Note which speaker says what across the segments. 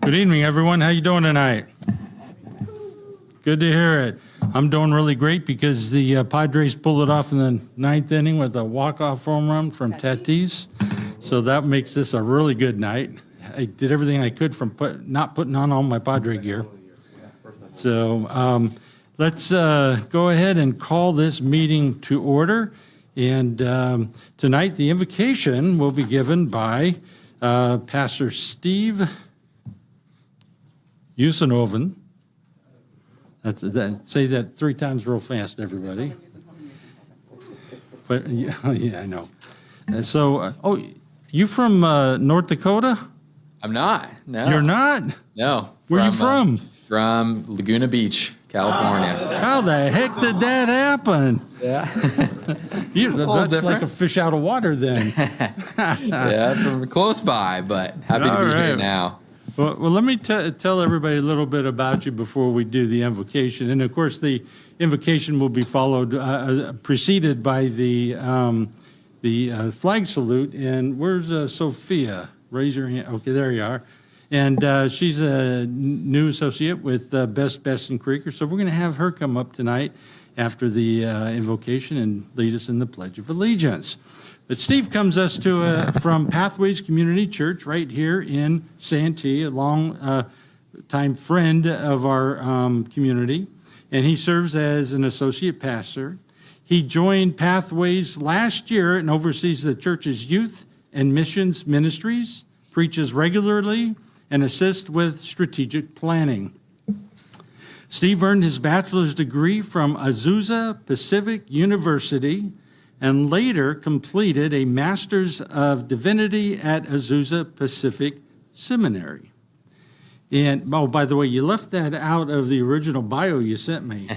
Speaker 1: Good evening, everyone. How you doing tonight? Good to hear it. I'm doing really great because the Padres pulled it off in the ninth inning with a walk-off home run from Tatis. So that makes this a really good night. I did everything I could from not putting on all my Padre gear. So let's go ahead and call this meeting to order. And tonight the invocation will be given by Pastor Steve Usinoven. Say that 3 times real fast, everybody. But yeah, I know. And so, you from North Dakota?
Speaker 2: I'm not. No.
Speaker 1: You're not?
Speaker 2: No.
Speaker 1: Where are you from?
Speaker 2: From Laguna Beach, California.
Speaker 1: How the heck did that happen?
Speaker 2: Yeah.
Speaker 1: That's like a fish out of water then.
Speaker 2: Yeah, from close by, but happy to be here now.
Speaker 1: Well, let me tell everybody a little bit about you before we do the invocation. And of course, the invocation will be preceded by the flag salute. And where's Sophia? Raise your hand. Okay, there you are. And she's a new associate with Best and Creeker. So we're going to have her come up tonight after the invocation and lead us in the Pledge of Allegiance. But Steve comes us from Pathways Community Church right here in Santee, a long time friend of our community, and he serves as an associate pastor. He joined Pathways last year and oversees the church's youth and missions ministries, preaches regularly, and assists with strategic planning. Steve earned his bachelor's degree from Azusa Pacific University and later completed a Master's of Divinity at Azusa Pacific Seminary. And, oh, by the way, you left that out of the original bio you sent me,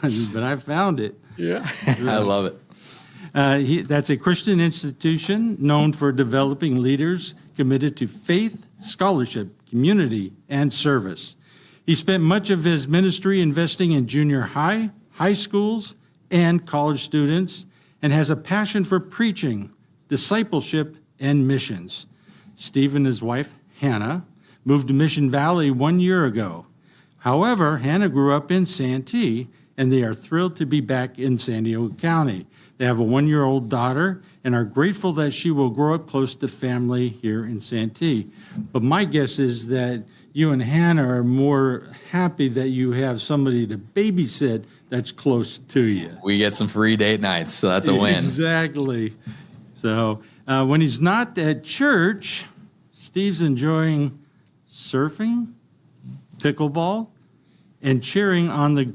Speaker 1: but I found it.
Speaker 2: Yeah, I love it.
Speaker 1: That's a Christian institution known for developing leaders committed to faith, scholarship, community, and service. He spent much of his ministry investing in junior high schools, and college students, and has a passion for preaching, discipleship, and missions. Steve and his wife, Hannah, moved to Mission Valley 1 year ago. However, Hannah grew up in Santee, and they are thrilled to be back in San Diego County. They have a 1-year-old daughter and are grateful that she will grow up close to family here in Santee. But my guess is that you and Hannah are more happy that you have somebody to babysit that's close to you.
Speaker 2: We get some free date nights, so that's a win.
Speaker 1: Exactly. So when he's not at church, Steve's enjoying surfing, pickleball, and cheering on the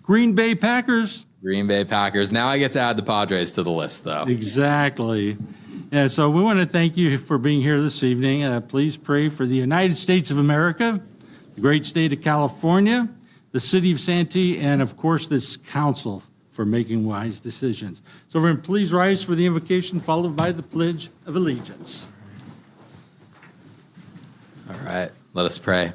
Speaker 1: Green Bay Packers.
Speaker 2: Green Bay Packers. Now I get to add the Padres to the list, though.
Speaker 1: Exactly. Yeah, so we want to thank you for being here this evening. Please pray for the United States of America, the great state of California, the city of Santee, and of course this council for making wise decisions. So everyone, please rise for the invocation followed by the Pledge of Allegiance.
Speaker 2: All right, let us pray.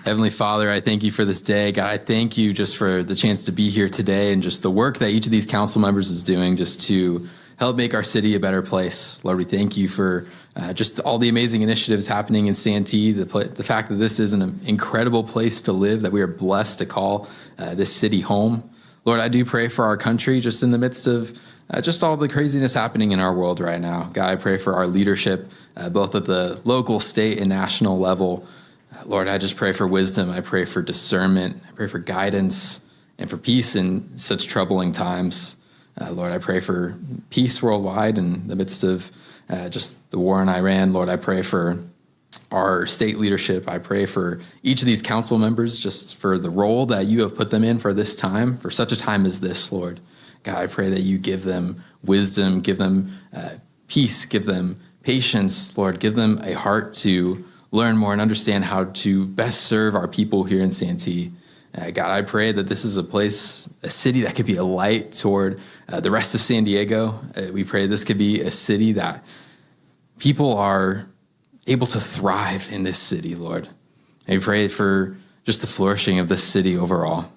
Speaker 2: Heavenly Father, I thank you for this day. God, I thank you just for the chance to be here today and just the work that each of these council members is doing just to help make our city a better place. Lord, we thank you for just all the amazing initiatives happening in Santee, the fact that this is an incredible place to live, that we are blessed to call this city home. Lord, I do pray for our country just in the midst of just all the craziness happening in our world right now. God, I pray for our leadership, both at the local, state, and national level. Lord, I just pray for wisdom. I pray for discernment. I pray for guidance and for peace in such troubling times. Lord, I pray for peace worldwide in the midst of just the war in Iran. Lord, I pray for our state leadership. I pray for each of these council members just for the role that you have put them in for this time, for such a time as this, Lord. God, I pray that you give them wisdom, give them peace, give them patience, Lord. Give them a heart to learn more and understand how to best serve our people here in Santee. God, I pray that this is a place, a city that could be a light toward the rest of San Diego. We pray this could be a city that people are able to thrive in this city, Lord. And we pray for just the flourishing of this city overall.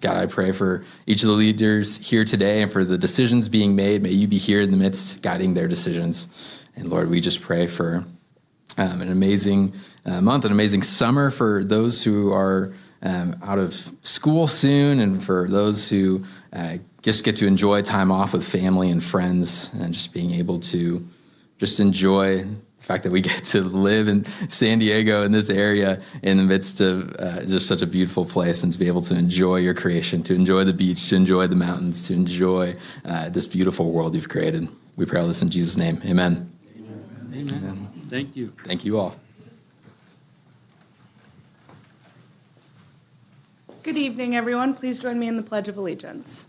Speaker 2: God, I pray for each of the leaders here today and for the decisions being made. May you be here in the midst, guiding their decisions. And Lord, we just pray for an amazing month, an amazing summer for those who are out of school soon, and for those who just get to enjoy time off with family and friends, and just being able to just enjoy the fact that we get to live in San Diego, in this area, in the midst of just such a beautiful place, and to be able to enjoy your creation, to enjoy the beach, to enjoy the mountains, to enjoy this beautiful world you've created. We pray all this in Jesus' name. Amen.
Speaker 1: Amen. Thank you.
Speaker 2: Thank you all.
Speaker 3: Good evening, everyone. Please join me in the Pledge of Allegiance.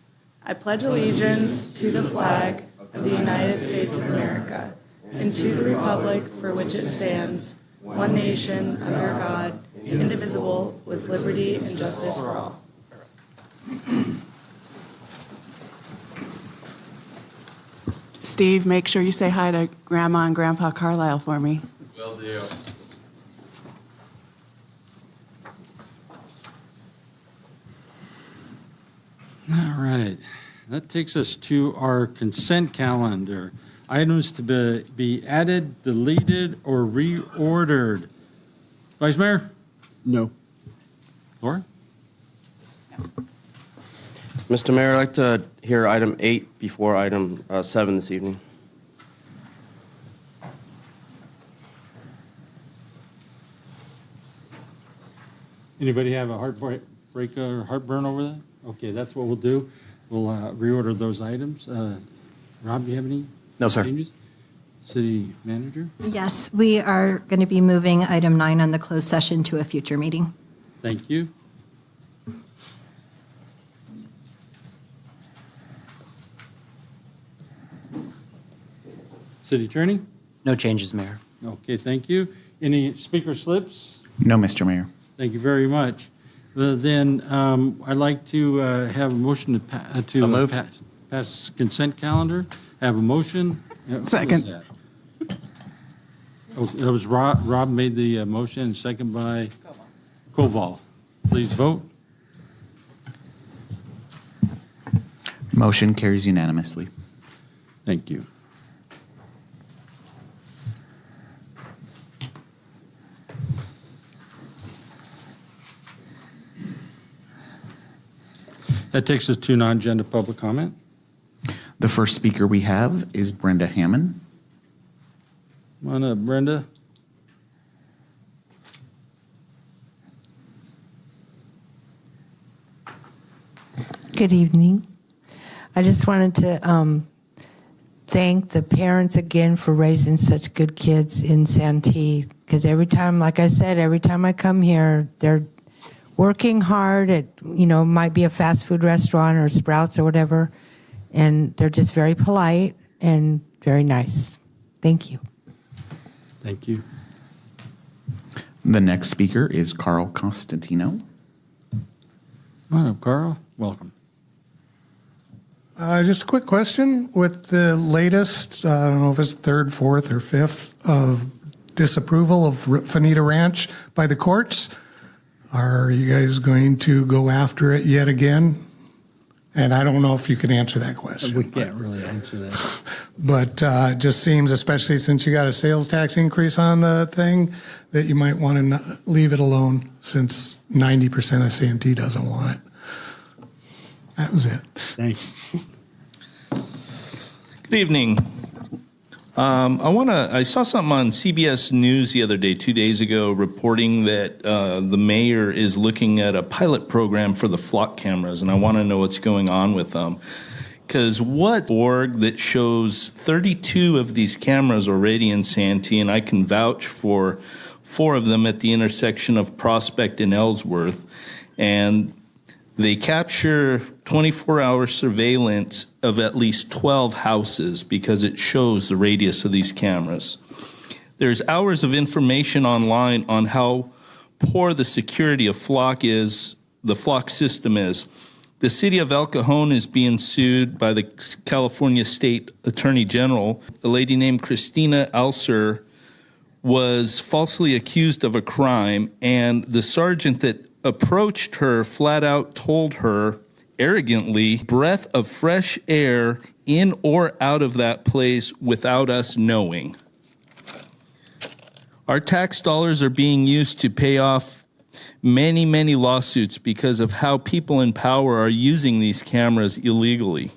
Speaker 3: I pledge allegiance to the flag of the United States of America and to the republic for which it stands, one nation, under God, indivisible, with liberty and justice for all.
Speaker 4: Steve, make sure you say hi to Grandma and Grandpa Carlisle for me.
Speaker 2: Will do.
Speaker 1: All right. That takes us to our consent calendar. Items to be added, deleted, or reordered. Vice Mayor?
Speaker 5: No.
Speaker 1: Laura?
Speaker 5: Mr. Mayor, I'd like to hear item 8 before item 7 this evening.
Speaker 1: Anybody have a heartbreak or heartburn over that? Okay, that's what we'll do. We'll reorder those items. Rob, do you have any?
Speaker 6: No, sir.
Speaker 1: Changes? City Manager?
Speaker 7: Yes, we are going to be moving item 9 on the closed session to a future meeting.
Speaker 1: Thank you. City Attorney?
Speaker 6: No changes, Mayor.
Speaker 1: Okay, thank you. Any speaker slips?
Speaker 6: No, Mr. Mayor.
Speaker 1: Thank you very much. Then I'd like to have a motion to
Speaker 6: So moved.
Speaker 1: pass consent calendar. Have a motion. Who was
Speaker 4: Second.
Speaker 1: that? Oh, that was Rob made the motion, second by Koval. Please vote.
Speaker 6: Motion carries unanimously.
Speaker 1: Thank you. That takes us to non-agenda public comment.
Speaker 6: The first speaker we have is Brenda Hammond.
Speaker 1: Come on up, Brenda.
Speaker 8: Good evening. I just wanted to thank the parents again for raising such good kids in Santee, because every time, like I said, every time I come here, they're working hard at, might be a fast food restaurant or Sprouts or whatever, and they're just very polite and very nice. Thank you.
Speaker 1: Thank you.
Speaker 6: The next speaker is Carl Constantino.
Speaker 1: Come on up, Carl. Welcome.
Speaker 9: Just a quick question. With the latest, I don't know if it's third, fourth, or fifth, disapproval of Fanita Ranch by the courts, are you guys going to go after it yet again? And I don't know if you can answer that question.
Speaker 1: We can't really answer that.
Speaker 9: But it just seems, especially since you got a sales tax increase on the thing, that you might want to leave it alone, since 90% of Santee doesn't want it. That was it.
Speaker 1: Thanks.
Speaker 10: Good evening. I saw something on CBS News the other day, 2 days ago, reporting that the mayor is looking at a pilot program for the flock cameras, and I want to know what's going on with them. Because what org that shows 32 of these cameras already in Santee, and I can vouch for 4 of them at the intersection of Prospect and Ellsworth, and they capture 24-hour surveillance of at least 12 houses because it shows the radius of these cameras. There's hours of information online on how poor the security of flock is, the flock system is. The city of El Cajon is being sued by the California State Attorney General. A lady named Christina Alser was falsely accused of a crime, and the sergeant that approached her flat out told her arrogantly, breath of fresh air in or out of that place without us knowing. Our tax dollars are being used to pay off many, many lawsuits because of how people in power are using these cameras illegally.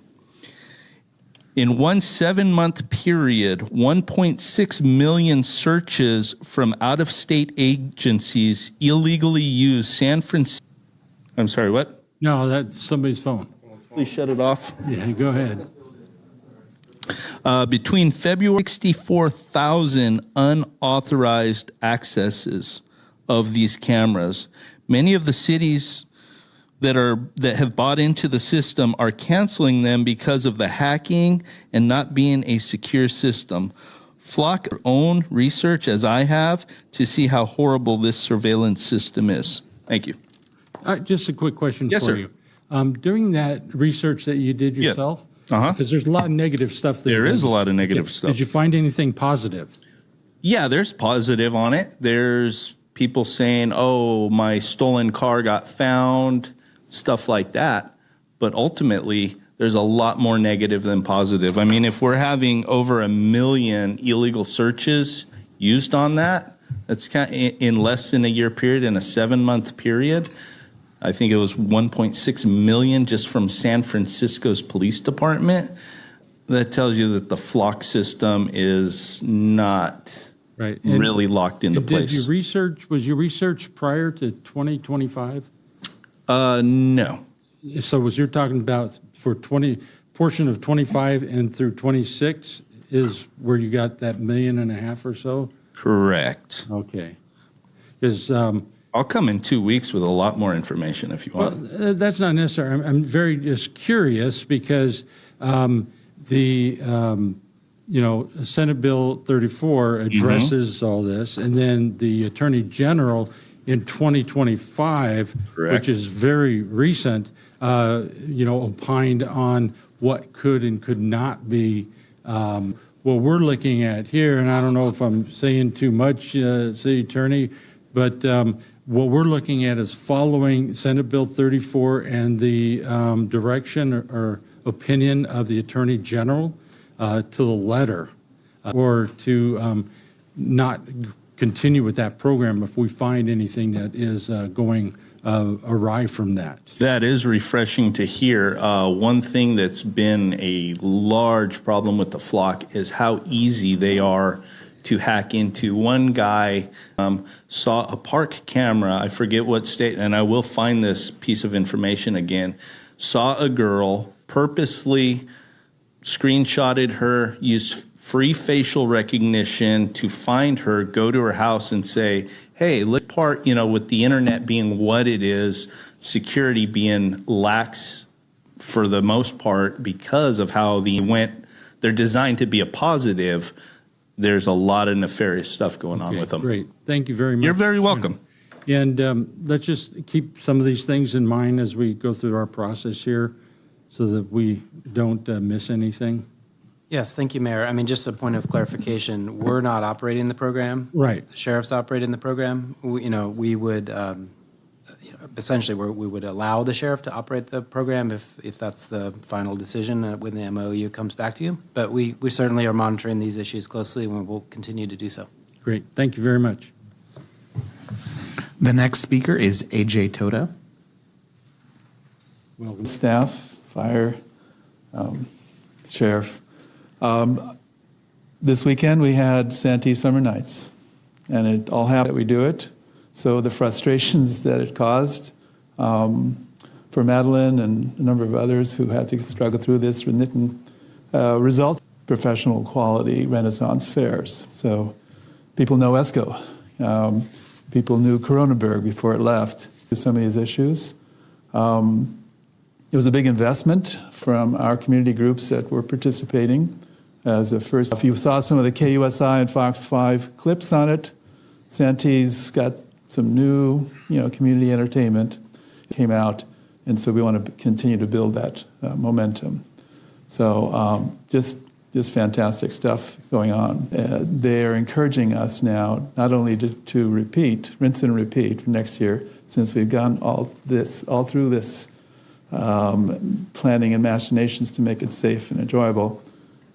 Speaker 10: In one 7-month period, 1.6 million searches from out-of-state agencies illegally used San Francisco. I'm sorry, what?
Speaker 1: No, that's somebody's phone.
Speaker 10: Please shut it off.
Speaker 1: Yeah, go ahead.
Speaker 10: Between February, 64,000 unauthorized accesses of these cameras. Many of the cities that have bought into the system are canceling them because of the hacking and not being a secure system. Flock your own research, as I have, to see how horrible this surveillance system is. Thank you.
Speaker 1: Just a quick question
Speaker 10: Yes,
Speaker 1: for
Speaker 10: sir.
Speaker 1: you. During that research that you did yourself, because there's a lot of negative stuff there.
Speaker 10: There is a lot of negative stuff.
Speaker 1: Did you find anything positive?
Speaker 10: Yeah, there's positive on it. There's people saying, oh, my stolen car got found, stuff like that. But ultimately, there's a lot more negative than positive. I mean, if we're having over 1 million illegal searches used on that, that's kind of in less than a year period, in a 7-month period. I think it was 1.6 million just from San Francisco's police department. That tells you that the flock system is not really locked into place.
Speaker 1: Did you research, was your research prior to 2025?
Speaker 10: No.
Speaker 1: So was you're talking about for portion of 25 and through 26 is where you got that 1.5 million or so?
Speaker 10: Correct.
Speaker 1: Okay. Is
Speaker 10: I'll come in 2 weeks with a lot more information if you want.
Speaker 1: well, that's not necessary. I'm very just curious because Senate Bill 34 addresses all this, and then the Attorney General in 2025, which is very recent, opined on what could and could not be. What we're looking at here, and I don't know if I'm saying too much, City Attorney, but what we're looking at is following Senate Bill 34 and the direction or opinion of the Attorney General to the letter, or to not continue with that program if we find anything that is going awry from that.
Speaker 10: That is refreshing to hear. One thing that's been a large problem with the flock is how easy they are to hack into. One guy saw a park camera, I forget what state, and I will find this piece of information again, saw a girl, purposely screenshotted her, used free facial recognition to find her, go to her house and say, hey, look, part, with the internet being what it is, security being lax for the most part because of how they're designed to be a positive. There's a lot of nefarious stuff going on with them.
Speaker 1: Great. Thank you very much.
Speaker 10: You're very welcome.
Speaker 1: And let's just keep some of these things in mind as we go through our process here so that we don't miss anything.
Speaker 11: Yes, thank you, Mayor. I mean, just a point of clarification, we're not operating the program.
Speaker 1: Right.
Speaker 11: The sheriff's operating the program. We would, essentially, we would allow the sheriff to operate the program if that's the final decision when the MOU comes back to you. But we certainly are monitoring these issues closely, and we'll continue to do so.
Speaker 1: Great. Thank you very much.
Speaker 6: The next speaker is AJ Toda.
Speaker 1: Well,
Speaker 12: Staff, fire, sheriff. This weekend we had Santee Summer Nights, and it all happened that we do it. So the frustrations that it caused for Madeline and a number of others who had to struggle through this didn't result in professional quality Renaissance fairs. So people know ESCO. People knew Coronaburg before it left. Some of these issues. It was a big investment from our community groups that were participating as a first. If you saw some of the KUSI and Fox 5 clips on it, Santee's got some new, community entertainment came out, and so we want to continue to build that momentum. So just fantastic stuff going on. They are encouraging us now not only to rinse and repeat for next year, since we've gone all through this planning and machinations to make it safe and enjoyable.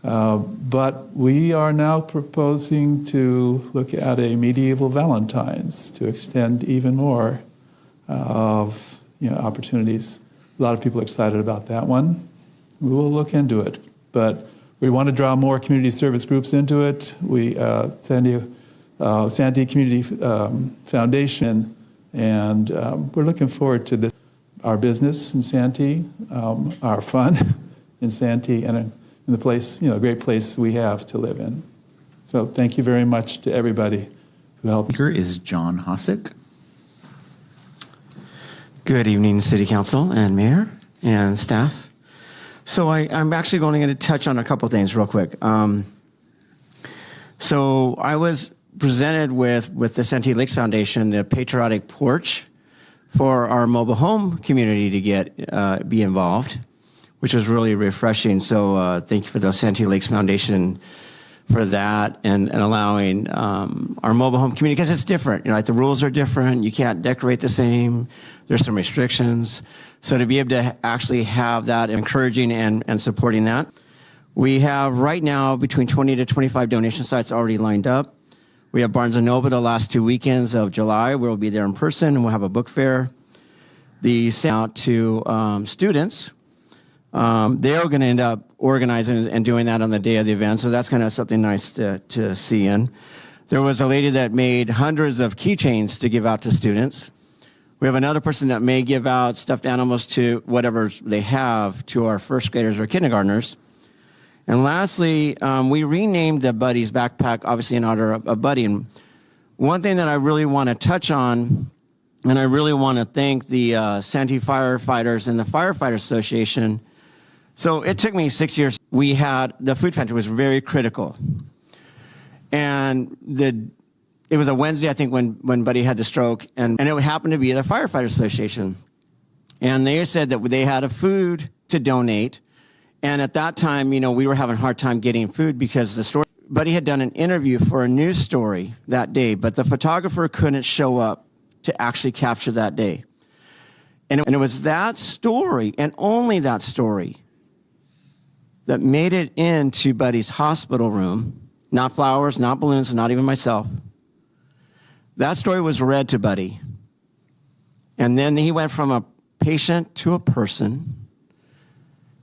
Speaker 12: But we are now proposing to look at a medieval Valentine's to extend even more of opportunities. A lot of people are excited about that one. We will look into it, but we want to draw more community service groups into it. We Santee Community Foundation, and we're looking forward to our business in Santee, our fun in Santee, and in the place, great place we have to live in. So thank you very much to everybody who helped.
Speaker 6: Speaker is John Hosick.
Speaker 13: Good evening, City Council and Mayor and staff. So I'm actually going to touch on a couple things real quick. So I was presented with the Santee Lakes Foundation the patriotic porch for our mobile home community to be involved, which was really refreshing. So thank you for the Santee Lakes Foundation for that and allowing our mobile home community, because it's different. Like the rules are different. You can't decorate the same. There's some restrictions. So to be able to actually have that, encouraging and supporting that. We have right now between 20 to 25 donation sites already lined up. We have Barnes & Noble the last 2 weekends of July. We'll be there in person, and we'll have a book fair. The sent out to students. They're going to end up organizing and doing that on the day of the event, so that's kind of something nice to see in. There was a lady that made hundreds of keychains to give out to students. We have another person that may give out stuffed animals to whatever they have to our first graders or kindergartners. And lastly, we renamed the Buddy's backpack, obviously in honor of Buddy. And one thing that I really want to touch on, and I really want to thank the Santee firefighters and the Firefighter Association. So it took me 6 years. We had, the food pantry was very critical. And it was a Wednesday, I think, when Buddy had the stroke, and it happened to be the Firefighter Association. And they said that they had a food to donate. And at that time, we were having a hard time getting food because the story, Buddy had done an interview for a news story that day, but the photographer couldn't show up to actually capture that day. And it was that story, and only that story, that made it into Buddy's hospital room. Not flowers, not balloons, not even myself. That story was read to Buddy. And then he went from a patient to a person.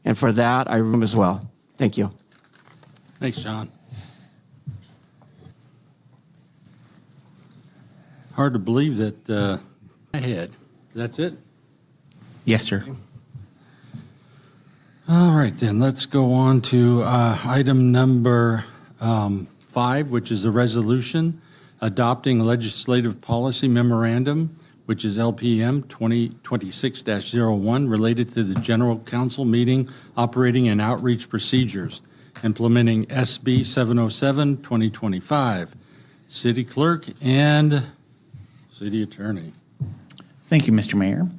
Speaker 13: And for that, I room as well. Thank you.
Speaker 1: Thanks, John. Hard to believe that I had. That's it?
Speaker 6: Yes, sir.
Speaker 1: All right, then. Let's go on to item number 5, which is a resolution adopting legislative policy memorandum, which is LPM 2026-01, related to the General Council Meeting operating and outreach procedures, implementing SB 707 2025. City Clerk and City Attorney.
Speaker 6: Thank you, Mr. Mayor.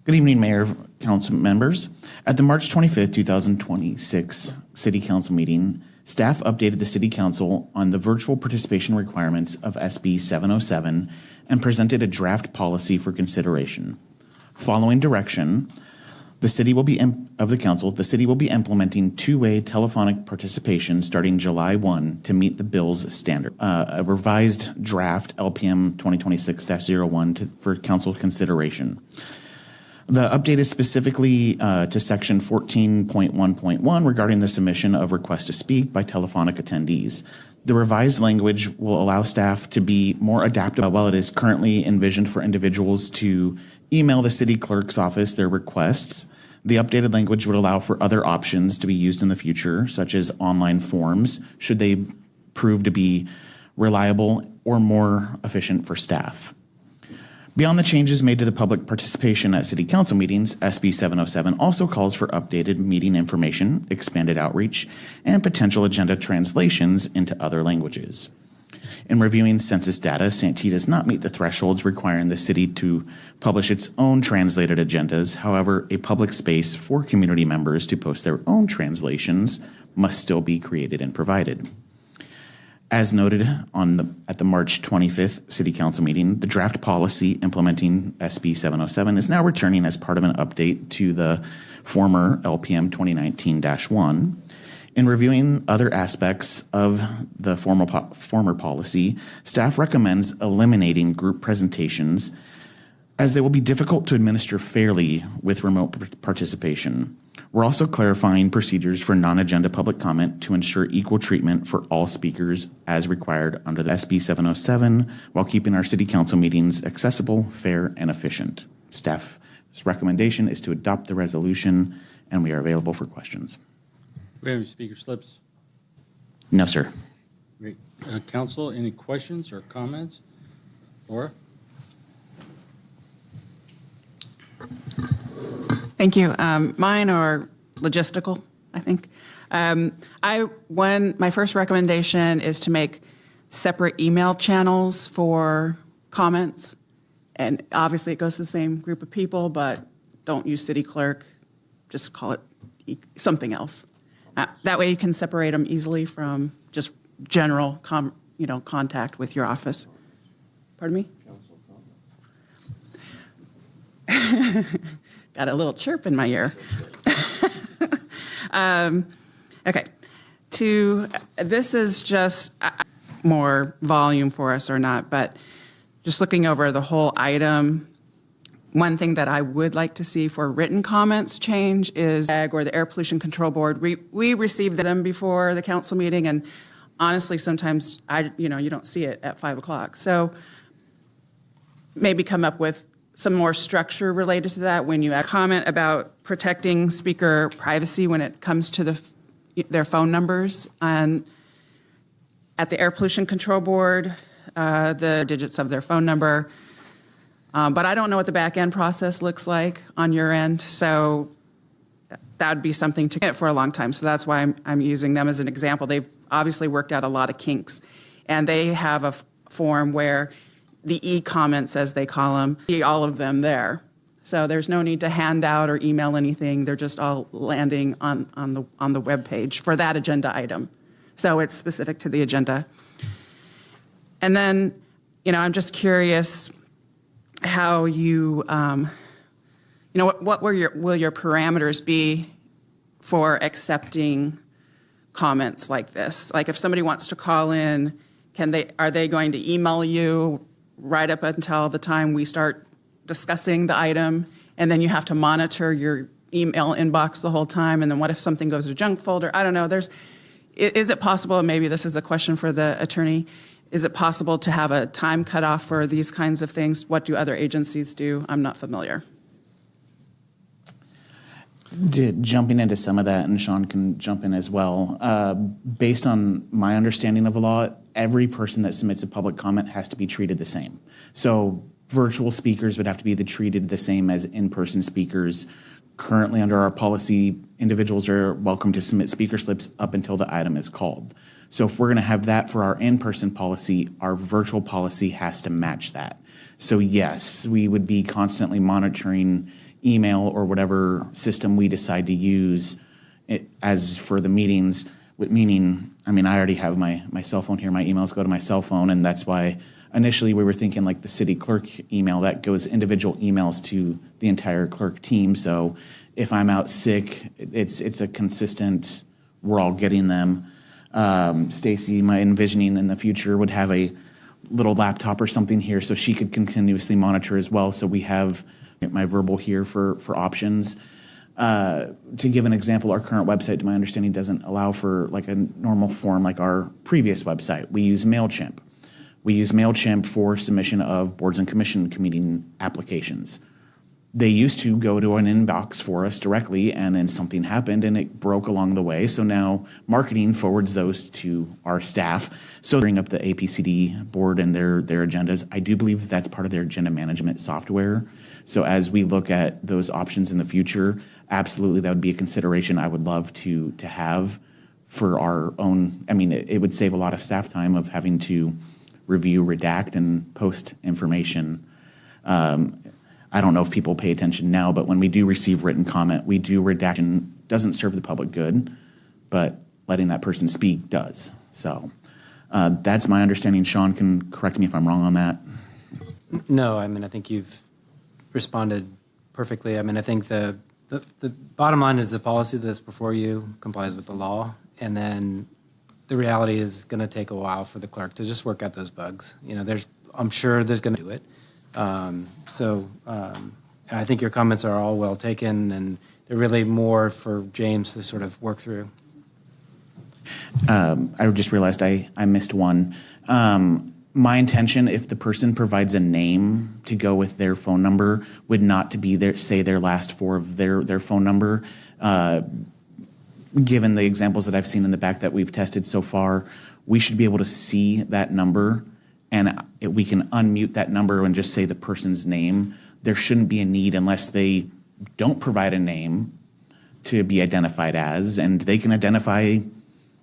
Speaker 6: Good evening, Mayor, Council members. At the March 25th, 2026 City Council meeting, staff updated the City Council on the virtual participation requirements of SB 707 and presented a draft policy for consideration. Following direction, the city will be implementing two-way telephonic participation starting July 1 to meet the bill's standard. A revised draft LPM 2026-01 for council consideration. The update is specifically to section 14.1.1 regarding the submission of request to speak by telephonic attendees. The revised language will allow staff to be more adaptable while it is currently envisioned for individuals to email the city clerk's office their requests. The updated language would allow for other options to be used in the future, such as online forms, should they prove to be reliable or more efficient for staff. Beyond the changes made to the public participation at City Council meetings, SB 707 also calls for updated meeting information, expanded outreach, and potential agenda translations into other languages. In reviewing census data, Santee does not meet the thresholds requiring the city to publish its own translated agendas. However, a public space for community members to post their own translations must still be created and provided. As noted at the March 25th City Council meeting, the draft policy implementing SB 707 is now returning as part of an update to the former LPM 2019-1. In reviewing other aspects of the former policy, staff recommends eliminating group presentations as they will be difficult to administer fairly with remote participation. We're also clarifying procedures for non-agenda public comment to ensure equal treatment for all speakers as required under the SB 707 while keeping our city council meetings accessible, fair, and efficient. Staff's recommendation is to adopt the resolution, and we are available for questions.
Speaker 1: We have any speaker slips?
Speaker 6: No, sir.
Speaker 1: Great. Council, any questions or comments? Laura?
Speaker 4: Thank you. Mine are logistical, I think. My first recommendation is to make separate email channels for comments. And obviously it goes to the same group of people, but don't use city clerk. Just call it something else. That way you can separate them easily from just general contact with your office. Pardon me? Got a little chirp in my ear. Okay. This is just more volume for us or not, but just looking over the whole item, one thing that I would like to see for written comments change is or the Air Pollution Control Board. We received them before the council meeting, and honestly, sometimes you don't see it at 5 o'clock. So maybe come up with some more structure related to that when you comment about protecting speaker privacy when it comes to their phone numbers. And at the Air Pollution Control Board, the digits of their phone number. But I don't know what the back end process looks like on your end. So that would be something to get for a long time. So that's why I'm using them as an example. They've obviously worked out a lot of kinks. And they have a form where the e-comments, as they call them, see all of them there. So there's no need to hand out or email anything. They're just all landing on the web page for that agenda item. So it's specific to the agenda. And then, I'm just curious how you, what will your parameters be for accepting comments like this? Like if somebody wants to call in, are they going to email you right up until the time we start discussing the item, and then you have to monitor your email inbox the whole time, and then what if something goes to junk folder? I don't know. Is it possible, and maybe this is a question for the attorney, is it possible to have a time cutoff for these kinds of things? What do other agencies do? I'm not familiar.
Speaker 6: Jumping into some of that, and Sean can jump in as well. Based on my understanding of the law, every person that submits a public comment has to be treated the same. So virtual speakers would have to be treated the same as in-person speakers. Currently, under our policy, individuals are welcome to submit speaker slips up until the item is called. So if we're going to have that for our in-person policy, our virtual policy has to match that. So yes, we would be constantly monitoring email or whatever system we decide to use as for the meetings, meaning, I already have my cell phone here. My emails go to my cell phone, and that's why initially we were thinking like the city clerk email, that goes individual emails to the entire clerk team. So if I'm out sick, it's a consistent, we're all getting them. Stacy, my envisioning in the future, would have a little laptop or something here so she could continuously monitor as well. So we have my verbal here for options. To give an example, our current website, to my understanding, doesn't allow for like a normal form like our previous website. We use MailChimp. We use MailChimp for submission of boards and commission meeting applications. They used to go to an inbox for us directly, and then something happened and it broke along the way. So now marketing forwards those to our staff. So bring up the APCD board and their agendas. I do believe that's part of their agenda management software. So as we look at those options in the future, absolutely that would be a consideration I would love to have for our own. It would save a lot of staff time of having to review, redact, and post information. I don't know if people pay attention now, but when we do receive written comment, we do redact, and doesn't serve the public good, but letting that person speak does. So that's my understanding. Sean can correct me if I'm wrong on that.
Speaker 11: No, I think you've responded perfectly. I think the bottom line is the policy that's before you complies with the law, and then the reality is going to take a while for the clerk to just work out those bugs. I'm sure there's going to do it. I think your comments are all well taken, and they're really more for James to sort of work through.
Speaker 6: I just realized I missed one. My intention, if the person provides a name to go with their phone number, would not to be their last four of their phone number. Given the examples that I've seen in the back that we've tested so far, we should be able to see that number, and we can unmute that number and just say the person's name. There shouldn't be a need unless they don't provide a name to be identified as, and they can identify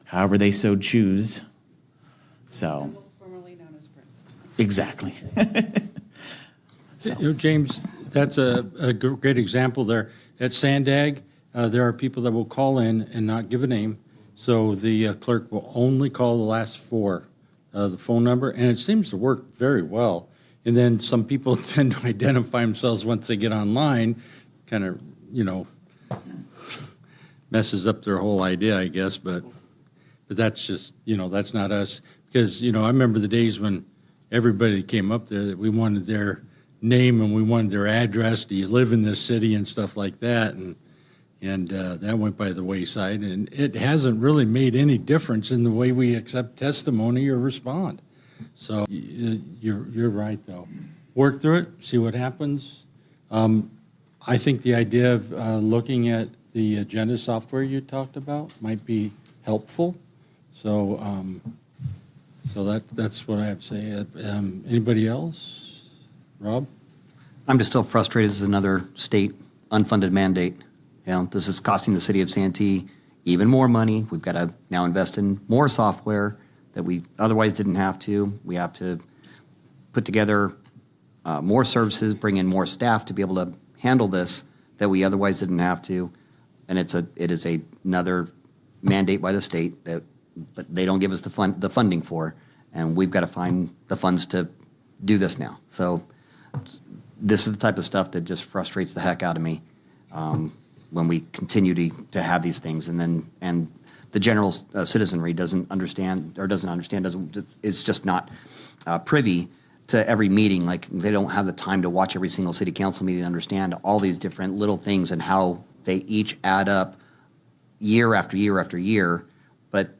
Speaker 6: however they so choose. So,
Speaker 4: Formerly known as Prince.
Speaker 6: exactly.
Speaker 1: James, that's a great example there. At Sandag, there are people that will call in and not give a name, so the clerk will only call the last four, the phone number, and it seems to work very well. And then some people tend to identify themselves once they get online, kind of, messes up their whole idea, I guess, but that's just, that's not us. Because, I remember the days when everybody came up there that we wanted their name and we wanted their address. Do you live in this city and stuff like that? And that went by the wayside. And it hasn't really made any difference in the way we accept testimony or respond. So you're right, though. Work through it, see what happens. I think the idea of looking at the agenda software you talked about might be helpful. So that's what I have to say. Anybody else? Rob?
Speaker 14: I'm just still frustrated. This is another state unfunded mandate. This is costing the city of Santee even more money. We've got to now invest in more software that we otherwise didn't have to. We have to put together more services, bring in more staff to be able to handle this that we otherwise didn't have to. And it is another mandate by the state that but they don't give us the funding for, and we've got to find the funds to do this now. So this is the type of stuff that just frustrates the heck out of me when we continue to have these things, and the general citizenry doesn't understand, is just not privy to every meeting. Like, they don't have the time to watch every single city council meeting and understand all these different little things and how they each add up year after year after year, but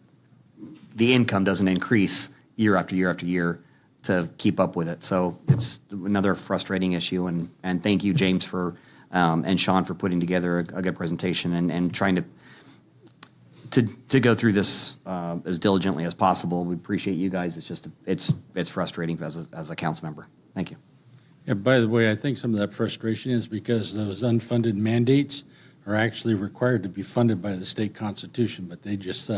Speaker 14: the income doesn't increase year after year after year to keep up with it. So it's another frustrating issue, and thank you, James, and Sean, for putting together a good presentation and trying to go through this as diligently as possible. We appreciate you guys. It's just it's frustrating as a council member. Thank you.
Speaker 1: Yeah, by the way, I think some of that frustration is because those unfunded mandates are actually required to be funded by the state constitution, but they just,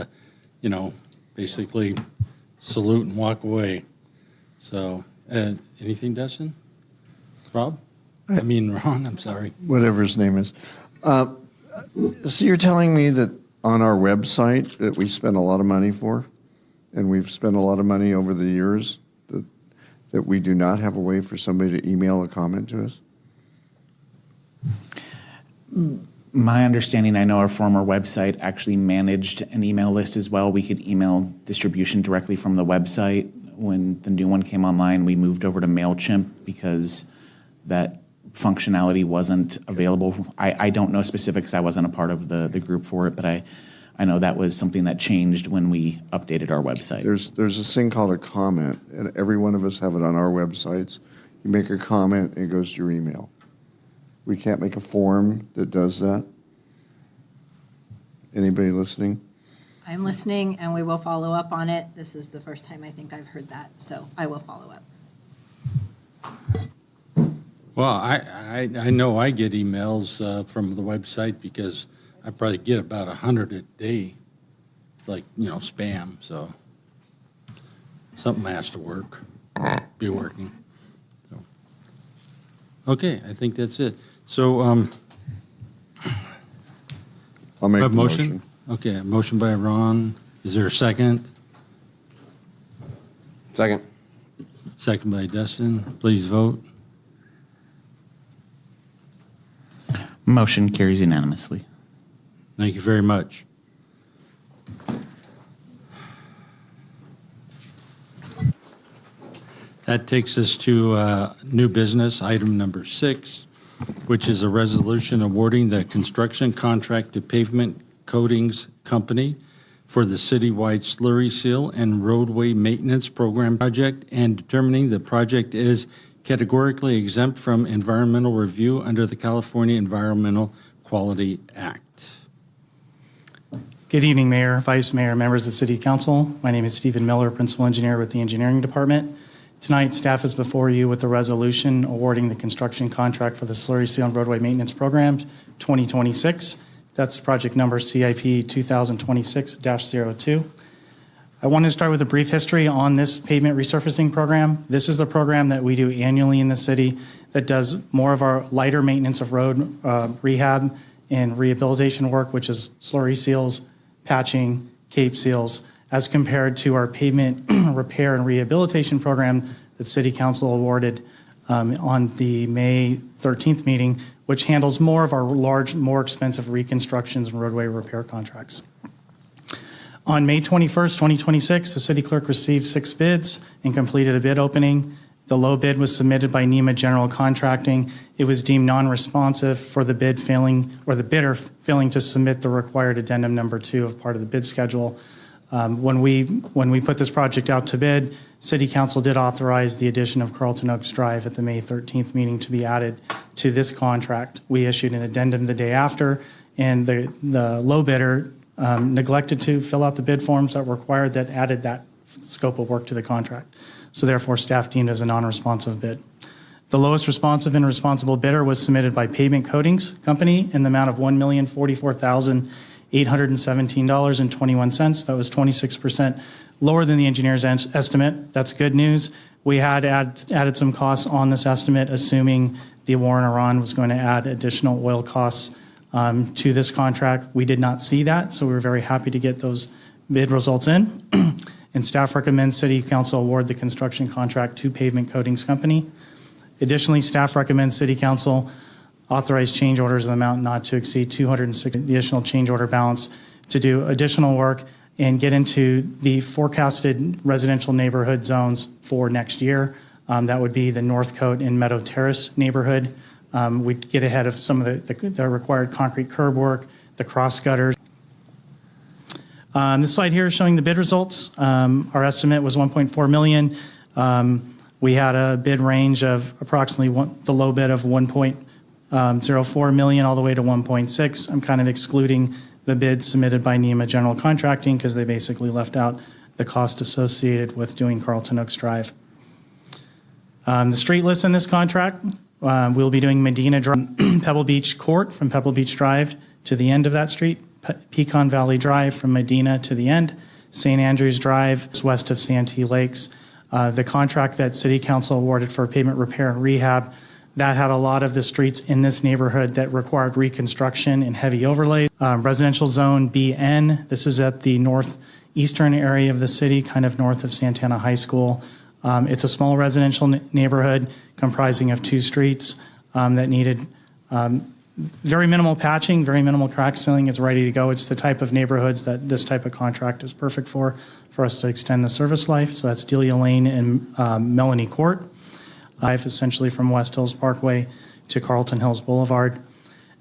Speaker 1: basically salute and walk away. So, anything, Dustin? Rob? Ron, I'm sorry.
Speaker 15: Whatever his name is. So you're telling me that on our website that we spend a lot of money for, and we've spent a lot of money over the years, that we do not have a way for somebody to email a comment to us?
Speaker 6: My understanding, I know our former website actually managed an email list as well. We could email distribution directly from the website. When the new one came online, we moved over to MailChimp because that functionality wasn't available. I don't know specifics. I wasn't a part of the group for it, but I know that was something that changed when we updated our website.
Speaker 15: There's this thing called a comment, and every one of us have it on our websites. You make a comment, and it goes to your email. We can't make a form that does that. Anybody listening?
Speaker 7: I'm listening, and we will follow up on it. This is the first time I think I've heard that, so I will follow up.
Speaker 1: Well, I know I get emails from the website because I probably get about 100 a day, spam. So something has to be working. So, okay, I think that's it. So
Speaker 15: I'll make
Speaker 1: a
Speaker 15: a motion.
Speaker 1: Okay, a motion by Ron. Is there a second?
Speaker 5: Second.
Speaker 1: Second by Dustin. Please vote.
Speaker 6: Motion carries unanimously.
Speaker 1: Thank you very much. That takes us to new business, item number 6, which is a resolution awarding the construction contract to Pavement Coatings Company for the Citywide Slurry Seal and Roadway Maintenance Program project and determining the project is categorically exempt from environmental review under the California Environmental Quality Act.
Speaker 16: Good evening, Mayor, Vice Mayor, members of City Council. My name is Stephen Miller, Principal Engineer with the Engineering Department. Tonight, staff is before you with a resolution awarding the construction contract for the Slurry Seal and Roadway Maintenance Program 2026. That's project number CIP 2026-02. I want to start with a brief history on this pavement resurfacing program. This is the program that we do annually in the city that does more of our lighter maintenance of road rehab and rehabilitation work, which is slurry seals, patching, cape seals, as compared to our pavement repair and rehabilitation program that City Council awarded on the May 13th meeting, which handles more of our large, more expensive reconstructions and roadway repair contracts. On May 21st, 2026, the city clerk received 6 bids and completed a bid opening. The low bid was submitted by NEMA General Contracting. It was deemed non-responsive for the bid failing, or the bidder failing to submit the required addendum number 2 of part of the bid schedule. When we put this project out to bid, City Council did authorize the addition of Carlton Oaks Drive at the May 13th meeting to be added to this contract. We issued an addendum the day after, and the low bidder neglected to fill out the bid forms that were required that added that scope of work to the contract. So therefore, staff deemed as a non-responsive bid. The lowest responsive and responsible bidder was submitted by Pavement Coatings Company in the amount of $1,044,817.21. That was 26% lower than the engineer's estimate. That's good news. We had added some costs on this estimate, assuming the war in Iran was going to add additional oil costs to this contract. We did not see that, so we were very happy to get those bid results in. And staff recommends City Council award the construction contract to Pavement Coatings Company. Additionally, staff recommends City Council authorize change orders of the amount not to exceed 260 additional change order balance to do additional work and get into the forecasted residential neighborhood zones for next year. That would be the Northcote and Meadow Terrace neighborhood. We'd get ahead of some of the required concrete curb work, the cross gutters. This slide here is showing the bid results. Our estimate was $1.4 million. We had a bid range of approximately the low bid of $1.04 million all the way to $1.6. I'm kind of excluding the bid submitted by NEMA General Contracting because they basically left out the cost associated with doing Carlton Oaks Drive. The street list in this contract, we'll be doing Medina Drive, Pebble Beach Court from Pebble Beach Drive to the end of that street, Pecan Valley Drive from Medina to the end, St. Andrews Drive west of Santee Lakes. The contract that City Council awarded for pavement repair and rehab, that had a lot of the streets in this neighborhood that required reconstruction and heavy overlay. Residential Zone BN, this is at the northeastern area of the city, kind of north of Santana High School. It's a small residential neighborhood comprising of 2 streets that needed very minimal patching, very minimal crack sealing. It's ready to go. It's the type of neighborhoods that this type of contract is perfect for us to extend the service life. So that's Delia Lane and Melanie Court. Essentially from West Hills Parkway to Carlton Hills Boulevard.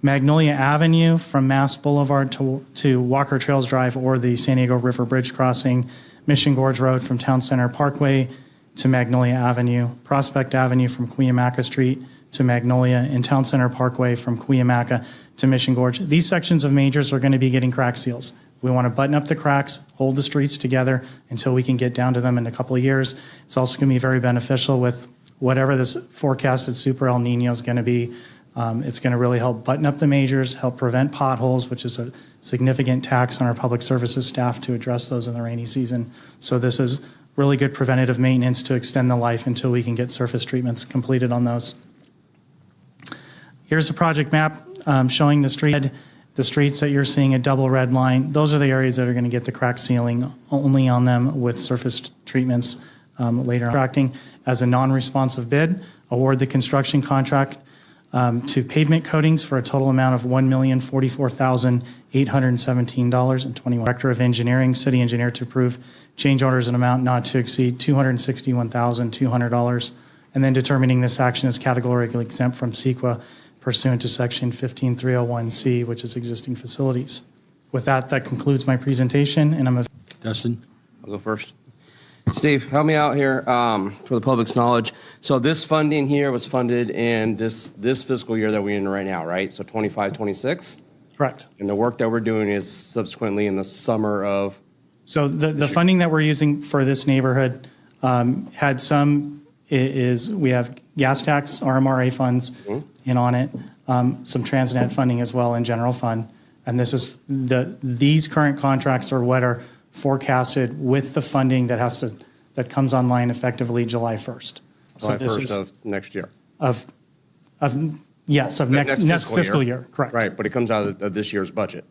Speaker 16: Magnolia Avenue from Mass Boulevard to Walker Trails Drive or the San Diego River Bridge crossing. Mission Gorge Road from Town Center Parkway to Magnolia Avenue. Prospect Avenue from Cuyamaca Street to Magnolia, and Town Center Parkway from Cuyamaca to Mission Gorge. These sections of majors are going to be getting crack seals. We want to button up the cracks, hold the streets together until we can get down to them in a couple of years. It's also going to be very beneficial with whatever this forecasted super El Nino is going to be. It's going to really help button up the majors, help prevent potholes, which is a significant tax on our public services staff to address those in the rainy season. So this is really good preventative maintenance to extend the life until we can get surface treatments completed on those. Here's a project map showing the streets that you're seeing a double red line. Those are the areas that are going to get the crack sealing only on them with surface treatments later on. Contracting as a non-responsive bid, award the construction contract to pavement coatings for a total amount of $1,044,817.21. Director of Engineering, City Engineer, to approve change orders in amount not to exceed $261,200, and then determining this action is categorically exempt from CEQA pursuant to Section 15301C, which is existing facilities. With that, that concludes my presentation, and I'm
Speaker 1: Dustin?
Speaker 5: I'll go first. Steve, help me out here for the public's knowledge. So this funding here was funded in this fiscal year that we're in right now, right? So 25, 26?
Speaker 16: correct.
Speaker 5: And the work that we're doing is subsequently in the summer of?
Speaker 16: So the funding that we're using for this neighborhood had some, we have gas tax, RMRA funds in on it, some Transnet funding as well in general fund. And this is these current contracts are what are forecasted with the funding that comes online effectively July 1st.
Speaker 5: July 1st of next year?
Speaker 16: Of next fiscal year, correct.
Speaker 5: Right, but it comes out of this year's budget,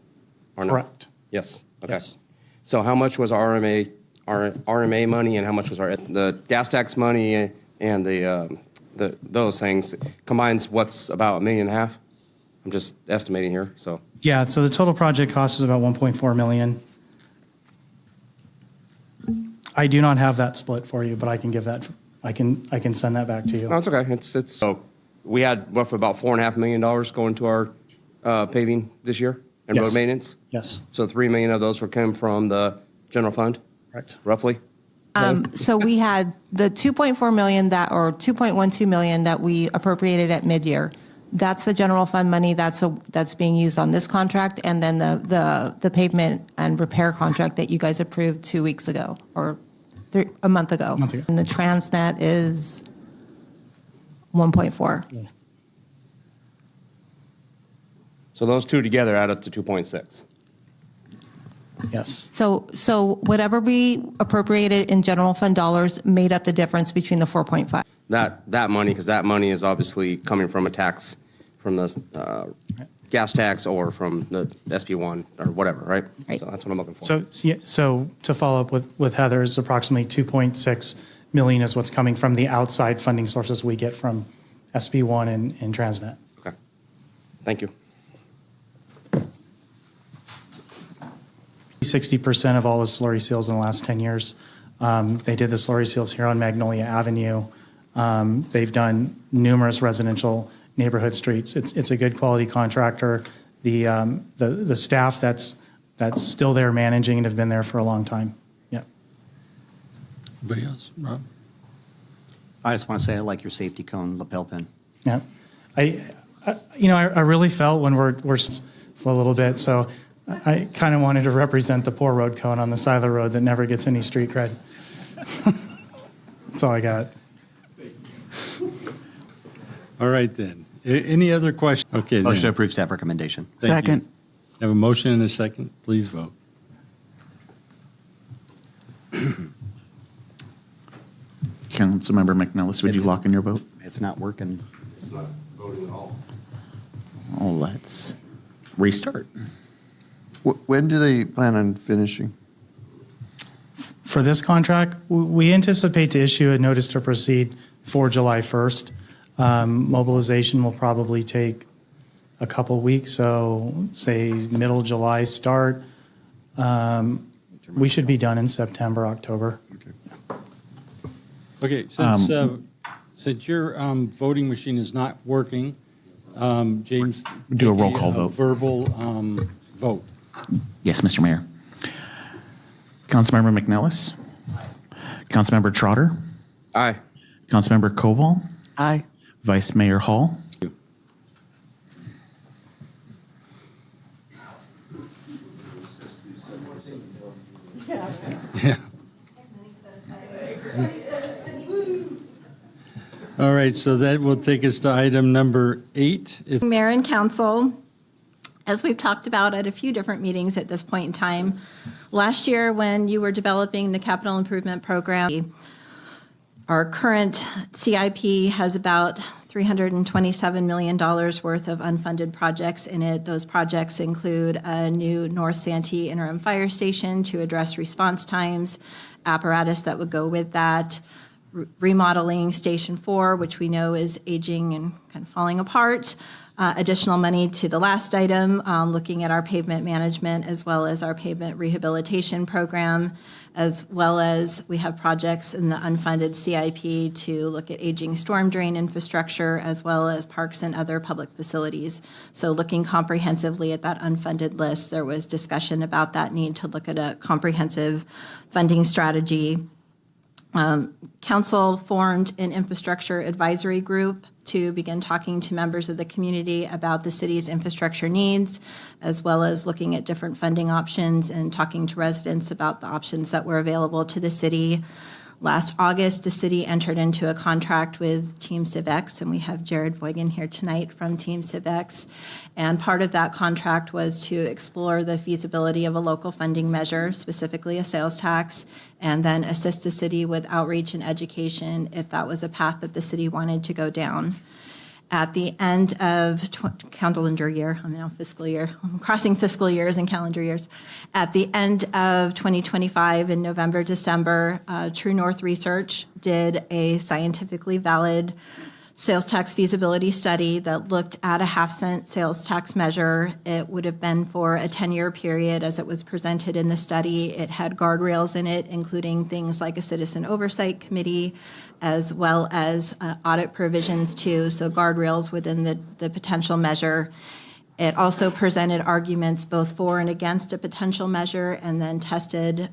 Speaker 5: or not?
Speaker 16: Correct.
Speaker 5: Yes, okay.
Speaker 16: Yes.
Speaker 5: So how much was RMA money and how much was the gas tax money and those things combines what's about $1.5 million? I'm just estimating here, so.
Speaker 16: Yeah, so the total project cost is about $1.4 million. I do not have that split for you, but I can give that, I can send that back to you.
Speaker 5: No, it's okay. It's so we had roughly about $4.5 million going to our paving this year and
Speaker 16: Yes.
Speaker 5: road maintenance.
Speaker 16: Yes,
Speaker 5: So $3 million of those were coming from the general fund,
Speaker 16: correct.
Speaker 5: roughly.
Speaker 7: So we had the 2.4 million or 2.12 million that we appropriated at mid-year. That's the general fund money that's being used on this contract, and then the pavement and repair contract that you guys approved 2 weeks ago, or a month ago. And the Transnet is 1.4.
Speaker 16: Yeah.
Speaker 5: So those two together add up to 2.6.
Speaker 16: Yes.
Speaker 7: So whatever we appropriated in general fund dollars made up the difference between the 4.5.
Speaker 5: That money, because that money is obviously coming from a tax, from the gas tax or from the SB1 or whatever, right?
Speaker 7: Right.
Speaker 5: So that's what I'm looking for.
Speaker 16: So to follow up with Heather's, approximately 2.6 million is what's coming from the outside funding sources we get from SB1 and Transnet.
Speaker 5: Okay. Thank you.
Speaker 16: 60% of all the slurry seals in the last 10 years. They did the slurry seals here on Magnolia Avenue. They've done numerous residential neighborhood streets. It's a good quality contractor. The staff that's still there managing and have been there for a long time. Yeah.
Speaker 1: Anybody else? Rob?
Speaker 14: I just want to say I like your safety cone lapel pin.
Speaker 16: Yeah. I really felt when we're for a little bit, so I kind of wanted to represent the poor road cone on the side of the road that never gets any street cred. That's all I got.
Speaker 1: All right, then. Any other questions? Okay, then.
Speaker 14: Motion to approve staff recommendation.
Speaker 1: Thank you.
Speaker 4: Second.
Speaker 1: Have a motion and a second. Please vote.
Speaker 6: Councilmember McNellis, would you lock in your vote?
Speaker 14: It's not working.
Speaker 5: It's not voting at all.
Speaker 6: Oh, let's restart.
Speaker 15: When do they plan on finishing?
Speaker 16: For this contract, we anticipate to issue a notice to proceed for July 1st. Mobilization will probably take a couple weeks, so say middle July start. We should be done in September, October.
Speaker 1: Okay, since your voting machine is not working, James.
Speaker 6: Do a
Speaker 1: take
Speaker 6: roll call vote.
Speaker 1: Verbal vote.
Speaker 6: Yes, Mr. Mayor. Councilmember McNellis? Councilmember Trotter?
Speaker 5: Aye.
Speaker 6: Councilmember Koval?
Speaker 4: Aye.
Speaker 6: Vice Mayor Hall?
Speaker 1: Yeah. All right, so that will take us to item number 8.
Speaker 7: Mayor and council, as we've talked about at a few different meetings at this point in time, last year when you were developing the capital improvement program, our current CIP has about $327 million worth of unfunded projects in it. Those projects include a new North Santee interim fire station to address response times, apparatus that would go with that, remodeling Station 4, which we know is aging and kind of falling apart. Additional money to the last item, looking at our pavement management as well as our pavement rehabilitation program, as well as we have projects in the unfunded CIP to look at aging storm drain infrastructure as well as parks and other public facilities. So looking comprehensively at that unfunded list, there was discussion about that need to look at a comprehensive funding strategy. Council formed an infrastructure advisory group to begin talking to members of the community about the city's infrastructure needs, as well as looking at different funding options and talking to residents about the options that were available to the city. Last August, the city entered into a contract with Team CivX, and we have Jared Boygan here tonight from Team CivX. And part of that contract was to explore the feasibility of a local funding measure, specifically a sales tax, and then assist the city with outreach and education if that was a path that the city wanted to go down. At the end of calendar year, I'm now fiscal year, I'm crossing fiscal years and calendar years. At the end of 2025 in November, December, True North Research did a scientifically valid sales tax feasibility study that looked at a half-cent sales tax measure. It would have been for a 10-year period as it was presented in the study. It had guardrails in it, including things like a citizen oversight committee, as well as audit provisions too, so guardrails within the potential measure. It also presented arguments both for and against a potential measure and then tested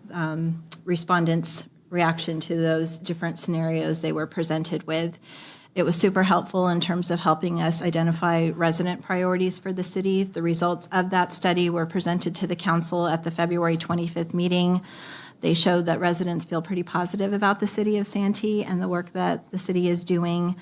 Speaker 7: respondents' reaction to those different scenarios they were presented with. It was super helpful in terms of helping us identify resident priorities for the city. The results of that study were presented to the council at the February 25th meeting. They showed that residents feel pretty positive about the city of Santee and the work that the city is doing.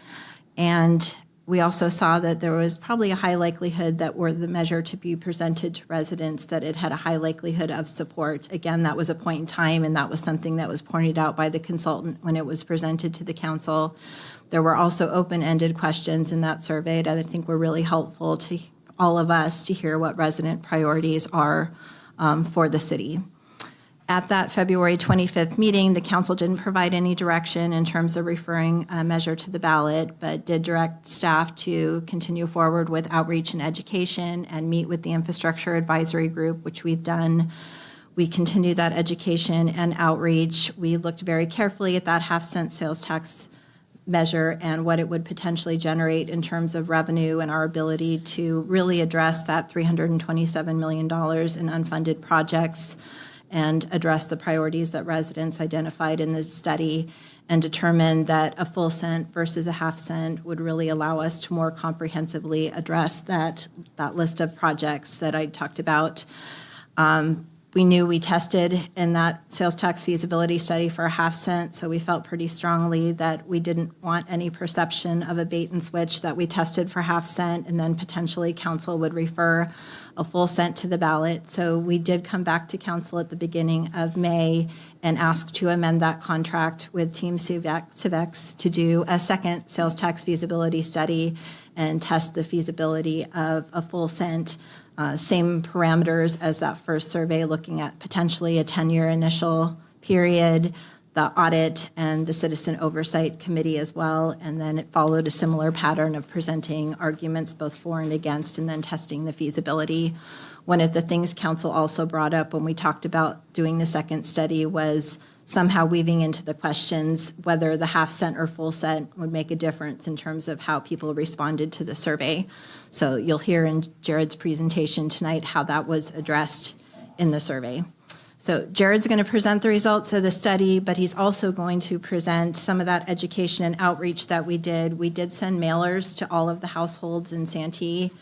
Speaker 7: And we also saw that there was probably a high likelihood that were the measure to be presented to residents, that it had a high likelihood of support. Again, that was a point in time, and that was something that was pointed out by the consultant when it was presented to the council. There were also open-ended questions in that survey that I think were really helpful to all of us to hear what resident priorities are for the city. At that February 25th meeting, the council didn't provide any direction in terms of referring a measure to the ballot, but did direct staff to continue forward with outreach and education and meet with the infrastructure advisory group, which we've done. We continued that education and outreach. We looked very carefully at that half-cent sales tax measure and what it would potentially generate in terms of revenue and our ability to really address that $327 million in unfunded projects and address the priorities that residents identified in the study, and determined that a full cent versus a half cent would really allow us to more comprehensively address that list of projects that I talked about. We knew we tested in that sales tax feasibility study for a half cent, so we felt pretty strongly that we didn't want any perception of a bait and switch, that we tested for half cent and then potentially council would refer a full cent to the ballot. So we did come back to council at the beginning of May and asked to amend that contract with Team CivX to do a second sales tax feasibility study and test the feasibility of a full cent. Same parameters as that first survey, looking at potentially a 10-year initial period, the audit and the citizen oversight committee as well. And then it followed a similar pattern of presenting arguments both for and against and then testing the feasibility. One of the things council also brought up when we talked about doing the second study was somehow weaving into the questions whether the half cent or full cent would make a difference in terms of how people responded to the survey. So you'll hear in Jared's presentation tonight how that was addressed in the survey. So Jared's going to present the results of the study, but he's also going to present some of that education and outreach that we did. We did send mailers to all of the households in Santee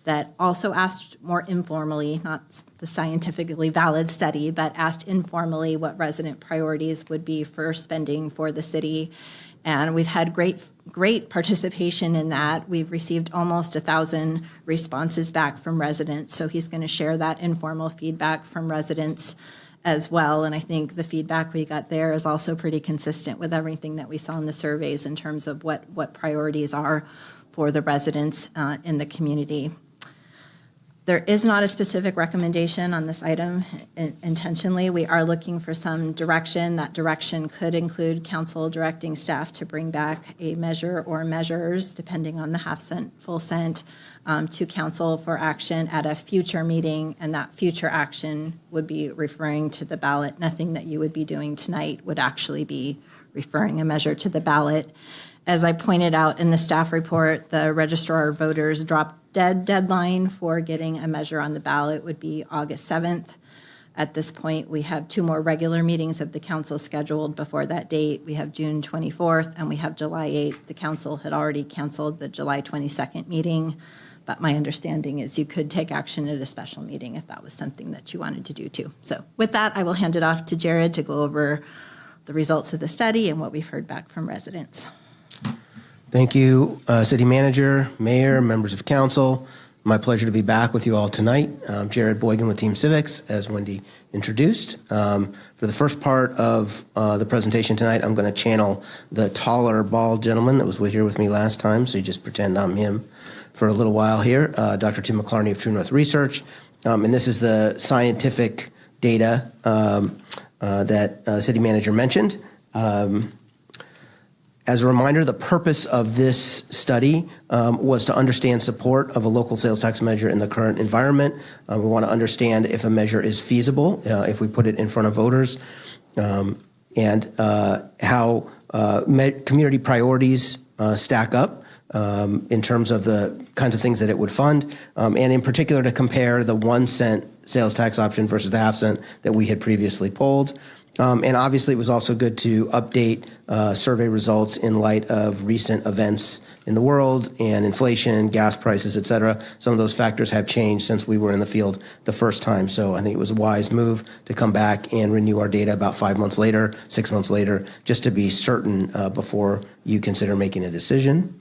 Speaker 7: that also asked more informally, not the scientifically valid study, but asked informally what resident priorities would be for spending for the city. And we've had great participation in that. We've received almost 1,000 responses back from residents. So he's going to share that informal feedback from residents as well. And I think the feedback we got there is also pretty consistent with everything that we saw in the surveys in terms of what priorities are for the residents in the community. There is not a specific recommendation on this item intentionally. We are looking for some direction. That direction could include council directing staff to bring back a measure or measures, depending on the half cent, full cent, to council for action at a future meeting, and that future action would be referring to the ballot. Nothing that you would be doing tonight would actually be referring a measure to the ballot. As I pointed out in the staff report, the registrar of voters drop-dead deadline for getting a measure on the ballot would be August 7th. At this point, we have 2 more regular meetings of the council scheduled before that date. We have June 24th and we have July 8th. The council had already canceled the July 22nd meeting, but my understanding is you could take action at a special meeting if that was something that you wanted to do too. So with that, I will hand it off to Jared to go over the results of the study and what we've heard back from residents.
Speaker 17: Thank you, City Manager, Mayor, members of council. My pleasure to be back with you all tonight. I'm Jared Boygan with Team Civics, as Wendy introduced. For the first part of the presentation tonight, I'm going to channel the taller, bald gentleman that was here with me last time, so you just pretend I'm him for a little while here, Dr. Tim McClarney of True North Research. And this is the scientific data that City Manager mentioned. As a reminder, the purpose of this study was to understand support of a local sales tax measure in the current environment. We want to understand if a measure is feasible, if we put it in front of voters, and how community priorities stack up in terms of the kinds of things that it would fund, and in particular to compare the 1 cent sales tax option versus the half cent that we had previously polled. And obviously, it was also good to update survey results in light of recent events in the world and inflation, gas prices, et cetera. Some of those factors have changed since we were in the field the first time. So I think it was a wise move to come back and renew our data about 5 months later, 6 months later, just to be certain before you consider making a decision.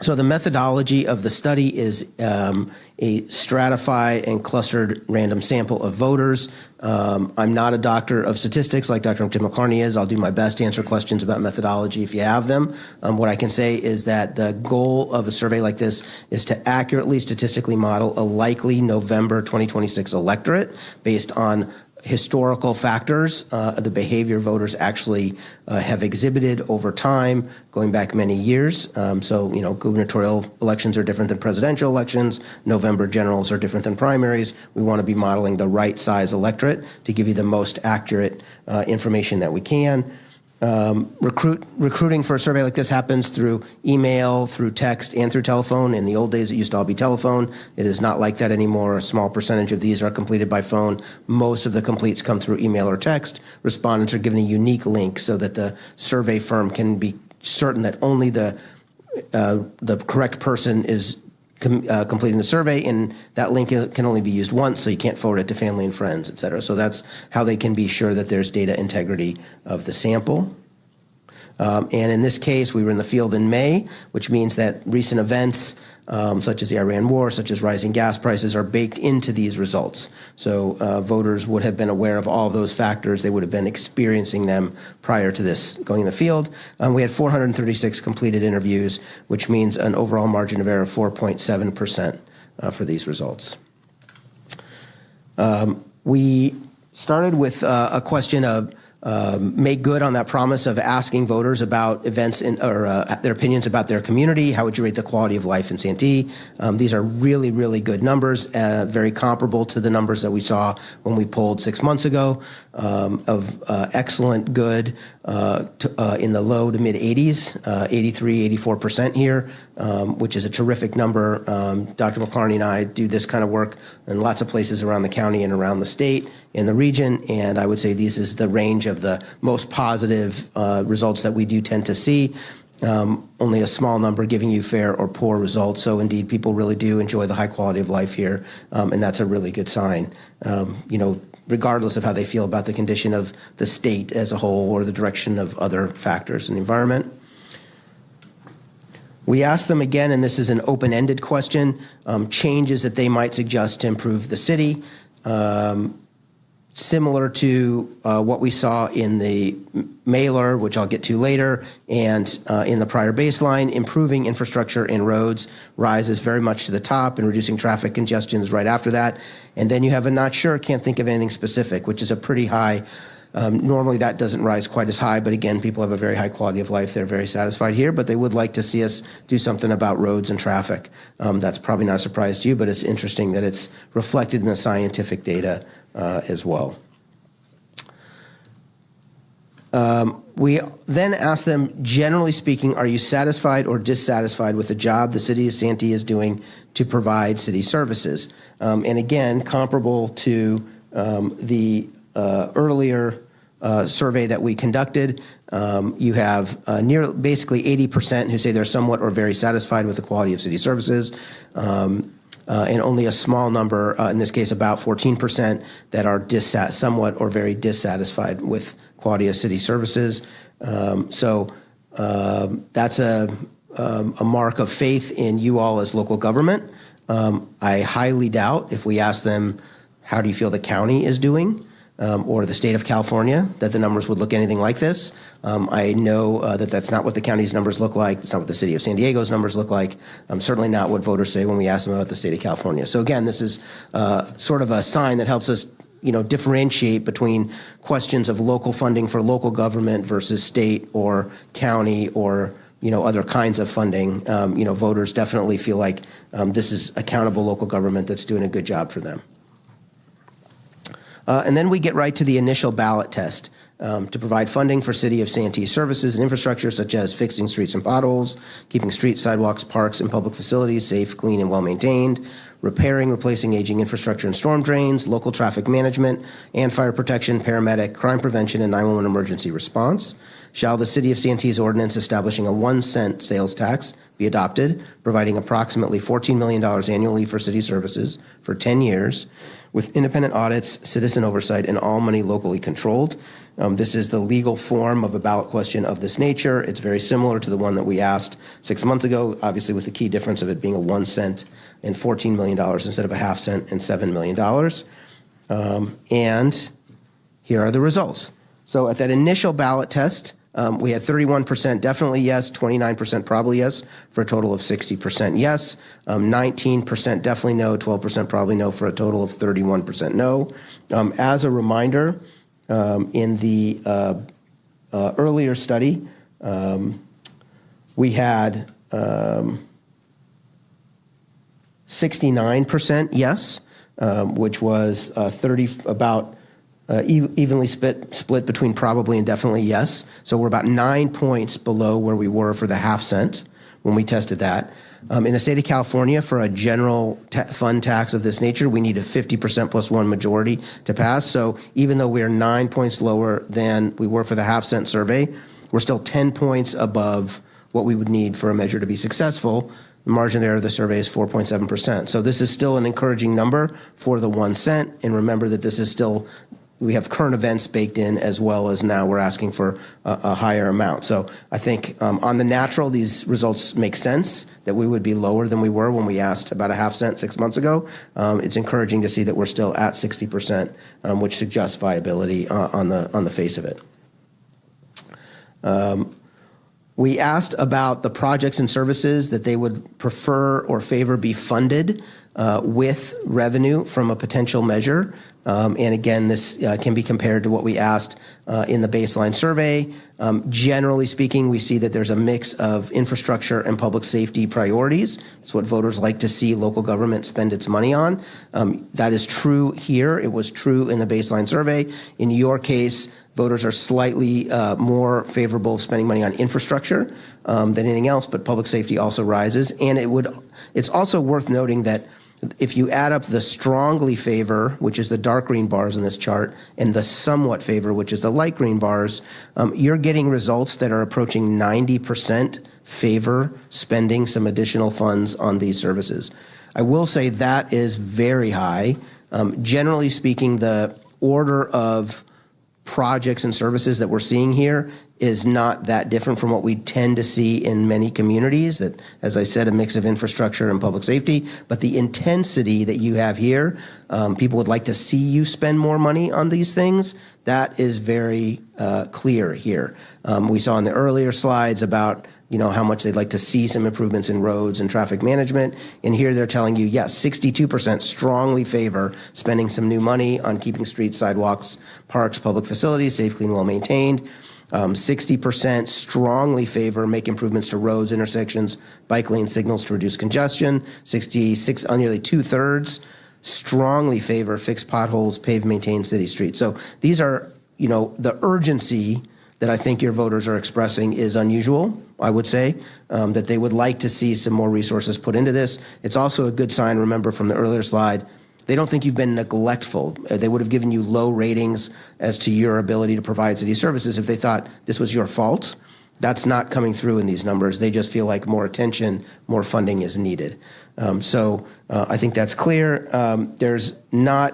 Speaker 17: So the methodology of the study is a stratified and clustered random sample of voters. I'm not a doctor of statistics like Dr. Tim McClarney is. I'll do my best to answer questions about methodology if you have them. What I can say is that the goal of a survey like this is to accurately statistically model a likely November 2026 electorate based on historical factors, the behavior voters actually have exhibited over time, going back many years. So, gubernatorial elections are different than presidential elections. November generals are different than primaries. We want to be modeling the right size electorate to give you the most accurate information that we can. Recruiting for a survey like this happens through email, through text, and through telephone. In the old days, it used to all be telephone. It is not like that anymore. A small percentage of these are completed by phone. Most of the completes come through email or text. Respondents are given a unique link so that the survey firm can be certain that only the correct person is completing the survey, and that link can only be used once, so you can't forward it to family and friends, et cetera. So that's how they can be sure that there's data integrity of the sample. And in this case, we were in the field in May, which means that recent events, such as the Iran war, such as rising gas prices, are baked into these results. So voters would have been aware of all of those factors. They would have been experiencing them prior to this going in the field. We had 436 completed interviews, which means an overall margin of error of 4.7% for these results. We started with a question of make good on that promise of asking voters about events or their opinions about their community. How would you rate the quality of life in Santee? These are really, really good numbers, very comparable to the numbers that we saw when we polled 6 months ago of excellent, good in the low to mid 80s, 83, 84% here, which is a terrific number. Dr. McClarney and I do this kind of work in lots of places around the county and around the state, in the region, and I would say this is the range of the most positive results that we do tend to see. Only a small number giving you fair or poor results. So indeed, people really do enjoy the high quality of life here, and that's a really good sign. Regardless of how they feel about the condition of the state as a whole or the direction of other factors in the environment. We asked them again, and this is an open-ended question, changes that they might suggest to improve the city. similar to what we saw in the mailer, which I'll get to later, and in the prior baseline. Improving infrastructure and roads rises very much to the top, and reducing traffic congestion is right after that. And then you have a not sure, can't think of anything specific, which is a pretty high. Normally that doesn't rise quite as high, but again, people have a very high quality of life. They're very satisfied here, but they would like to see us do something about roads and traffic. That's probably not a surprise to you, but it's interesting that it's reflected in the scientific data as well. We then ask them, generally speaking, are you satisfied or dissatisfied with the job the city of Santee is doing to provide city services? And again, comparable to the earlier survey that we conducted, you have basically 80% who say they're somewhat or very satisfied with the quality of city services, and only a small number, in this case about 14%, that are somewhat or very dissatisfied with quality of city services. So that's a mark of faith in you all as local government. I highly doubt if we ask them, how do you feel the county is doing? Or the state of California, that the numbers would look anything like this. I know that that's not what the county's numbers look like. That's not what the city of San Diego's numbers look like. Certainly not what voters say when we ask them about the state of California. So again, this is sort of a sign that helps us, differentiate between questions of local funding for local government versus state or county or other kinds of funding. Voters definitely feel like this is accountable local government that's doing a good job for them. And then we get right to the initial ballot test to provide funding for City of Santee services and infrastructure, such as fixing streets and potholes, keeping streets, sidewalks, parks, and public facilities safe, clean, and well-maintained, repairing, replacing aging infrastructure and storm drains, local traffic management, and fire protection, paramedic, crime prevention, and 911 emergency response. Shall the City of Santee's ordinance establishing a 1-cent sales tax be adopted, providing approximately $14 million annually for city services for 10 years, with independent audits, citizen oversight, and all money locally controlled. This is the legal form of a ballot question of this nature. It's very similar to the one that we asked 6 months ago, obviously with the key difference of it being a 1 cent and $14 million instead of a ½ cent and $7 million. And here are the results. So at that initial ballot test, we had 31% definitely yes, 29% probably yes, for a total of 60% yes, 19% definitely no, 12% probably no, for a total of 31% no. As a reminder, in the earlier study, we had 69% yes, which was evenly split between probably and definitely yes. So we're about 9 points below where we were for the ½ cent when we tested that. In the state of California, for a general fund tax of this nature, we need a 50% plus one majority to pass. So even though we're 9 points lower than we were for the ½ cent survey, we're still 10 points above what we would need for a measure to be successful. The margin there of the survey is 4.7%. So this is still an encouraging number for the 1 cent. And remember that this is still, we have current events baked in, as well as now we're asking for a higher amount. So I think on the natural, these results make sense that we would be lower than we were when we asked about a ½ cent 6 months ago. It's encouraging to see that we're still at 60%, which suggests viability on the face of it. We asked about the projects and services that they would prefer or favor be funded with revenue from a potential measure. And again, this can be compared to what we asked in the baseline survey. Generally speaking, we see that there's a mix of infrastructure and public safety priorities. It's what voters like to see local government spend its money on. That is true here. It was true in the baseline survey. In your case, voters are slightly more favorable of spending money on infrastructure than anything else, but public safety also rises. And it's also worth noting that if you add up the strongly favor, which is the dark green bars in this chart, and the somewhat favor, which is the light green bars, you're getting results that are approaching 90% favor spending some additional funds on these services. I will say that is very high. Generally speaking, the order of projects and services that we're seeing here is not that different from what we tend to see in many communities that, as I said, a mix of infrastructure and public safety. But the intensity that you have here, people would like to see you spend more money on these things. That is very clear here. We saw in the earlier slides about how much they'd like to see some improvements in roads and traffic management. And here they're telling you, yes, 62% strongly favor spending some new money on keeping streets, sidewalks, parks, public facilities safe, clean, well-maintained. 60% strongly favor make improvements to roads, intersections, bike lane signals to reduce congestion. 66, nearly 2/3 strongly favor fix potholes, pave, maintain city streets. So these are, the urgency that I think your voters are expressing is unusual, I would say, that they would like to see some more resources put into this. It's also a good sign, remember from the earlier slide, they don't think you've been neglectful. They would have given you low ratings as to your ability to provide city services if they thought this was your fault. That's not coming through in these numbers. They just feel like more attention, more funding is needed. So I think that's clear. There's not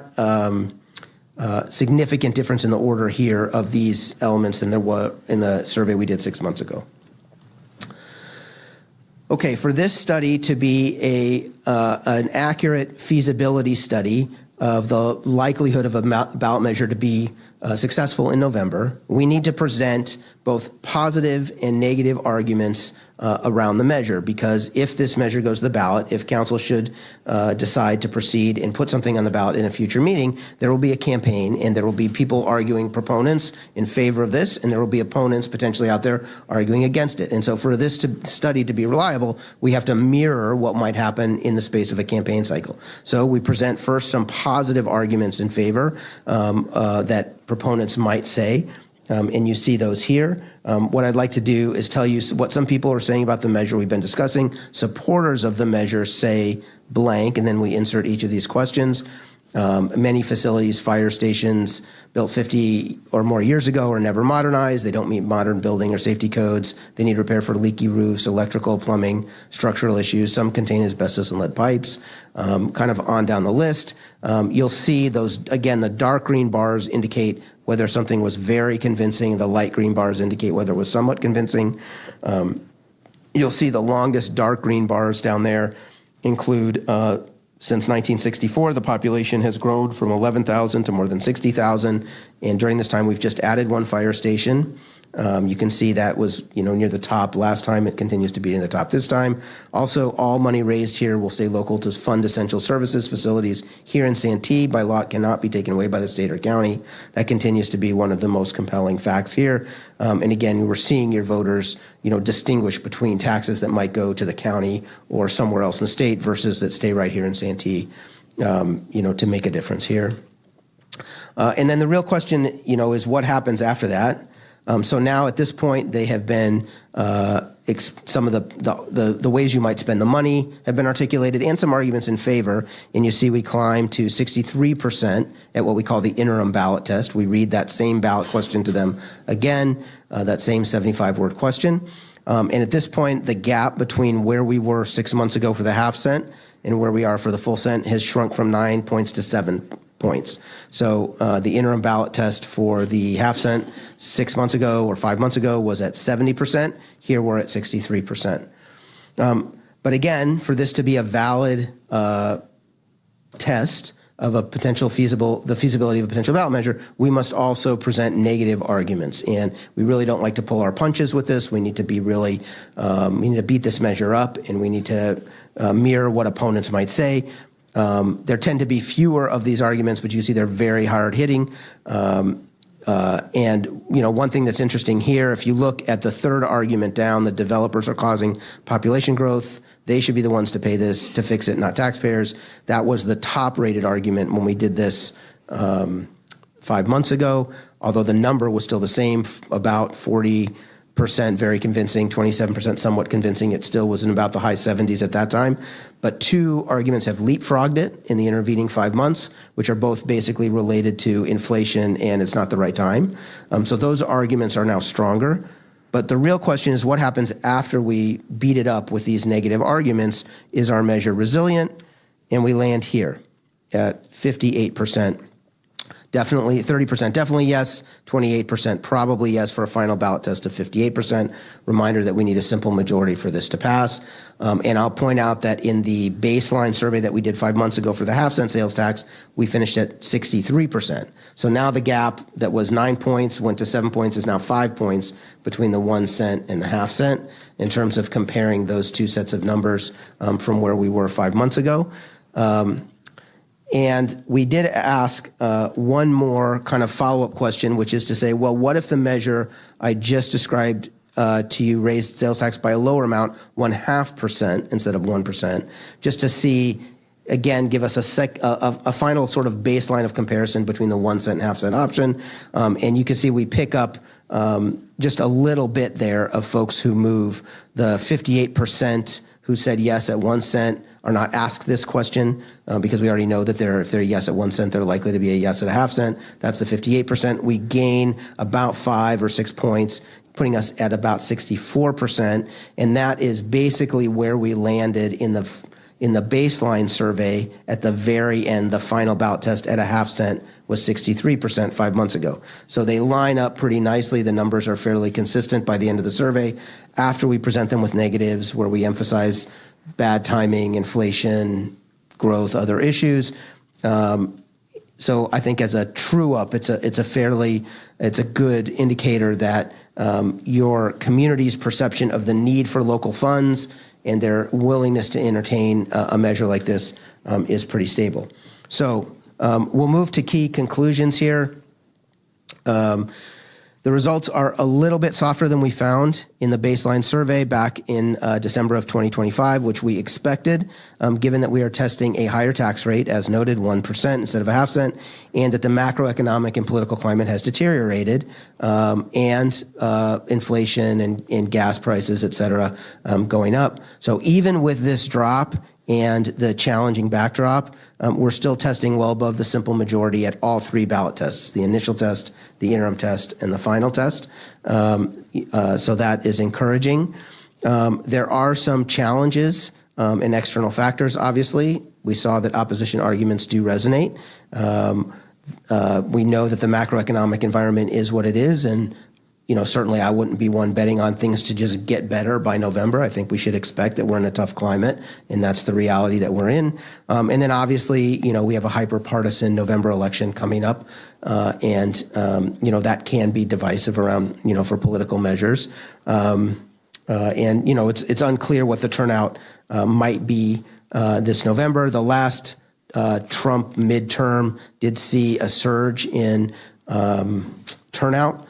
Speaker 17: significant difference in the order here of these elements than there were in the survey we did 6 months ago. Okay, for this study to be an accurate feasibility study of the likelihood of a ballot measure to be successful in November, we need to present both positive and negative arguments around the measure, because if this measure goes to the ballot, if council should decide to proceed and put something on the ballot in a future meeting, there will be a campaign and there will be people arguing, proponents in favor of this, and there will be opponents potentially out there arguing against it. And so for this study to be reliable, we have to mirror what might happen in the space of a campaign cycle. So we present first some positive arguments in favor that proponents might say. And you see those here. What I'd like to do is tell you what some people are saying about the measure we've been discussing. Supporters of the measure say blank, and then we insert each of these questions. Many facilities, fire stations built 50 or more years ago are never modernized. They don't meet modern building or safety codes. They need repair for leaky roofs, electrical, plumbing, structural issues. Some contain asbestos and lead pipes. Kind of on down the list. You'll see those, again, the dark green bars indicate whether something was very convincing. The light green bars indicate whether it was somewhat convincing. You'll see the longest dark green bars down there include since 1964, the population has grown from 11,000 to more than 60,000. And during this time, we've just added one fire station. You can see that was near the top last time. It continues to be near the top this time. Also, all money raised here will stay local to fund essential services. Facilities here in Santee by law cannot be taken away by the state or county. That continues to be one of the most compelling facts here. And again, we're seeing your voters distinguish between taxes that might go to the county or somewhere else in the state versus that stay right here in Santee to make a difference here. And then the real question is what happens after that. So now at this point, they have been some of the ways you might spend the money have been articulated and some arguments in favor. And you see we climb to 63% at what we call the interim ballot test. We read that same ballot question to them again, that same 75-word question. And at this point, the gap between where we were 6 months ago for the half cent and where we are for the full cent has shrunk from 9 points to 7 points. So the interim ballot test for the half cent 6 months ago or 5 months ago was at 70%. Here we're at 63%. But again, for this to be a valid test of a potential the feasibility of a potential ballot measure, we must also present negative arguments. And we really don't like to pull our punches with this. We need to be really, we need to beat this measure up, and we need to mirror what opponents might say. There tend to be fewer of these arguments, but you see they're very hard hitting. And one thing that's interesting here, if you look at the third argument down, the developers are causing population growth. They should be the ones to pay this, to fix it, not taxpayers. That was the top rated argument when we did this 5 months ago, although the number was still the same, about 40% very convincing, 27% somewhat convincing. It still was in about the high 70s at that time. But two arguments have leapfrogged it in the intervening 5 months, which are both basically related to inflation and it's not the right time. So those arguments are now stronger. But the real question is what happens after we beat it up with these negative arguments? Is our measure resilient? And we land here at 58% definitely, 30% definitely yes, 28% probably yes for a final ballot test of 58%. Reminder that we need a simple majority for this to pass. And I'll point out that in the baseline survey that we did 5 months ago for the half-cent sales tax, we finished at 63%. So now the gap that was 9 points went to 7 points is now 5 points between the 1 cent and the half cent in terms of comparing those two sets of numbers from where we were 5 months ago. And we did ask one more kind of follow-up question, which is to say, well, what if the measure I just described to you raised sales tax by a lower amount, 0.5% instead of 1%, just to see, again, give us a final sort of baseline of comparison between the 1 cent and half cent option. And you can see we pick up just a little bit there of folks who move. The 58% who said yes at 1 cent are not asked this question because we already know that if they're a yes at 1 cent, they're likely to be a yes at a half cent. That's the 58%. We gain about 5 or 6 points, putting us at about 64%. And that is basically where we landed in the baseline survey at the very end. The final ballot test at a half cent was 63% 5 months ago. So they line up pretty nicely. The numbers are fairly consistent by the end of the survey. After we present them with negatives where we emphasize bad timing, inflation, growth, other issues. So I think as a true up, it's a good indicator that your community's perception of the need for local funds and their willingness to entertain a measure like this is pretty stable. So we'll move to key conclusions here. The results are a little bit softer than we found in the baseline survey back in December of 2025, which we expected, given that we are testing a higher tax rate, as noted, 1% instead of a half cent, and that the macroeconomic and political climate has deteriorated, and inflation and gas prices, et cetera, going up. So even with this drop and the challenging backdrop, we're still testing well above the simple majority at all 3 ballot tests, the initial test, the interim test, and the final test. So that is encouraging. There are some challenges and external factors, obviously. We saw that opposition arguments do resonate. We know that the macroeconomic environment is what it is, and certainly I wouldn't be one betting on things to just get better by November. I think we should expect that we're in a tough climate, and that's the reality that we're in. And then obviously, we have a hyper-partisan November election coming up, and that can be divisive around, for political measures. And it's unclear what the turnout might be this November. The last Trump midterm did see a surge in turnout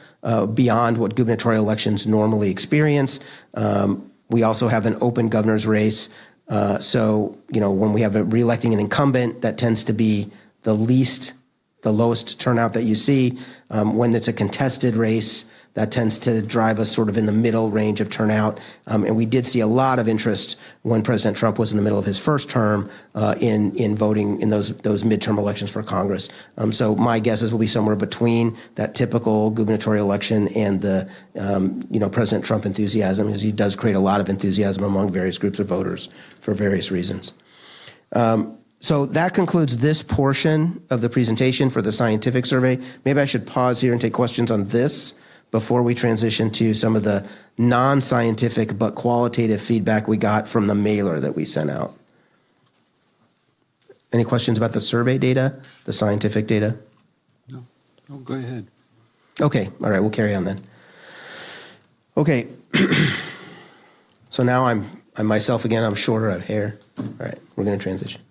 Speaker 17: beyond what gubernatorial elections normally experience. We also have an open governor's race. So, when we have reelecting an incumbent, that tends to be the lowest turnout that you see. When it's a contested race, that tends to drive us sort of in the middle range of turnout. And we did see a lot of interest when President Trump was in the middle of his first term in voting in those midterm elections for Congress. So my guesses will be somewhere between that typical gubernatorial election and the President Trump enthusiasm, because he does create a lot of enthusiasm among various groups of voters for various reasons. So that concludes this portion of the presentation for the scientific survey. Maybe I should pause here and take questions on this before we transition to some of the non-scientific but qualitative feedback we got from the mailer that we sent out. Any questions about the survey data, the scientific data?
Speaker 1: No, go ahead.
Speaker 17: Okay, all right, we'll carry on then. Okay, so now I'm myself again, I'm shorter of hair. All right, we're gonna transition.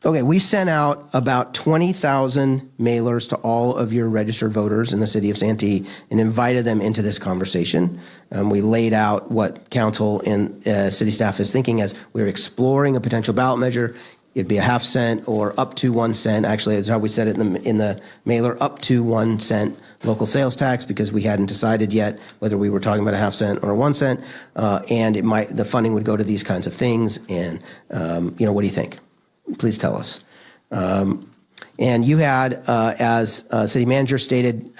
Speaker 17: Okay, we sent out about 20,000 mailers to all of your registered voters in the city of Santee and invited them into this conversation. We laid out what council and city staff is thinking as we're exploring a potential ballot measure. It'd be a half cent or up to 1 cent. Actually, that's how we said it in the mailer, up to 1 cent local sales tax, because we hadn't decided yet whether we were talking about a half cent or a 1 cent. And the funding would go to these kinds of things. And, what do you think? Please tell us. And you had, as city manager stated,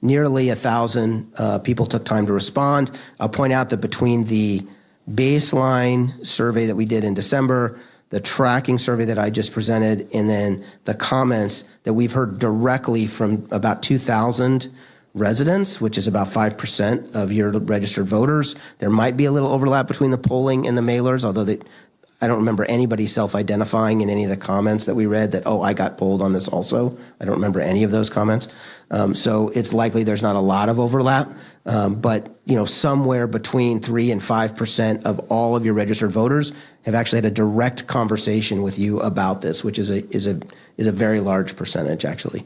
Speaker 17: nearly 1,000 people took time to respond. I'll point out that between the baseline survey that we did in December, the tracking survey that I just presented, and then the comments that we've heard directly from about 2,000 residents, which is about 5% of your registered voters. There might be a little overlap between the polling and the mailers, although I don't remember anybody self-identifying in any of the comments that we read that, oh, I got polled on this also. I don't remember any of those comments. So it's likely there's not a lot of overlap, but somewhere between 3 and 5% of all of your registered voters have actually had a direct conversation with you about this, which is a very large percentage actually.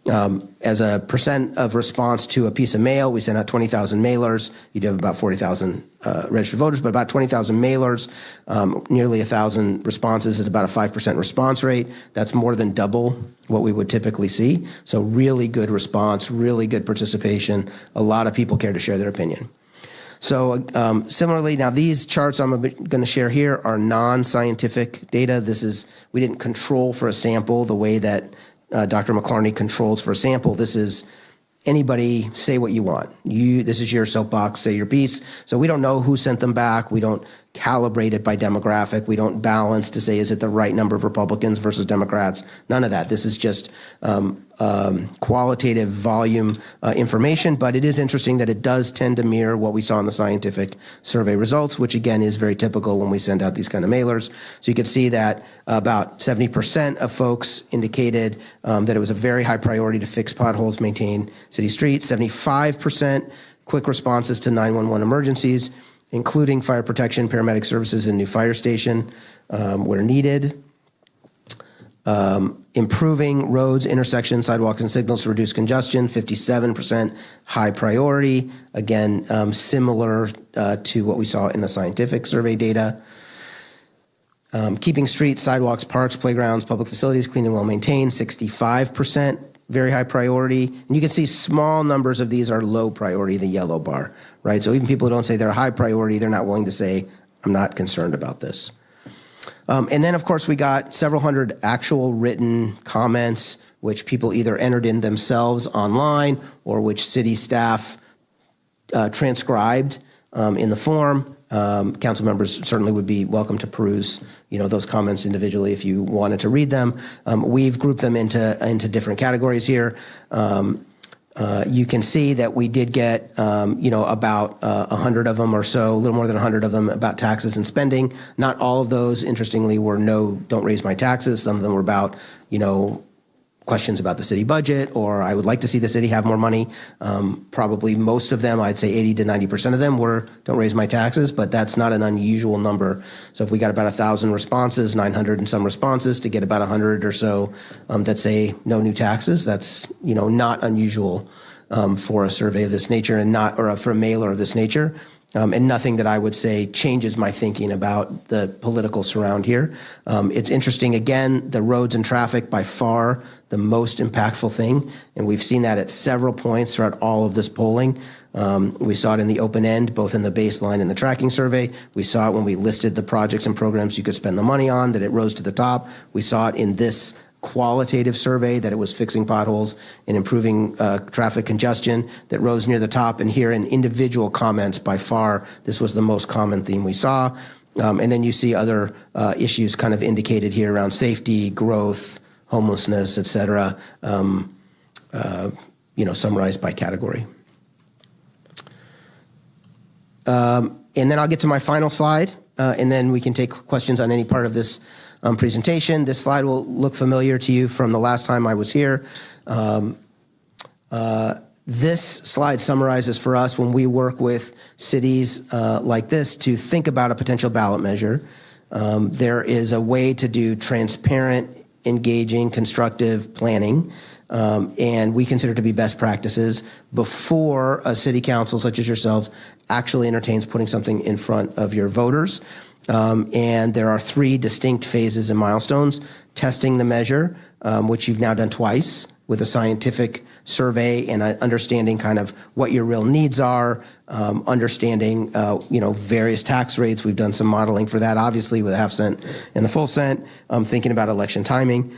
Speaker 17: As a percent of response to a piece of mail, we sent out 20,000 mailers. You do have about 40,000 registered voters, but about 20,000 mailers, nearly 1,000 responses at about a 5% response rate. That's more than double what we would typically see. So really good response, really good participation. A lot of people care to share their opinion. So similarly, now these charts I'm going to share here are non-scientific data. We didn't control for a sample the way that Dr. McClarney controls for a sample. This is anybody say what you want. This is your soapbox, say your piece. So we don't know who sent them back. We don't calibrate it by demographic. We don't balance to say, is it the right number of Republicans versus Democrats? None of that. This is just qualitative volume information, but it is interesting that it does tend to mirror what we saw in the scientific survey results, which again is very typical when we send out these kind of mailers. So you can see that about 70% of folks indicated that it was a very high priority to fix potholes, maintain city streets. 75% quick responses to 911 emergencies, including fire protection, paramedic services, and new fire station where needed. Improving roads, intersections, sidewalks, and signals to reduce congestion, 57% high priority. Again, similar to what we saw in the scientific survey data. Keeping streets, sidewalks, parks, playgrounds, public facilities clean and well maintained, 65%. Very high priority. And you can see small numbers of these are low priority, the yellow bar, right? So even people who don't say they're high priority, they're not willing to say, I'm not concerned about this. And then, of course, we got several hundred actual written comments, which people either entered in themselves online or which city staff transcribed in the form. Council members certainly would be welcome to peruse, those comments individually if you wanted to read them. We've grouped them into different categories here. You can see that we did get, about 100 of them or so, a little more than 100 of them about taxes and spending. Not all of those, interestingly, were no, don't raise my taxes. Some of them were about, questions about the city budget, or I would like to see the city have more money. Probably most of them, I'd say 80 to 90% of them were don't raise my taxes, but that's not an unusual number. So if we got about 1,000 responses, 900 and some responses to get about 100 or so that say no new taxes, that's, not unusual for a survey of this nature or for a mailer of this nature. And nothing that I would say changes my thinking about the political surround here. It's interesting, again, the roads and traffic by far the most impactful thing, and we've seen that at several points throughout all of this polling. We saw it in the open end, both in the baseline and the tracking survey. We saw it when we listed the projects and programs you could spend the money on, that it rose to the top. We saw it in this qualitative survey that it was fixing potholes and improving traffic congestion that rose near the top. And here in individual comments, by far, this was the most common theme we saw. And then you see other issues kind of indicated here around safety, growth, homelessness, et cetera, summarized by category. And then I'll get to my final slide, and then we can take questions on any part of this presentation. This slide will look familiar to you from the last time I was here. This slide summarizes for us when we work with cities like this to think about a potential ballot measure. There is a way to do transparent, engaging, constructive planning, and we consider it to be best practices before a city council such as yourselves actually entertains putting something in front of your voters. And there are 3 distinct phases and milestones: testing the measure, which you've now done twice with a scientific survey and understanding kind of what your real needs are, understanding, various tax rates. We've done some modeling for that, obviously, with a half cent and the full cent, thinking about election timing.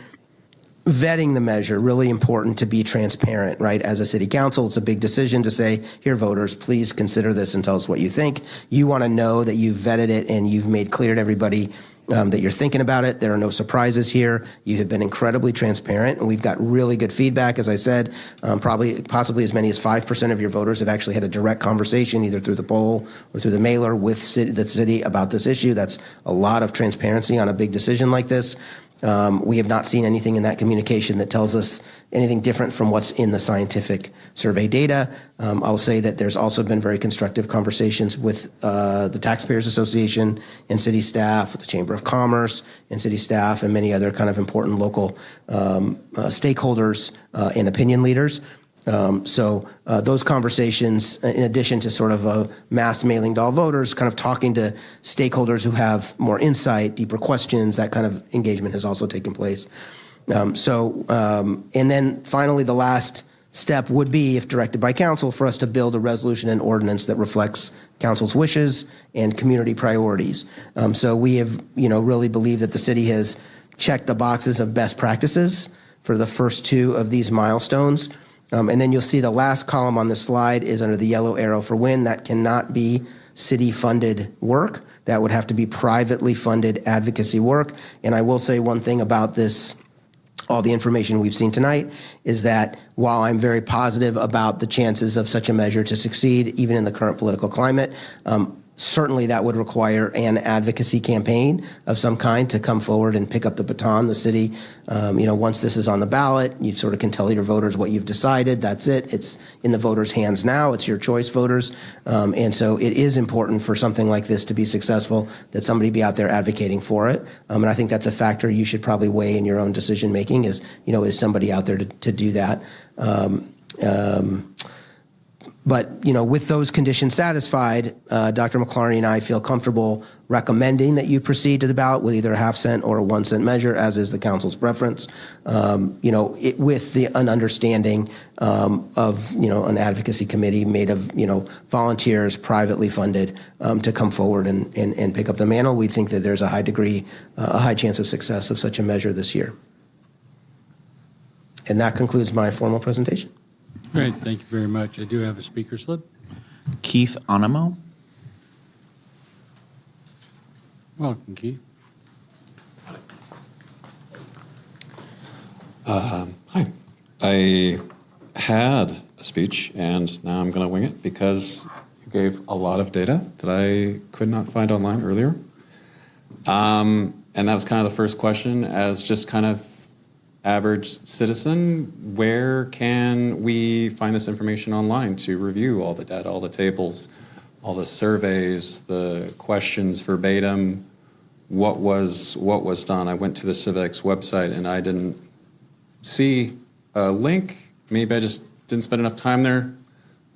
Speaker 17: vetting the measure, really important to be transparent, right? As a city council, it's a big decision to say, here, voters, please consider this and tell us what you think. You want to know that you've vetted it and you've made clear to everybody that you're thinking about it. There are no surprises here. You have been incredibly transparent, and we've got really good feedback. As I said, possibly as many as 5% of your voters have actually had a direct conversation, either through the poll or through the mailer with the city about this issue. That's a lot of transparency on a big decision like this. We have not seen anything in that communication that tells us anything different from what's in the scientific survey data. I'll say that there's also been very constructive conversations with the Taxpayers Association and city staff, with the Chamber of Commerce and city staff, and many other kind of important local stakeholders and opinion leaders. So those conversations, in addition to sort of a mass mailing to all voters, kind of talking to stakeholders who have more insight, deeper questions, that kind of engagement has also taken place. And then finally, the last step would be, if directed by council, for us to build a resolution and ordinance that reflects council's wishes and community priorities. So we have, really believe that the city has checked the boxes of best practices for the first two of these milestones. And then you'll see the last column on the slide is under the yellow arrow for when. That cannot be city-funded work. That would have to be privately funded advocacy work. And I will say one thing about this, all the information we've seen tonight, is that while I'm very positive about the chances of such a measure to succeed, even in the current political climate, certainly that would require an advocacy campaign of some kind to come forward and pick up the baton. The city, once this is on the ballot, you sort of can tell your voters what you've decided. That's it. It's in the voters' hands now. It's your choice, voters. And so it is important for something like this to be successful that somebody be out there advocating for it. And I think that's a factor you should probably weigh in your own decision making is somebody out there to do that. But, with those conditions satisfied, Dr. McClarney and I feel comfortable recommending that you proceed to the ballot with either a half cent or a 1 cent measure, as is the council's preference, with an understanding of, an advocacy committee made of, volunteers, privately funded, to come forward and pick up the mantle. We think that there's a high chance of success of such a measure this year. And that concludes my formal presentation.
Speaker 1: Great, thank you very much. I do have a speaker slip.
Speaker 6: Keith Onemo.
Speaker 1: Welcome, Keith.
Speaker 18: Hi. I had a speech, and now I'm going to wing it because you gave a lot of data that I could not find online earlier. And that was kind of the first question, as just kind of average citizen, where can we find this information online to review all the data, all the tables, all the surveys, the questions verbatim, what was done? I went to the Civics website and I didn't see a link. Maybe I just didn't spend enough time there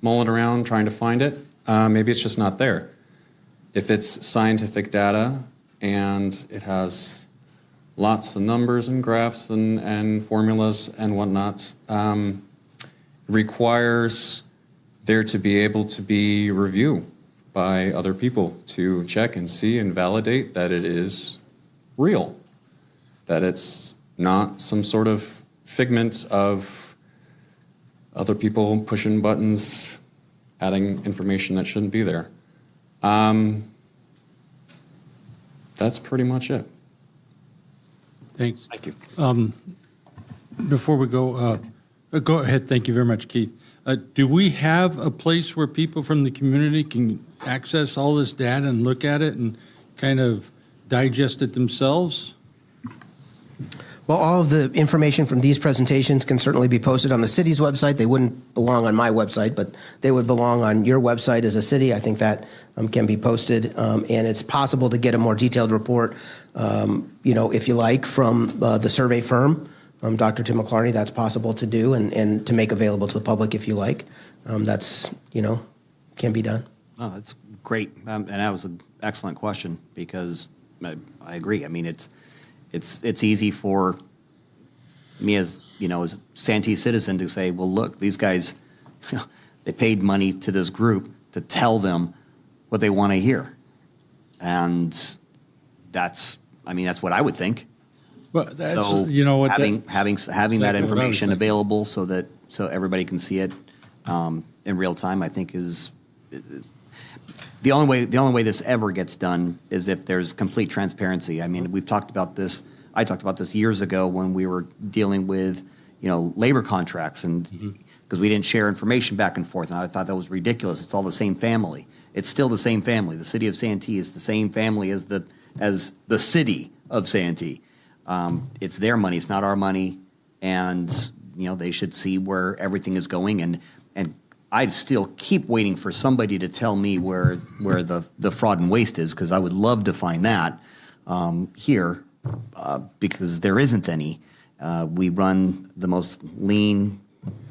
Speaker 18: mulling around trying to find it. Maybe it's just not there. If it's scientific data and it has lots of numbers and graphs and formulas and whatnot, requires there to be able to be review by other people to check and see and validate that it is real, that it's not some sort of figment of other people pushing buttons, adding information that shouldn't be there. That's pretty much it.
Speaker 1: Thanks.
Speaker 18: Thank you.
Speaker 1: Before we go ahead. Thank you very much, Keith. Do we have a place where people from the community can access all this data and look at it and kind of digest it themselves?
Speaker 17: Well, all of the information from these presentations can certainly be posted on the city's website. They wouldn't belong on my website, but they would belong on your website as a city. I think that can be posted, and it's possible to get a more detailed report, if you like, from the survey firm, Dr. Tim McClarney. That's possible to do and to make available to the public if you like. That's, can be done.
Speaker 14: Oh, that's great. And that was an excellent question because I agree. I mean, it's easy for me as a Santee citizen to say, well, look, these guys, they paid money to this group to tell them what they want to hear. And that's what I would think.
Speaker 1: Well, that's,
Speaker 14: So
Speaker 1: you know what,
Speaker 14: having
Speaker 1: that's
Speaker 14: having
Speaker 1: exactly
Speaker 14: that
Speaker 1: what I was
Speaker 14: information
Speaker 1: thinking.
Speaker 14: available so everybody can see it in real time, I think is the only way this ever gets done is if there's complete transparency. I mean, we've talked about this. I talked about this years ago when we were dealing with labor contracts, and because we didn't share information back and forth, and I thought that was ridiculous. It's all the same family. It's still the same family. The city of Santee is the same family as the city of Santee. It's their money. It's not our money, and they should see where everything is going. And I still keep waiting for somebody to tell me where the fraud and waste is, because I would love to find that here, because there isn't any. We run the most lean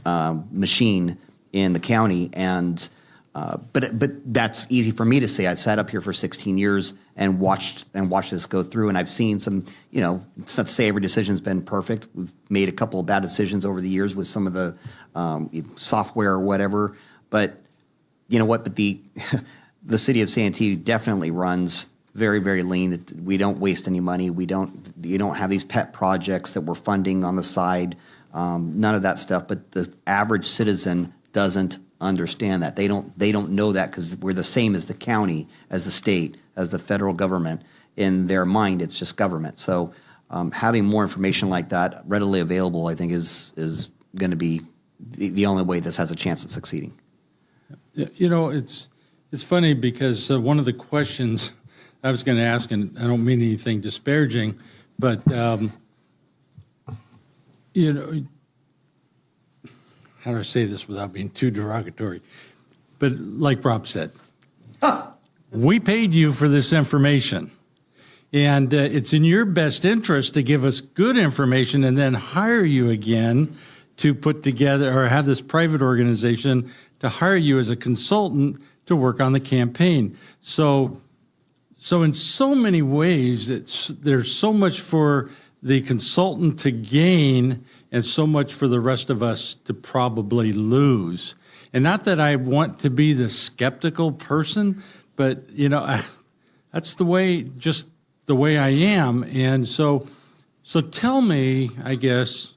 Speaker 14: machine in the county, and but that's easy for me to say. I've sat up here for 16 years and watched this go through, and I've seen some. It's not to say every decision's been perfect. We've made a couple of bad decisions over the years with some of the software or whatever. But you know what? But the city of Santee definitely runs very, very lean. We don't waste any money. You don't have these pet projects that we're funding on the side. None of that stuff. But the average citizen doesn't understand that. They don't know that, because we're the same as the county, as the state, as the federal government. In their mind, it's just government. So having more information like that readily available, I think, is going to be the only way this has a chance of succeeding.
Speaker 1: It's funny because one of the questions I was going to ask, and I don't mean anything disparaging, but how do I say this without being too derogatory? But like Rob said, we paid you for this information, and it's in your best interest to give us good information and then hire you again to put together, or have this private organization to hire you as a consultant to work on the campaign. So in so many ways, there's so much for the consultant to gain and so much for the rest of us to probably lose. And not that I want to be the skeptical person, but that's the way I am. And so tell me, I guess,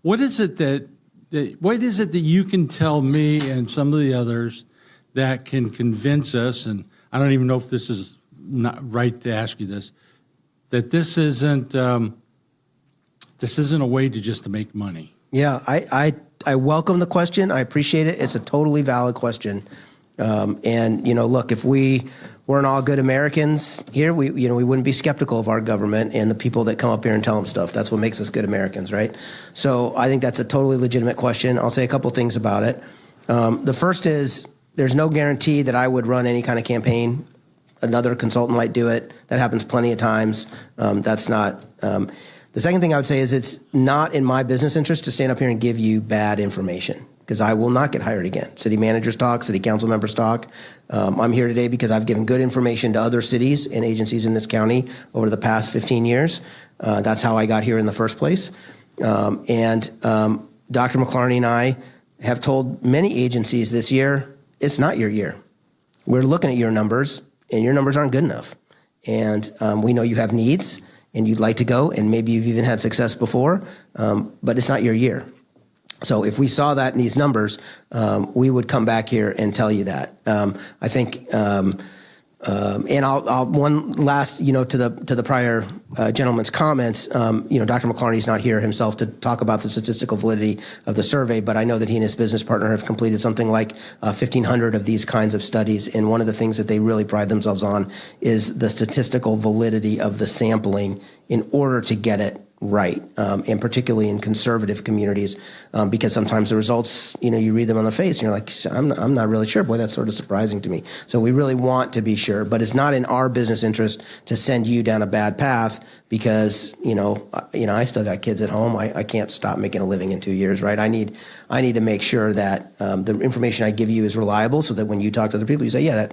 Speaker 1: what is it that you can tell me and some of the others that can convince us, and I don't even know if this is not right to ask you this, that this isn't a way to make money?
Speaker 17: Yeah, I welcome the question. I appreciate it. It's a totally valid question. And look, if we weren't all good Americans here, we wouldn't be skeptical of our government and the people that come up here and tell them stuff. That's what makes us good Americans, right? So I think that's a totally legitimate question. I'll say a couple things about it. The first is, there's no guarantee that I would run any kind of campaign. Another consultant might do it. That happens plenty of times. That's not. The second thing I would say is, it's not in my business interest to stand up here and give you bad information, because I will not get hired again. City managers talk, city council members talk. I'm here today because I've given good information to other cities and agencies in this county over the past 15 years. That's how I got here in the first place. And Dr. McClarney and I have told many agencies this year, it's not your year. We're looking at your numbers, and your numbers aren't good enough. And we know you have needs, and you'd like to go, and maybe you've even had success before, but it's not your year. So if we saw that in these numbers, we would come back here and tell you that. I think, and I'll one last, to the prior gentleman's comments. Dr. McClarney's not here himself to talk about the statistical validity of the survey, but I know that he and his business partner have completed something like 1,500 of these kinds of studies. And one of the things that they really pride themselves on is the statistical validity of the sampling in order to get it right, and particularly in conservative communities, because sometimes the results, you read them on the face and you're like, I'm not really sure. Boy, that's sort of surprising to me. So we really want to be sure, but it's not in our business interest to send you down a bad path, because I still got kids at home. I can't stop making a living in 2 years, right? I need to make sure that the information I give you is reliable, so that when you talk to other people, you say, yeah,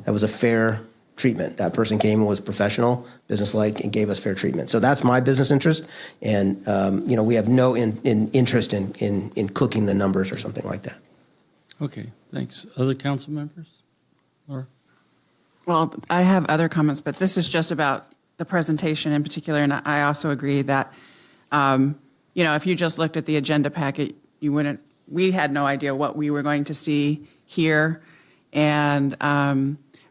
Speaker 17: that was a fair treatment. That person came and was professional, businesslike, and gave us fair treatment. So that's my business interest, and we have no interest in cooking the numbers or something like that.
Speaker 1: Okay, thanks. Other council members? Laura?
Speaker 4: Well, I have other comments, but this is just about the presentation in particular, and I also agree that, if you just looked at the agenda packet, we had no idea what we were going to see here. And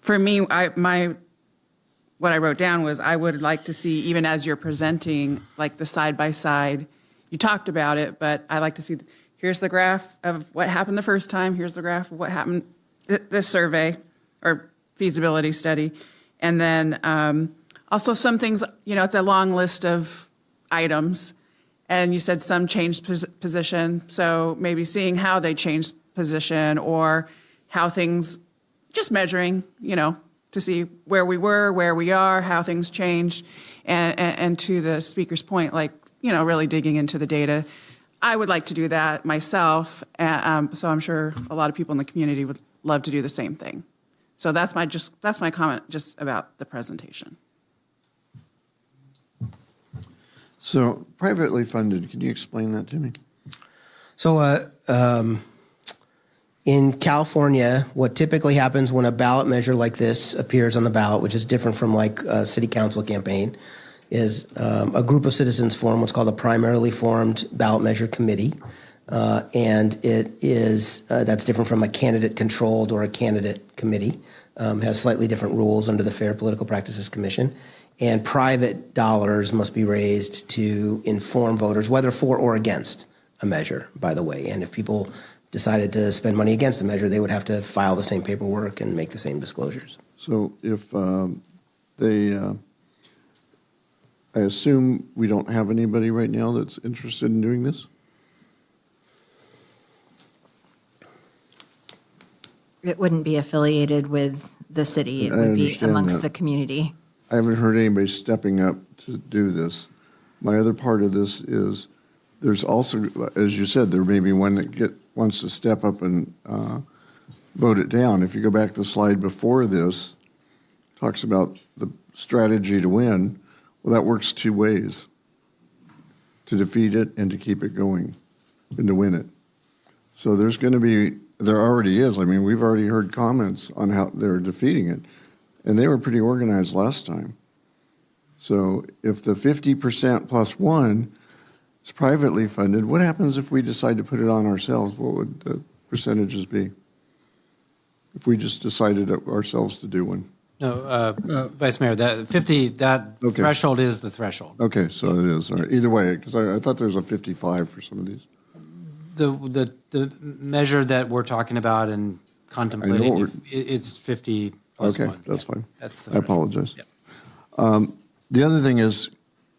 Speaker 4: for me, what I wrote down was I would like to see, even as you're presenting, like the side-by-side, you talked about it, but I like to see, here's the graph of what happened the first time, here's the graph of what happened this survey or feasibility study. And then also some things, it's a long list of items. And you said some changed position, so maybe seeing how they changed position or how things, just measuring, to see where we were, where we are, how things changed, and to the speaker's point, really digging into the data. I would like to do that myself, so I'm sure a lot of people in the community would love to do the same thing. So that's my comment just about the presentation.
Speaker 15: So privately funded, can you explain that to me?
Speaker 17: So in California, what typically happens when a ballot measure like this appears on the ballot, which is different from like a city council campaign, is a group of citizens form what's called a primarily formed ballot measure committee. And it is, that's different from a candidate controlled or a candidate committee, has slightly different rules under the Fair Political Practices Commission. And private dollars must be raised to inform voters, whether for or against a measure, by the way. And if people decided to spend money against the measure, they would have to file the same paperwork and make the same disclosures.
Speaker 15: So if I assume we don't have anybody right now that's interested in doing this?
Speaker 7: It wouldn't be affiliated with the city. It would be
Speaker 15: understand
Speaker 7: amongst
Speaker 15: that.
Speaker 7: the community.
Speaker 15: I haven't heard anybody stepping up to do this. My other part of this is there's also, as you said, there may be one that wants to step up and vote it down. If you go back to the slide before this, talks about the strategy to win. Well, that works two ways, to defeat it and to keep it going and to win it. So there's going to be, there already is. I mean, we've already heard comments on how they're defeating it. And they were pretty organized last time. So if the 50% plus one is privately funded, what happens if we decide to put it on ourselves? What would the percentages be if we just decided ourselves to do one?
Speaker 11: No, Vice Mayor, that 50, that
Speaker 15: Okay.
Speaker 11: threshold is the threshold.
Speaker 15: Okay, so it is. All right. Either way, because I thought there was a 55 for some of these.
Speaker 11: The measure that we're talking about and contemplating, it's 50 plus
Speaker 15: Okay,
Speaker 11: one.
Speaker 15: that's
Speaker 11: Yeah,
Speaker 15: fine.
Speaker 11: That's the
Speaker 15: I apologize. The other thing is,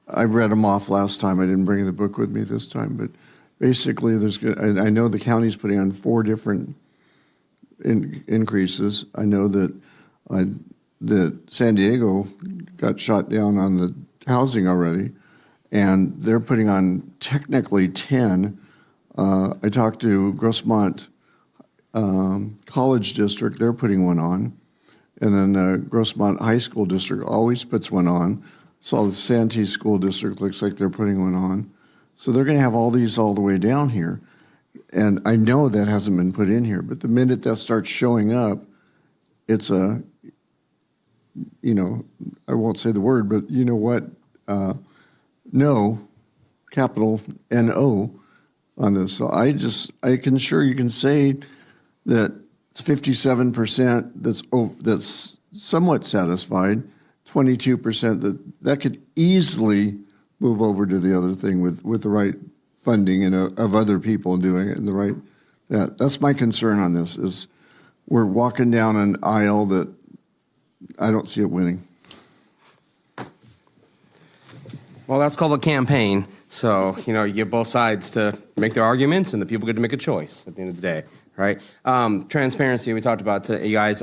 Speaker 15: I read them off last time. I didn't bring the book with me this time, but basically, I know the county's putting on 4 different increases. I know that San Diego got shot down on the housing already, and they're putting on technically 10. I talked to Grossmont College District. They're putting one on. And then Grossmont High School District always puts one on. So the Santee School District looks like they're putting one on. So they're going to have all these all the way down here. And I know that hasn't been put in here, but the minute that starts showing up, it's a, I won't say the word, but you know what? No, capital N-O on this. So I can sure you can say that it's 57% that's somewhat satisfied, 22% that could easily move over to the other thing with the right funding and of other people doing it and the right. That's my concern on this is we're walking down an aisle that I don't see it winning.
Speaker 5: Well, that's called a campaign. So, you get both sides to make their arguments and the people get to make a choice at the end of the day, right? Transparency, we talked about to you guys.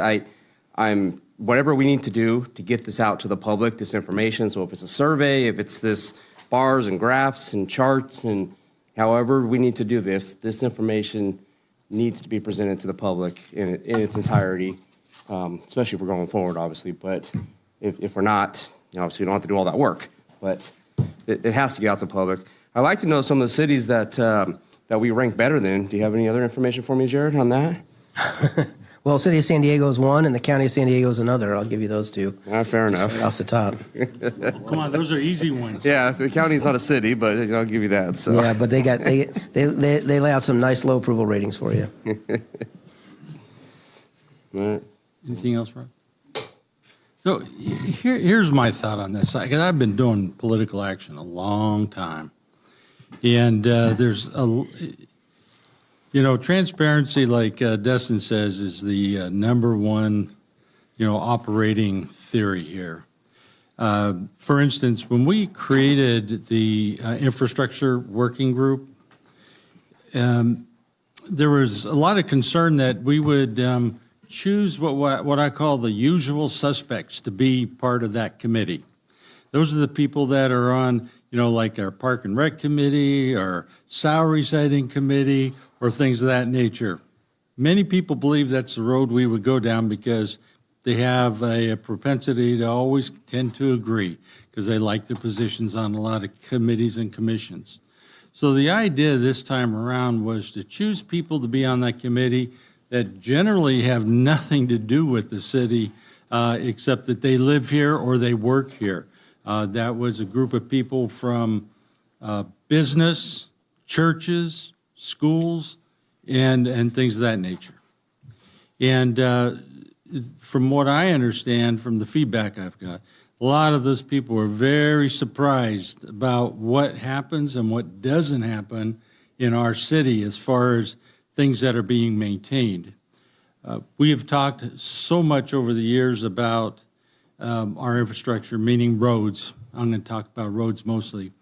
Speaker 5: I'm whatever we need to do to get this out to the public, this information. So if it's a survey, if it's this bars and graphs and charts and however we need to do this information needs to be presented to the public in its entirety, especially if we're going forward, obviously. But if we're not, obviously we don't have to do all that work. But it has to get out to the public. I'd like to know some of the cities that we rank better than. Do you have any other information for me, Jared, on that?
Speaker 17: Well, City of San Diego is one, and the County of San Diego is another. I'll give you those two.
Speaker 5: Fair
Speaker 17: Just
Speaker 5: enough.
Speaker 17: right off the top.
Speaker 1: Come on, those are easy ones.
Speaker 5: Yeah, the county's not a city, but I'll give you that. So.
Speaker 17: Yeah, but they lay out some nice low approval ratings for you.
Speaker 5: All right.
Speaker 1: Anything else, Rob? So here's my thought on this. Because I've been doing political action a long time. And there's transparency, like Destin says, is the number one, operating theory here. For instance, when we created the infrastructure working group, there was a lot of concern that we would choose what I call the usual suspects to be part of that committee. Those are the people that are on, like our Park and Rec Committee or Salary Setting Committee or things of that nature. Many people believe that's the road we would go down because they have a propensity to always tend to agree because they like their positions on a lot of committees and commissions. So the idea this time around was to choose people to be on that committee that generally have nothing to do with the city except that they live here or they work here. That was a group of people from business, churches, schools, and things of that nature. And from what I understand from the feedback I've got, a lot of those people were very surprised about what happens and what doesn't happen in our city as far as things that are being maintained. We have talked so much over the years about our infrastructure, meaning roads. I'm going to talk about roads mostly.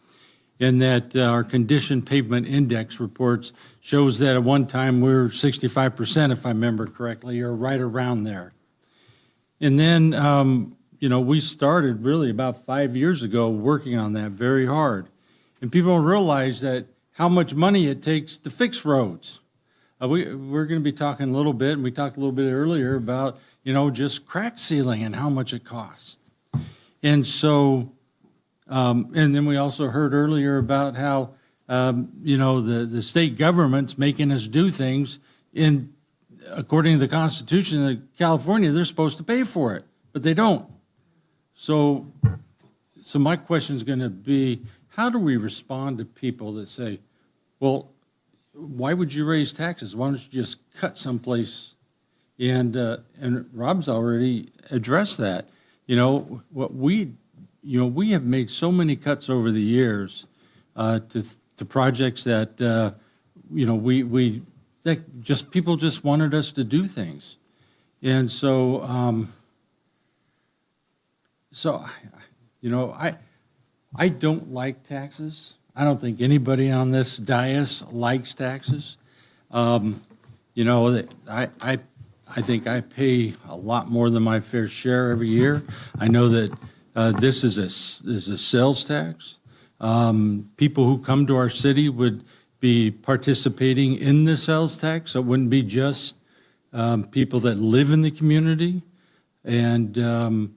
Speaker 1: And that our condition pavement index reports shows that at one time we were 65%, if I remember correctly, or right around there. And then, we started really about 5 years ago working on that very hard. And people don't realize that how much money it takes to fix roads. We're going to be talking a little bit, and we talked a little bit earlier about, just crack sealing and how much it costs. And so, and then we also heard earlier about how, the state government's making us do things according to the Constitution of California, they're supposed to pay for it, but they don't. So my question is going to be, how do we respond to people that say, well, why would you raise taxes? Why don't you just cut someplace? And Rob's already addressed that. We have made so many cuts over the years to projects that people just wanted us to do things, and so I don't like taxes. I don't think anybody on this dais likes taxes. I think I pay a lot more than my fair share every year. I know that this is a sales tax. People who come to our city would be participating in the sales tax, so it wouldn't be just people that live in the community. And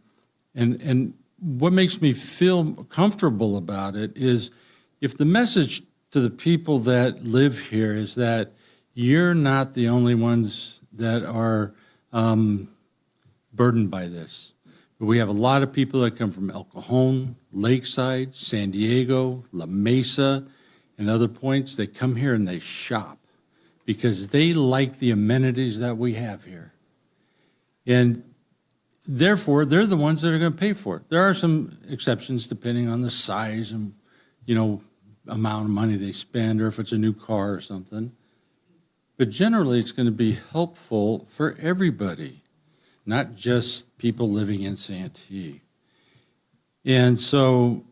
Speaker 1: what makes me feel comfortable about it is if the message to the people that live here is that you're not the only ones that are burdened by this. But we have a lot of people that come from El Cajon, Lakeside, San Diego, La Mesa, and other points. They come here and they shop because they like the amenities that we have here. And therefore, they're the ones that are going to pay for it. There are some exceptions depending on the size and, amount of money they spend or if it's a new car or something. But generally, it's going to be helpful for everybody, not just people living in Santee. And so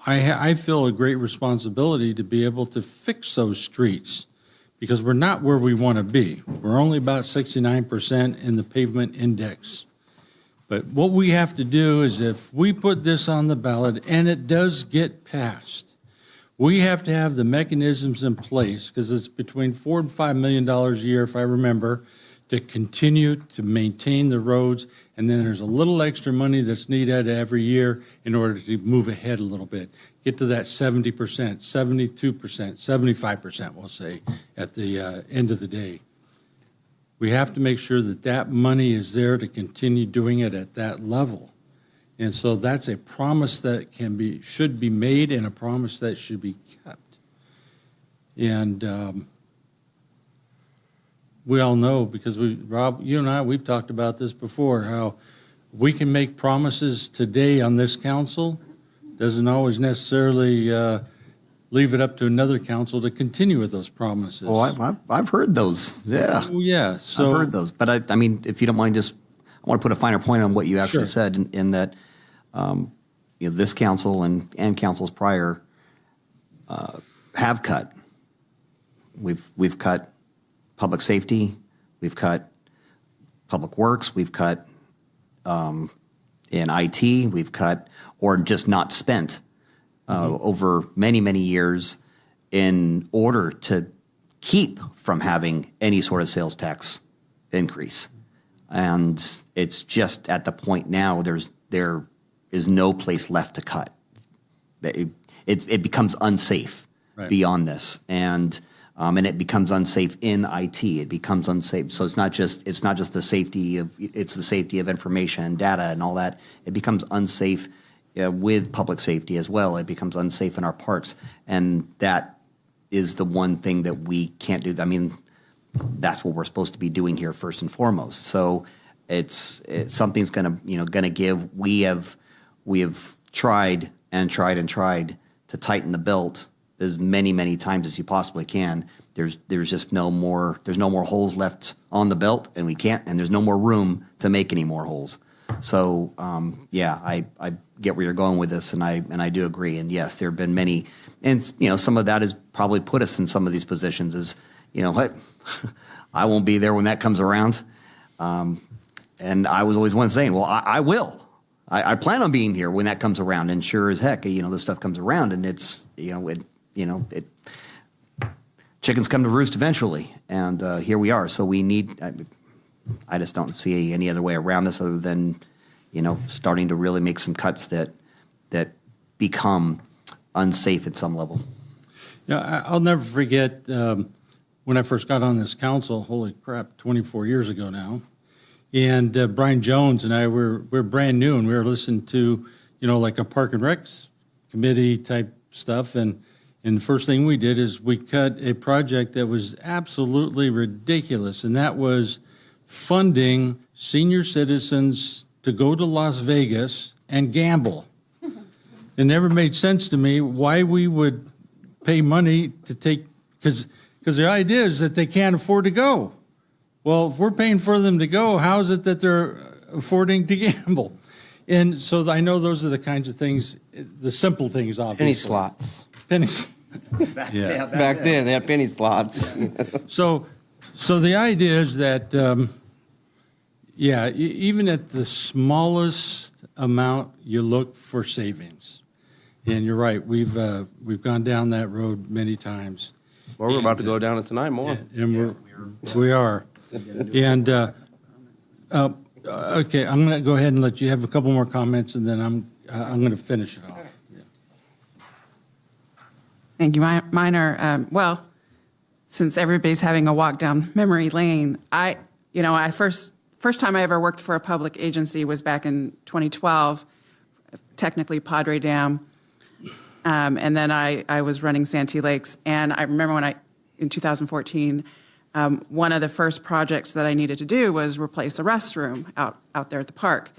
Speaker 1: I feel a great responsibility to be able to fix those streets because we're not where we want to be. We're only about 69% in the pavement index. But what we have to do is if we put this on the ballot and it does get passed, we have to have the mechanisms in place because it's between $4 and $5 million a year, if I remember, to continue to maintain the roads. And then there's a little extra money that's needed every year in order to move ahead a little bit, get to that 70%, 72%, 75%, we'll say, at the end of the day. we have to make sure that that money is there to continue doing it at that level. And so that's a promise that should be made and a promise that should be kept. And we all know, because Rob, you and I, we've talked about this before, how we can make promises today on this council, doesn't always necessarily leave it up to another council to continue with those promises.
Speaker 14: Oh, I've heard those. Yeah.
Speaker 1: Oh, yeah. So,
Speaker 14: I've heard those. But I mean, if you don't mind, I want to put a finer point on what you actually
Speaker 1: Sure.
Speaker 14: said in that this council and councils prior have cut. We've cut public safety. We've cut public works. We've cut in IT. We've cut or just not spent over many, many years in order to keep from having any sort of sales tax increase. And it's just at the point now there is no place left to cut. It becomes unsafe beyond this. And it becomes unsafe in IT. It becomes unsafe. So it's not just the safety of information and data and all that. It becomes unsafe with public safety as well. It becomes unsafe in our parks, and that is the one thing that we can't do. I mean, that's what we're supposed to be doing here first and foremost. So it's something's gonna give. We have tried and tried and tried to tighten the belt as many times as you possibly can. There's just no more holes left on the belt, and there's no more room to make any more holes. So I get where you're going with this, and I do agree. And yes, there have been many, and some of that has probably put us in some of these positions. Is what I won't be there when that comes around, and I was always one saying, well, I will. I plan on being here when that comes around, and sure as heck, this stuff comes around, and it's chickens come to roost eventually, and here we are. So we need. I just don't see any other way around this other than, starting to really make some cuts that become unsafe at some level.
Speaker 1: I'll never forget when I first got on this council. Holy crap, 24 years ago now. And Brian Jones and I we're brand new, and we were listening to like a Park and Recs committee type stuff, and the first thing we did is we cut a project that was absolutely ridiculous, and that was funding senior citizens to go to Las Vegas and gamble. It never made sense to me why we would pay money to take, because the idea is that they can't afford to go. Well, if we're paying for them to go, how is it that they're affording to gamble? And so I know those are the kinds of things, the simple things, obviously.
Speaker 5: Penny slots.
Speaker 1: Pennies.
Speaker 5: Yeah. Back then, they had penny slots.
Speaker 1: So the idea is that, even at the smallest amount, you look for savings. And you're right, we've gone down that road many times.
Speaker 5: Well, we're about to go down it tonight more.
Speaker 1: And we are. And okay, I'm going to go ahead and let you have a couple more comments, and then I'm going to finish it off. Yeah.
Speaker 4: Thank you. Mine are, since everybody's having a walk down memory lane, I first time I ever worked for a public agency was back in 2012, technically Padre Dam. And then I was running Santee Lakes. And I remember in 2014, one of the first projects that I needed to do was replace a restroom out there at the park.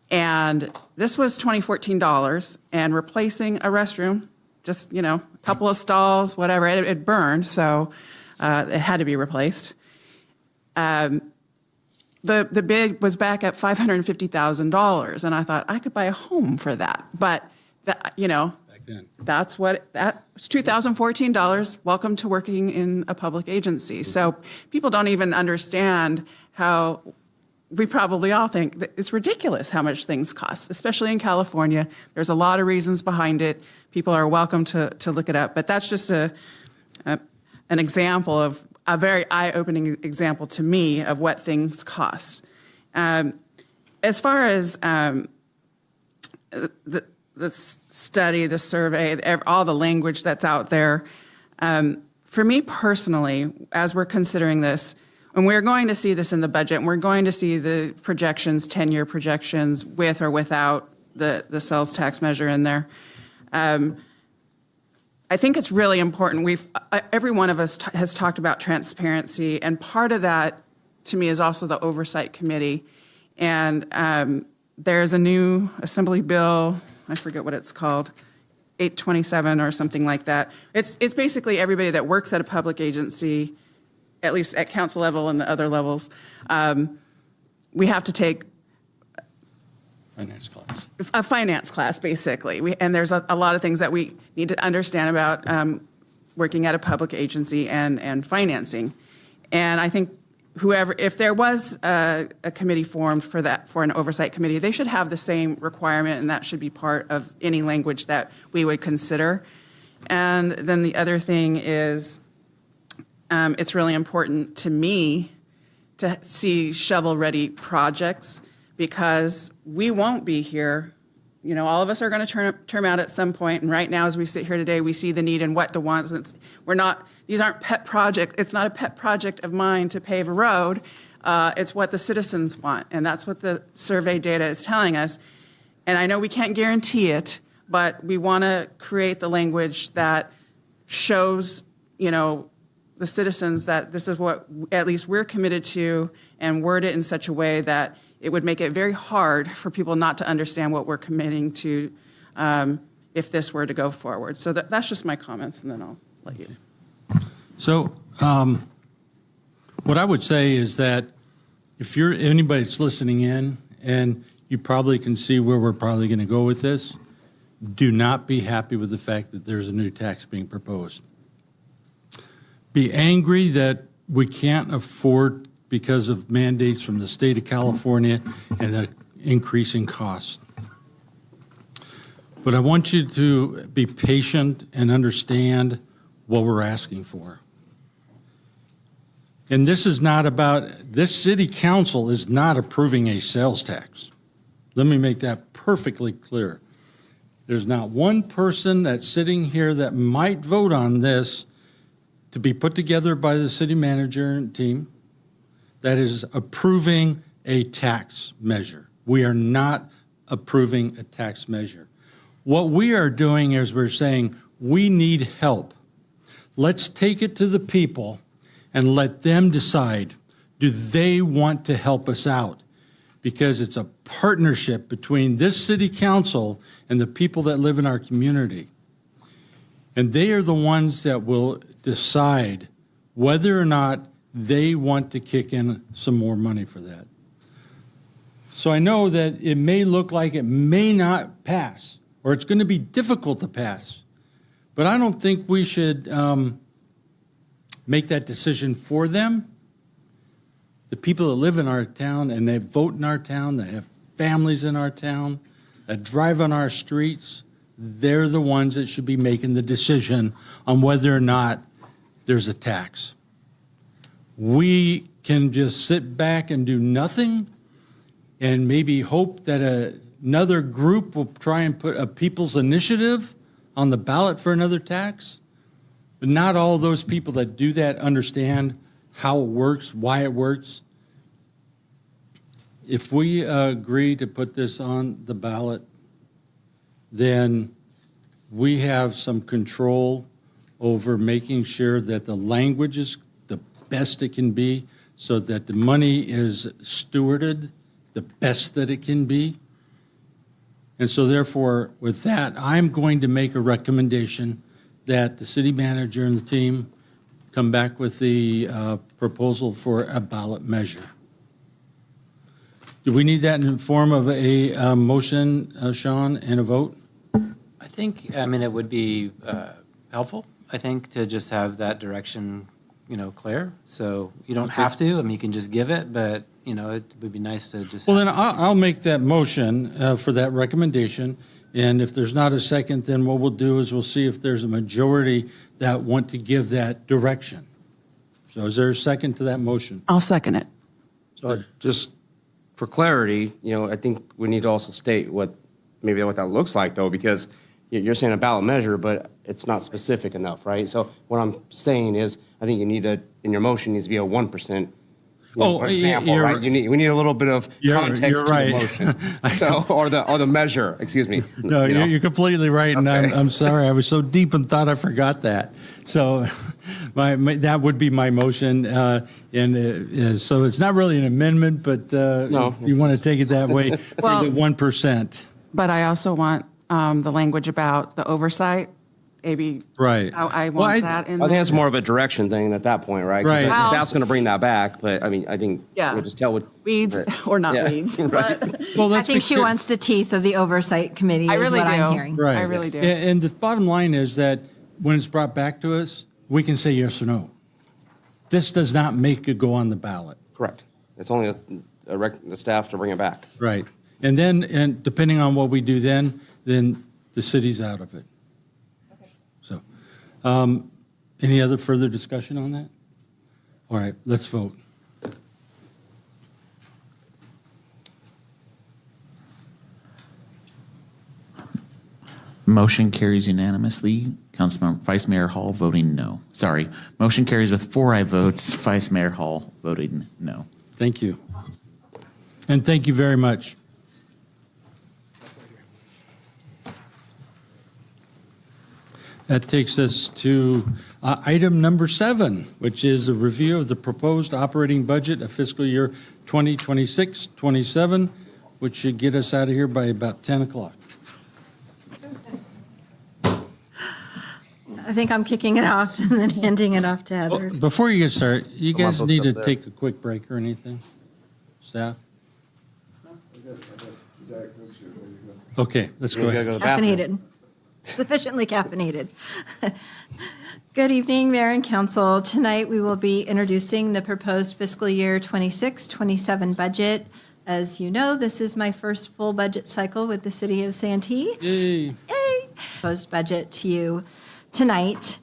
Speaker 4: And this was $2014, and replacing a restroom, just, a couple of stalls, whatever, it burned, so it had to be replaced. The bid was back at $550,000, and I thought I could buy a home for that. But, back then. That's what, that was $2014. Welcome to working in a public agency. So people don't even understand how, we probably all think that it's ridiculous how much things cost, especially in California. There's a lot of reasons behind it. People are welcome to look it up. But that's just an example of a very eye-opening example to me of what things cost. As far as the study, the survey, all the language that's out there, for me personally, as we're considering this, And we're going to see this in the budget, and we're going to see the projections, 10-year projections, with or without the sales tax measure in there. I think it's really important. Every one of us has talked about transparency, and part of that, to me, is also the oversight committee. And there's a new Assembly bill, I forget what it's called, 827 or something like that. It's basically everybody that works at a public agency, at least at council level and the other levels. We have to take
Speaker 1: Finance class.
Speaker 4: a finance class, basically. And there's a lot of things that we need to understand about working at a public agency and financing. And I think if there was a committee formed for an oversight committee, they should have the same requirement, and that should be part of any language that we would consider. And then the other thing is, it's really important to me to see shovel-ready projects, because we won't be here. You know, all of us are going to term out at some point, and right now, as we sit here today, we see the need and what the wants. These aren't pet projects. It's not a pet project of mine to pave a road. It's what the citizens want, and that's what the survey data is telling us. And I know we can't guarantee it, but we want to create the language that shows, the citizens that this is what at least we're committed to, and word it in such a way that it would make it very hard for people not to understand what we're committing to if this were to go forward. So that's just my comments, and then I'll let you.
Speaker 1: So what I would say is that if anybody that's listening in, and you probably can see where we're probably going to go with this, do not be happy with the fact that there's a new tax being proposed. Be angry that we can't afford, because of mandates from the state of California and the increasing cost. But I want you to be patient and understand what we're asking for. And this city council is not approving a sales tax. Let me make that perfectly clear. There's not one person that's sitting here that might vote on this to be put together by the city manager and team that is approving a tax measure. We are not approving a tax measure. What we are doing is we're saying we need help. Let's take it to the people and let them decide, do they want to help us out? Because it's a partnership between this city council and the people that live in our community. And they are the ones that will decide whether or not they want to kick in some more money for that. So I know that it may look like it may not pass, or it's going to be difficult to pass. But I don't think we should make that decision for them. The people that live in our town and they vote in our town, that have families in our town, that drive on our streets, they're the ones that should be making the decision on whether or not there's a tax. We can just sit back and do nothing and maybe hope that another group will try and put a people's initiative on the ballot for another tax. But not all those people that do that understand how it works, why it works. If we agree to put this on the ballot, then we have some control over making sure that the language is the best it can be, so that the money is stewarded the best that it can be. And so therefore, with that, I'm going to make a recommendation that the city manager and the team come back with the proposal for a ballot measure. Do we need that in the form of a motion, Sean, and a vote?
Speaker 11: I think, it would be helpful, I think, to just have that direction, clear. So you don't have to, you can just give it, but, it would be nice to just.
Speaker 1: Well, then I'll make that motion for that recommendation. And if there's not a second, then what we'll do is we'll see if there's a majority that want to give that direction. So is there a second to that motion?
Speaker 4: I'll second it.
Speaker 5: So just for clarity, I think we need to also state what that looks like, though, because you're saying a ballot measure, but it's not specific enough, right? So what I'm saying is, I think in your motion needs to be a 1% example,
Speaker 1: you're-
Speaker 5: right? We need a little bit of
Speaker 1: You're
Speaker 5: context to
Speaker 1: right.
Speaker 5: the motion. So, or the measure, excuse me.
Speaker 1: No,
Speaker 5: you know?
Speaker 1: you're completely right, and I'm sorry. I was so deep in thought I forgot that. So that would be my motion, so it's not really an amendment, but
Speaker 5: No.
Speaker 1: if you want to take it that way, for
Speaker 4: Well-
Speaker 1: the 1%.
Speaker 4: But I also want the language about the oversight. Maybe
Speaker 1: Right.
Speaker 4: I
Speaker 1: Well,
Speaker 4: want that in
Speaker 5: I think
Speaker 4: there.
Speaker 5: that's more of a direction thing at that point, right? 'Cause
Speaker 1: Right.
Speaker 5: the
Speaker 1: Well-
Speaker 5: staff's going to bring that back, but I mean, I think
Speaker 4: Yeah.
Speaker 5: we'll just tell what.
Speaker 4: Weeds or not
Speaker 5: Yeah.
Speaker 4: weeds.
Speaker 5: Right.
Speaker 4: But
Speaker 1: Well,
Speaker 7: I
Speaker 1: that's
Speaker 7: think she
Speaker 1: because-
Speaker 7: wants the teeth of the oversight committee,
Speaker 4: I
Speaker 7: is
Speaker 4: really
Speaker 7: what I'm
Speaker 4: do.
Speaker 7: hearing.
Speaker 1: Right.
Speaker 4: I really do.
Speaker 1: And the bottom line is that when it's brought back to us, we can say yes or no. This does not make it go on the ballot.
Speaker 5: Correct. It's only the staff to bring it back.
Speaker 1: Right. And then, and depending on what we do then the city's out of it. So, any other further discussion on that? All right, let's vote.
Speaker 6: Motion carries unanimously. Councilmember Vice Mayor Hall voting no. Sorry. Motion carries with 4 aye votes. Vice Mayor Hall voting no.
Speaker 1: Thank you. And thank you very much. That takes us to item number 7, which is a review of the proposed operating budget of fiscal year 2026-27, which should get us out of here by about 10 o'clock.
Speaker 7: I think I'm kicking it off and then handing it off to Heather.
Speaker 1: Before you get started, you
Speaker 5: Come on,
Speaker 1: guys
Speaker 5: folks
Speaker 1: need to
Speaker 5: up there.
Speaker 1: take a quick break or anything? Staff? Okay, let's go
Speaker 5: You gotta
Speaker 1: ahead.
Speaker 5: go to the bathroom.
Speaker 7: Caffeinated. Sufficiently caffeinated. Good evening, Mayor and Council. Tonight, we will be introducing the proposed fiscal year 26-27 budget. As you know, this is my first full budget cycle with the city of Santee.
Speaker 1: Yay.
Speaker 7: Yay! Proposed budget to you tonight.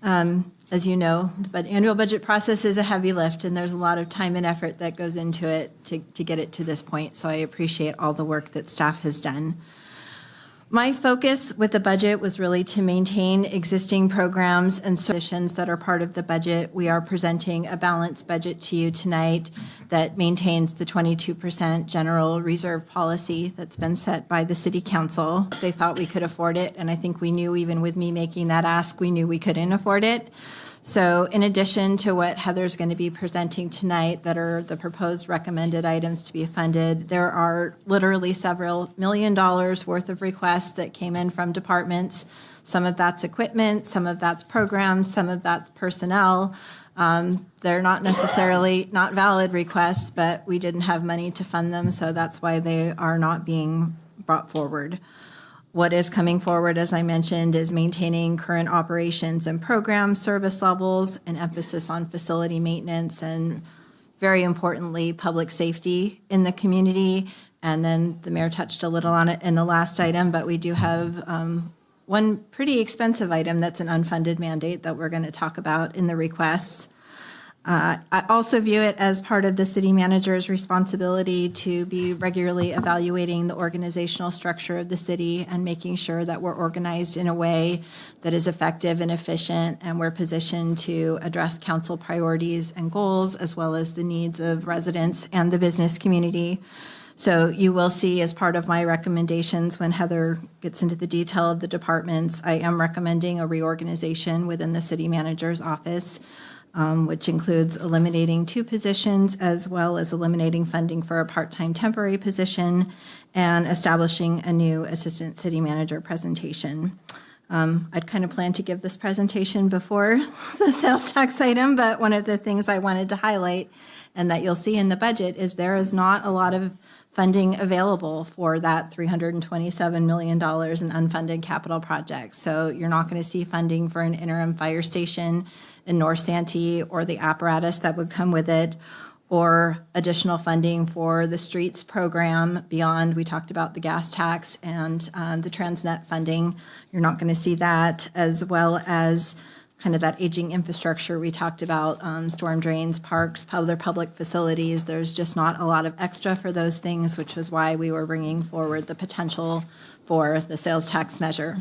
Speaker 7: As you know, the annual budget process is a heavy lift, and there's a lot of time and effort that goes into it to get it to this point. So I appreciate all the work that staff has done. My focus with the budget was really to maintain existing programs and solutions that are part of the budget. We are presenting a balanced budget to you tonight that maintains the 22% general reserve policy that's been set by the City Council. They thought we could afford it, and I think we knew, even with me making that ask, we knew we couldn't afford it. So in addition to what Heather's going to be presenting tonight that are the proposed recommended items to be funded, there are literally several $1 million worth of requests that came in from departments. Some of that's equipment, some of that's programs, some of that's personnel. They're not necessarily not valid requests, but we didn't have money to fund them, so that's why they are not being brought forward. What is coming forward, as I mentioned, is maintaining current operations and program service levels, an emphasis on facility maintenance, and very importantly, public safety in the community. And then the mayor touched a little on it in the last item, but we do have one pretty expensive item that's an unfunded mandate that we're going to talk about in the requests. I also view it as part of the city manager's responsibility to be regularly evaluating the organizational structure of the city and making sure that we're organized in a way that is effective and efficient, and we're positioned to address council priorities and goals, as well as the needs of residents and the business community. So you will see, as part of my recommendations, when Heather gets into the detail of the departments, I am recommending a reorganization within the city manager's office, which includes eliminating 2 positions, as well as eliminating funding for a part-time temporary position and establishing a new assistant city manager presentation. I'd kind of planned to give this presentation before the sales tax item, but one of the things I wanted to highlight and that you'll see in the budget is there is not a lot of funding available for that $327 million in unfunded capital projects. So you're not going to see funding for an interim fire station in North Santee or the apparatus that would come with it, or additional funding for the streets program beyond. We talked about the gas tax and the Transnet funding. You're not going to see that, as well as kind of that aging infrastructure we talked about, storm drains, parks, other public facilities. There's just not a lot of extra for those things, which is why we were bringing forward the potential for the sales tax measure.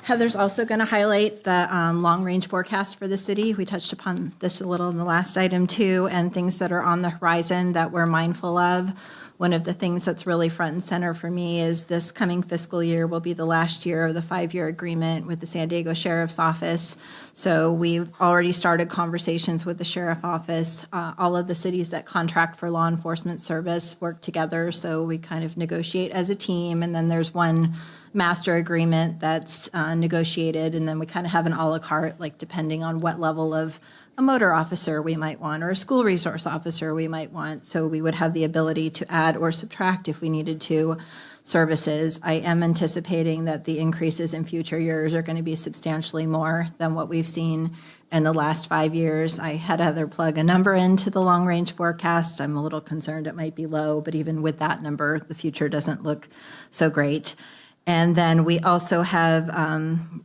Speaker 7: Heather's also going to highlight the long-range forecast for the city. We touched upon this a little in the last item too, and things that are on the horizon that we're mindful of. One of the things that's really front and center for me is this coming fiscal year will be the last year of the 5-year agreement with the San Diego Sheriff's Office. So we've already started conversations with the Sheriff Office. All of the cities that contract for law enforcement service work together, so we kind of negotiate as a team, and then there's one master agreement that's negotiated, and then we kind of have an a la carte, like depending on what level of a motor officer we might want or a school resource officer we might want. So we would have the ability to add or subtract if we needed to services. I am anticipating that the increases in future years are going to be substantially more than what we've seen in the last 5 years. I had Heather plug a number into the long range forecast. I'm a little concerned it might be low, but even with that number, the future doesn't look so great. And then we also have,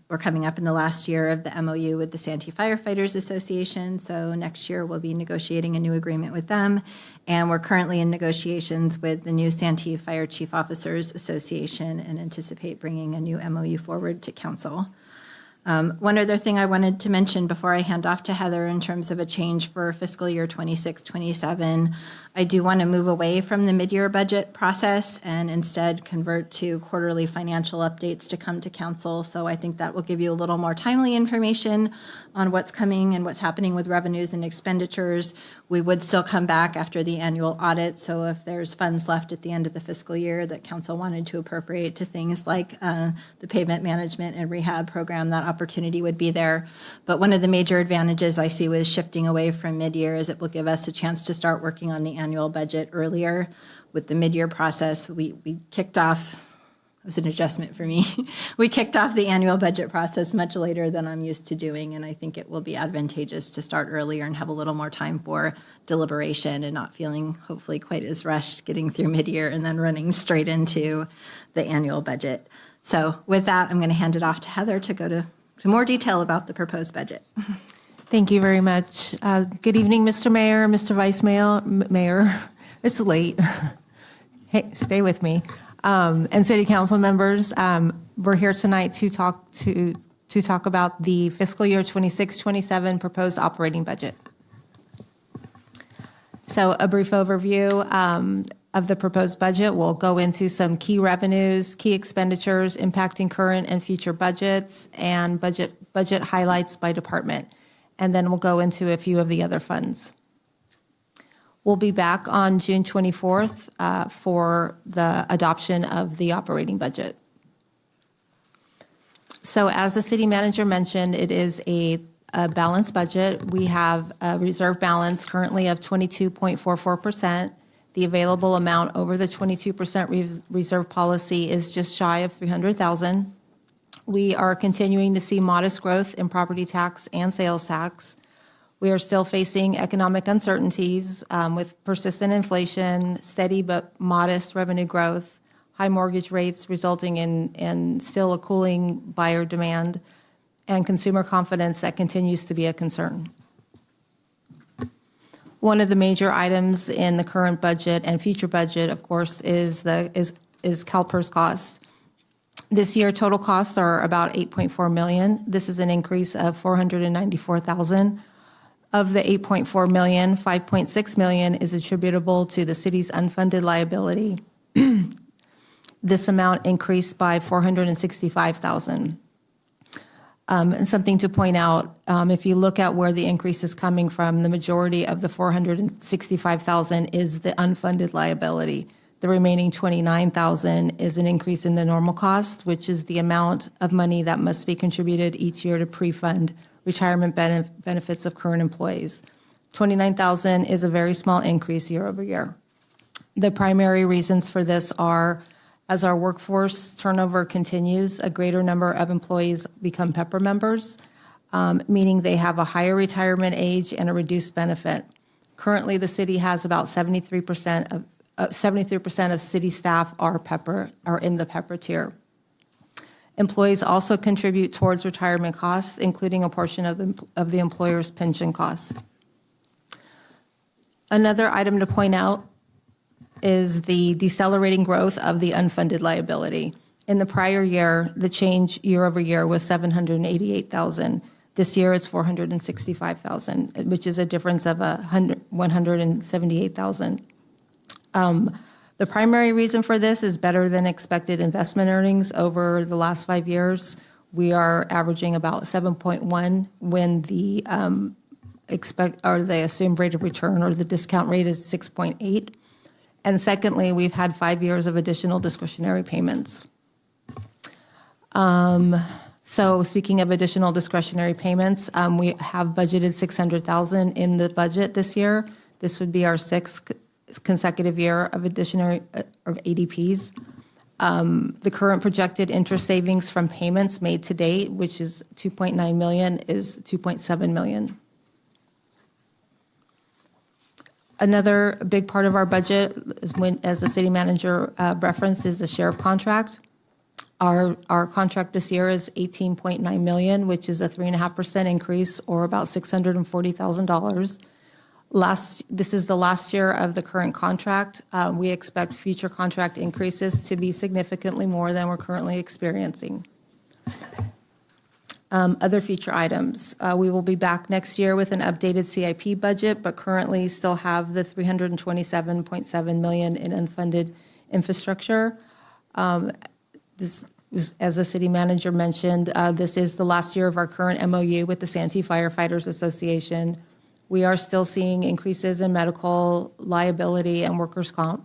Speaker 7: we're coming up in the last year of the MOU with the Santee Firefighters Association. So next year we'll be negotiating a new agreement with them. And we're currently in negotiations with the new Santee Fire Chief Officers Association and anticipate bringing a new MOU forward to council. One other thing I wanted to mention before I hand off to Heather in terms of a change for fiscal year 26-27, I do want to move away from the mid-year budget process and instead convert to quarterly financial updates to come to council. So I think that will give you a little more timely information on what's coming and what's happening with revenues and expenditures. We would still come back after the annual audit. So if there's funds left at the end of the fiscal year that council wanted to appropriate to things like the pavement management and rehab program, that opportunity would be there. But one of the major advantages I see with shifting away from mid-year is it will give us a chance to start working on the annual budget earlier. With the mid-year process, we kicked off, it was an adjustment for me. We kicked off the annual budget process much later than I'm used to doing, and I think it will be advantageous to start earlier and have a little more time for deliberation and not feeling hopefully quite as rushed getting through mid-year and then running straight into the annual budget. So with that, I'm going to hand it off to Heather to go to more detail about the proposed budget.
Speaker 19: Thank you very much. Good evening, Mr. Mayor, Mr. Vice Mayor. It's late. Hey, stay with me. And City Council members, we're here tonight to talk about the fiscal year 26-27 proposed operating budget. So a brief overview of the proposed budget. We'll go into some key revenues, key expenditures impacting current and future budgets, and budget highlights by department. And then we'll go into a few of the other funds. We'll be back on June 24th for the adoption of the operating budget. So as the city manager mentioned, it is a balanced budget. We have a reserve balance currently of 22.44%. The available amount over the 22% reserve policy is just shy of $300,000. We are continuing to see modest growth in property tax and sales tax. We are still facing economic uncertainties with persistent inflation, steady but modest revenue growth, high mortgage rates resulting in still a cooling buyer demand, and consumer confidence that continues to be a concern. One of the major items in the current budget and future budget, of course, is CalPERS costs. This year, total costs are about $8.4 million. This is an increase of $494,000. Of the $8.4 million, $5.6 million is attributable to the city's unfunded liability. This amount increased by $465,000. And something to point out, if you look at where the increase is coming from, the majority of the $465,000 is the unfunded liability. The remaining $29,000 is an increase in the normal cost, which is the amount of money that must be contributed each year to pre-fund retirement benefits of current employees. $29,000 is a very small increase year over year. The primary reasons for this are, as our workforce turnover continues, a greater number of employees become PEPR members, meaning they have a higher retirement age and a reduced benefit. Currently, the city has about 73% of city staff are in the PEPR tier. Employees also contribute towards retirement costs, including a portion of the employer's pension cost. Another item to point out is the decelerating growth of the unfunded liability. In the prior year, the change year over year was $788,000. This year it's $465,000, which is a difference of $178,000. The primary reason for this is better than expected investment earnings over the last 5 years. We are averaging about 7.1 when the the assumed rate of return or the discount rate is 6.8. And secondly, we've had 5 years of additional discretionary payments. So speaking of additional discretionary payments, we have budgeted $600,000 in the budget this year. This would be our sixth consecutive year of additional of ADPs. The current projected interest savings from payments made to date, which is $2.9 million, is $2.7 million. Another big part of our budget, as the city manager referenced, is the sheriff contract. Our contract this year is $18.9 million, which is a 3.5% increase, or about $640,000. This is the last year of the current contract. We expect future contract increases to be significantly more than we're currently experiencing. Other future items. We will be back next year with an updated CIP budget, but currently still have the $327.7 million in unfunded infrastructure. This, as the city manager mentioned, this is the last year of our current MOU with the Santee Firefighters Association. We are still seeing increases in medical liability and workers' comp.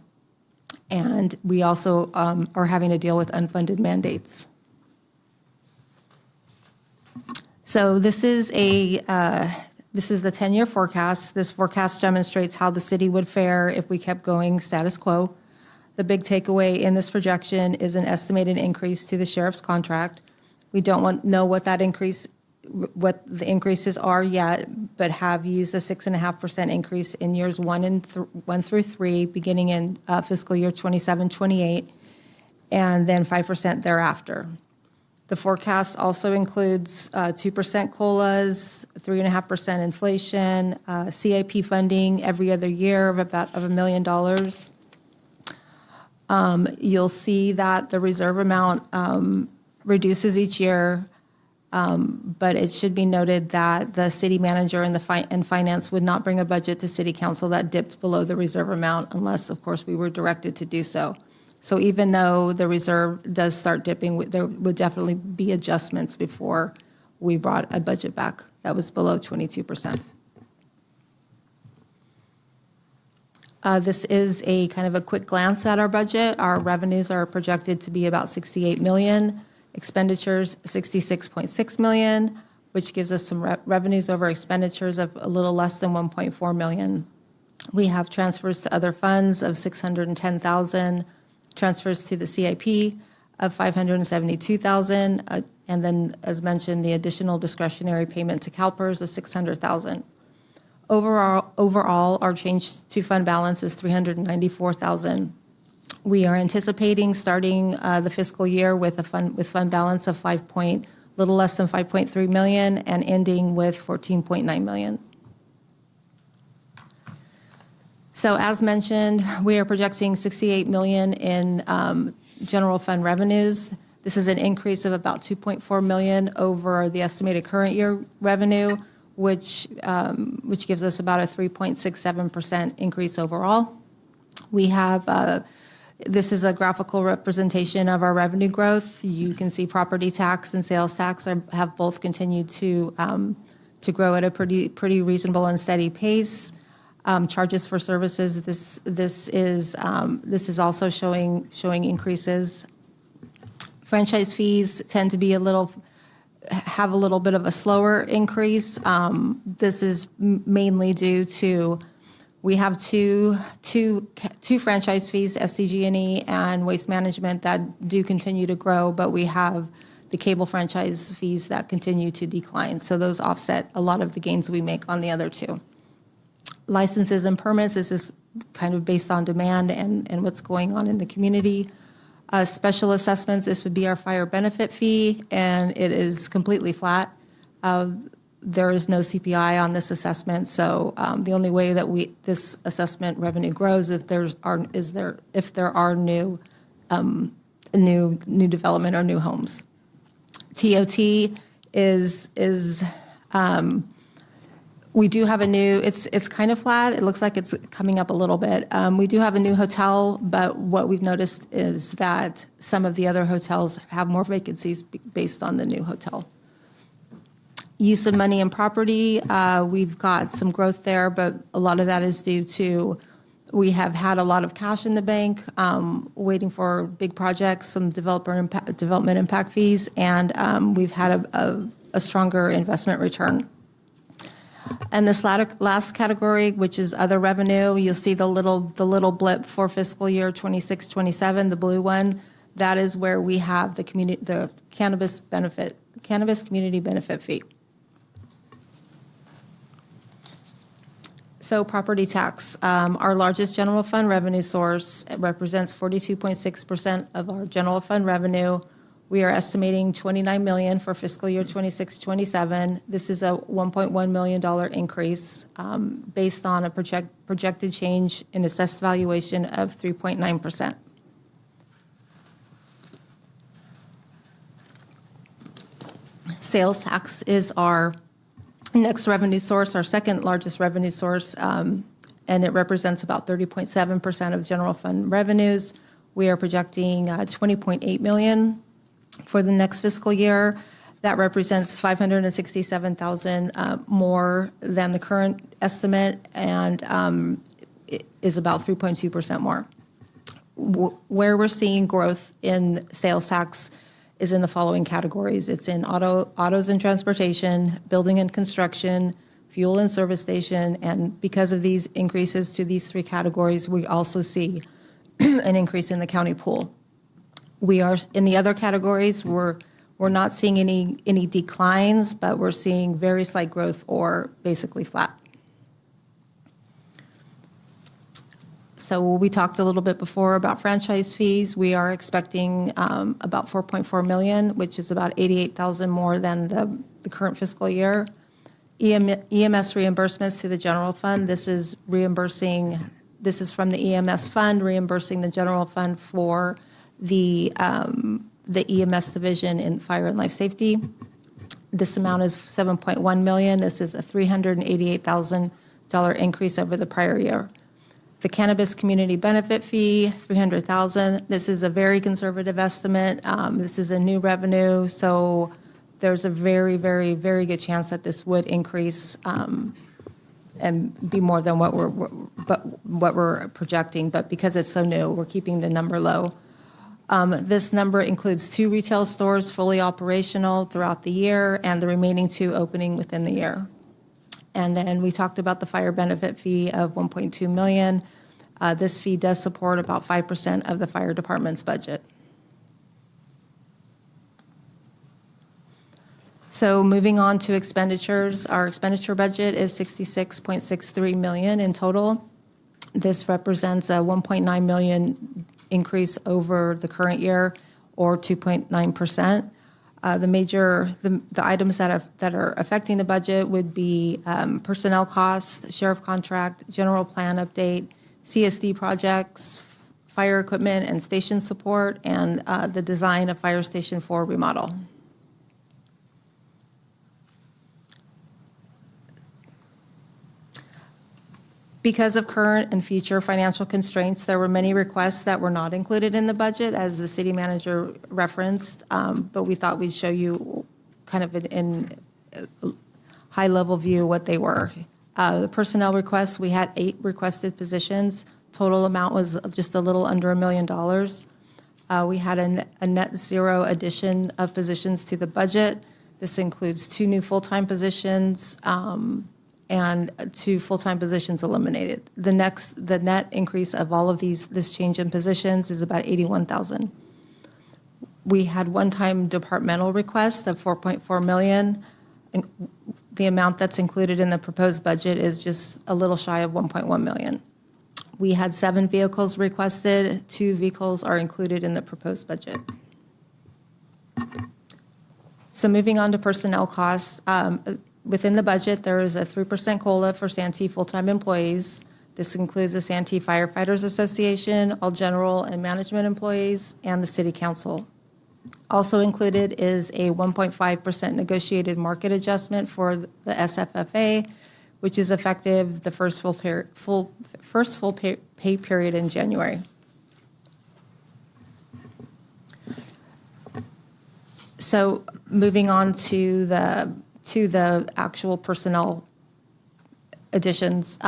Speaker 19: And we also are having to deal with unfunded mandates. So this is the 10-year forecast. This forecast demonstrates how the city would fare if we kept going status quo. The big takeaway in this projection is an estimated increase to the sheriff's contract. We don't know what the increases are yet, but have used a 6.5% increase in years 1 through 3, beginning in fiscal year 27-28, and then 5% thereafter. The forecast also includes 2% COLAs, 3.5% inflation, CIP funding every other year of about $1 million. You'll see that the reserve amount reduces each year, but it should be noted that the city manager and finance would not bring a budget to city council that dipped below the reserve amount unless, of course, we were directed to do so. So even though the reserve does start dipping, there would definitely be adjustments before we brought a budget back that was below 22%. This is a kind of a quick glance at our budget. Our revenues are projected to be about $68 million, expenditures $66.6 million, which gives us some revenues over expenditures of a little less than $1.4 million. We have transfers to other funds of $610,000, transfers to the CIP of $572,000, and then, as mentioned, the additional discretionary payment to CalPERS of $600,000. Overall, our change to fund balance is $394,000. We are anticipating starting the fiscal year with fund balance of little less than $5.3 million and ending with $14.9 million. So as mentioned, we are projecting $68 million in general fund revenues. This is an increase of about $2.4 million over the estimated current year revenue, which gives us about a 3.67% increase overall. We have, this is a graphical representation of our revenue growth. You can see property tax and sales tax have both continued to grow at a pretty reasonable and steady pace. Charges for services, this is also showing increases. Franchise fees tend to be have a little bit of a slower increase. This is mainly due to we have two franchise fees, SDG&E and Waste Management, that do continue to grow, but we have the cable franchise fees that continue to decline. So those offset a lot of the gains we make on the other two. Licenses and permits, this is kind of based on demand and what's going on in the community. Special assessments, this would be our fire benefit fee, and it is completely flat. There is no CPI on this assessment, so the only way that this assessment revenue grows if there are new new development or new homes. TOT is we do have a new, it's kind of flat. It looks like it's coming up a little bit. We do have a new hotel, but what we've noticed is that some of the other hotels have more vacancies based on the new hotel. Use of money and property, we've got some growth there, but a lot of that is due to, we have had a lot of cash in the bank, waiting for big projects, some development impact fees, and we've had a stronger investment return. And this last category, which is other revenue, you'll see the little blip for fiscal year 26-27, the blue one. That is where we have the cannabis community benefit fee. So property tax, our largest general fund revenue source, it represents 42.6% of our general fund revenue. We are estimating $29 million for fiscal year 26-27. This is a $1.1 million increase based on a projected change in assessed valuation of 3.9%. Sales tax is our next revenue source, our second largest revenue source, and it represents about 30.7% of general fund revenues. We are projecting $20.8 million for the next fiscal year. That represents $567,000 more than the current estimate, and it is about 3.2% more. Where we're seeing growth in sales tax is in the following categories. It's in autos and transportation, building and construction, fuel and service station, and because of these increases to these three categories, we also see an increase in the county pool. We are, in the other categories, we're not seeing any declines, but we're seeing very slight growth or basically flat. So we talked a little bit before about franchise fees. We are expecting about $4.4 million, which is about $88,000 more than the current fiscal year. EMS reimbursements to the general fund. This is from the EMS fund, reimbursing the general fund for the EMS division in fire and life safety. This amount is $7.1 million. This is a $388,000 increase over the prior year. The cannabis community benefit fee, $300,000. This is a very conservative estimate. This is a new revenue, so there's a very, very, very good chance that this would increase and be more than what we're projecting. But because it's so new, we're keeping the number low. This number includes 2 retail stores fully operational throughout the year, and the remaining 2 opening within the year. And then we talked about the fire benefit fee of $1.2 million. This fee does support about 5% of the fire department's budget. So moving on to expenditures, our expenditure budget is $66.63 million in total. This represents a $1.9 million increase over the current year, or 2.9%. The items that are affecting the budget would be personnel costs, sheriff contract, general plan update, CSD projects, fire equipment and station support, and the design of Fire Station 4 remodel. Because of current and future financial constraints, there were many requests that were not included in the budget, as the city manager referenced, but we thought we'd show you kind of in high-level view what they were. The personnel requests, we had 8 requested positions. Total amount was just a little under $1 million. We had a net 0 addition of positions to the budget. This includes 2 new full-time positions, and 2 full-time positions eliminated. The net increase of all of this change in positions is about $81,000. We had one-time departmental request of $4.4 million. The amount that's included in the proposed budget is just a little shy of $1.1 million. We had 7 vehicles requested. 2 vehicles are included in the proposed budget. So moving on to personnel costs, within the budget, there is a 3% COLA for Santee full-time employees. This includes the Santee Firefighters Association, all general and management employees, and the city council. Also included is a 1.5% negotiated market adjustment for the SFFA, which is effective the first full pay period in January. So moving on to the actual personnel additions,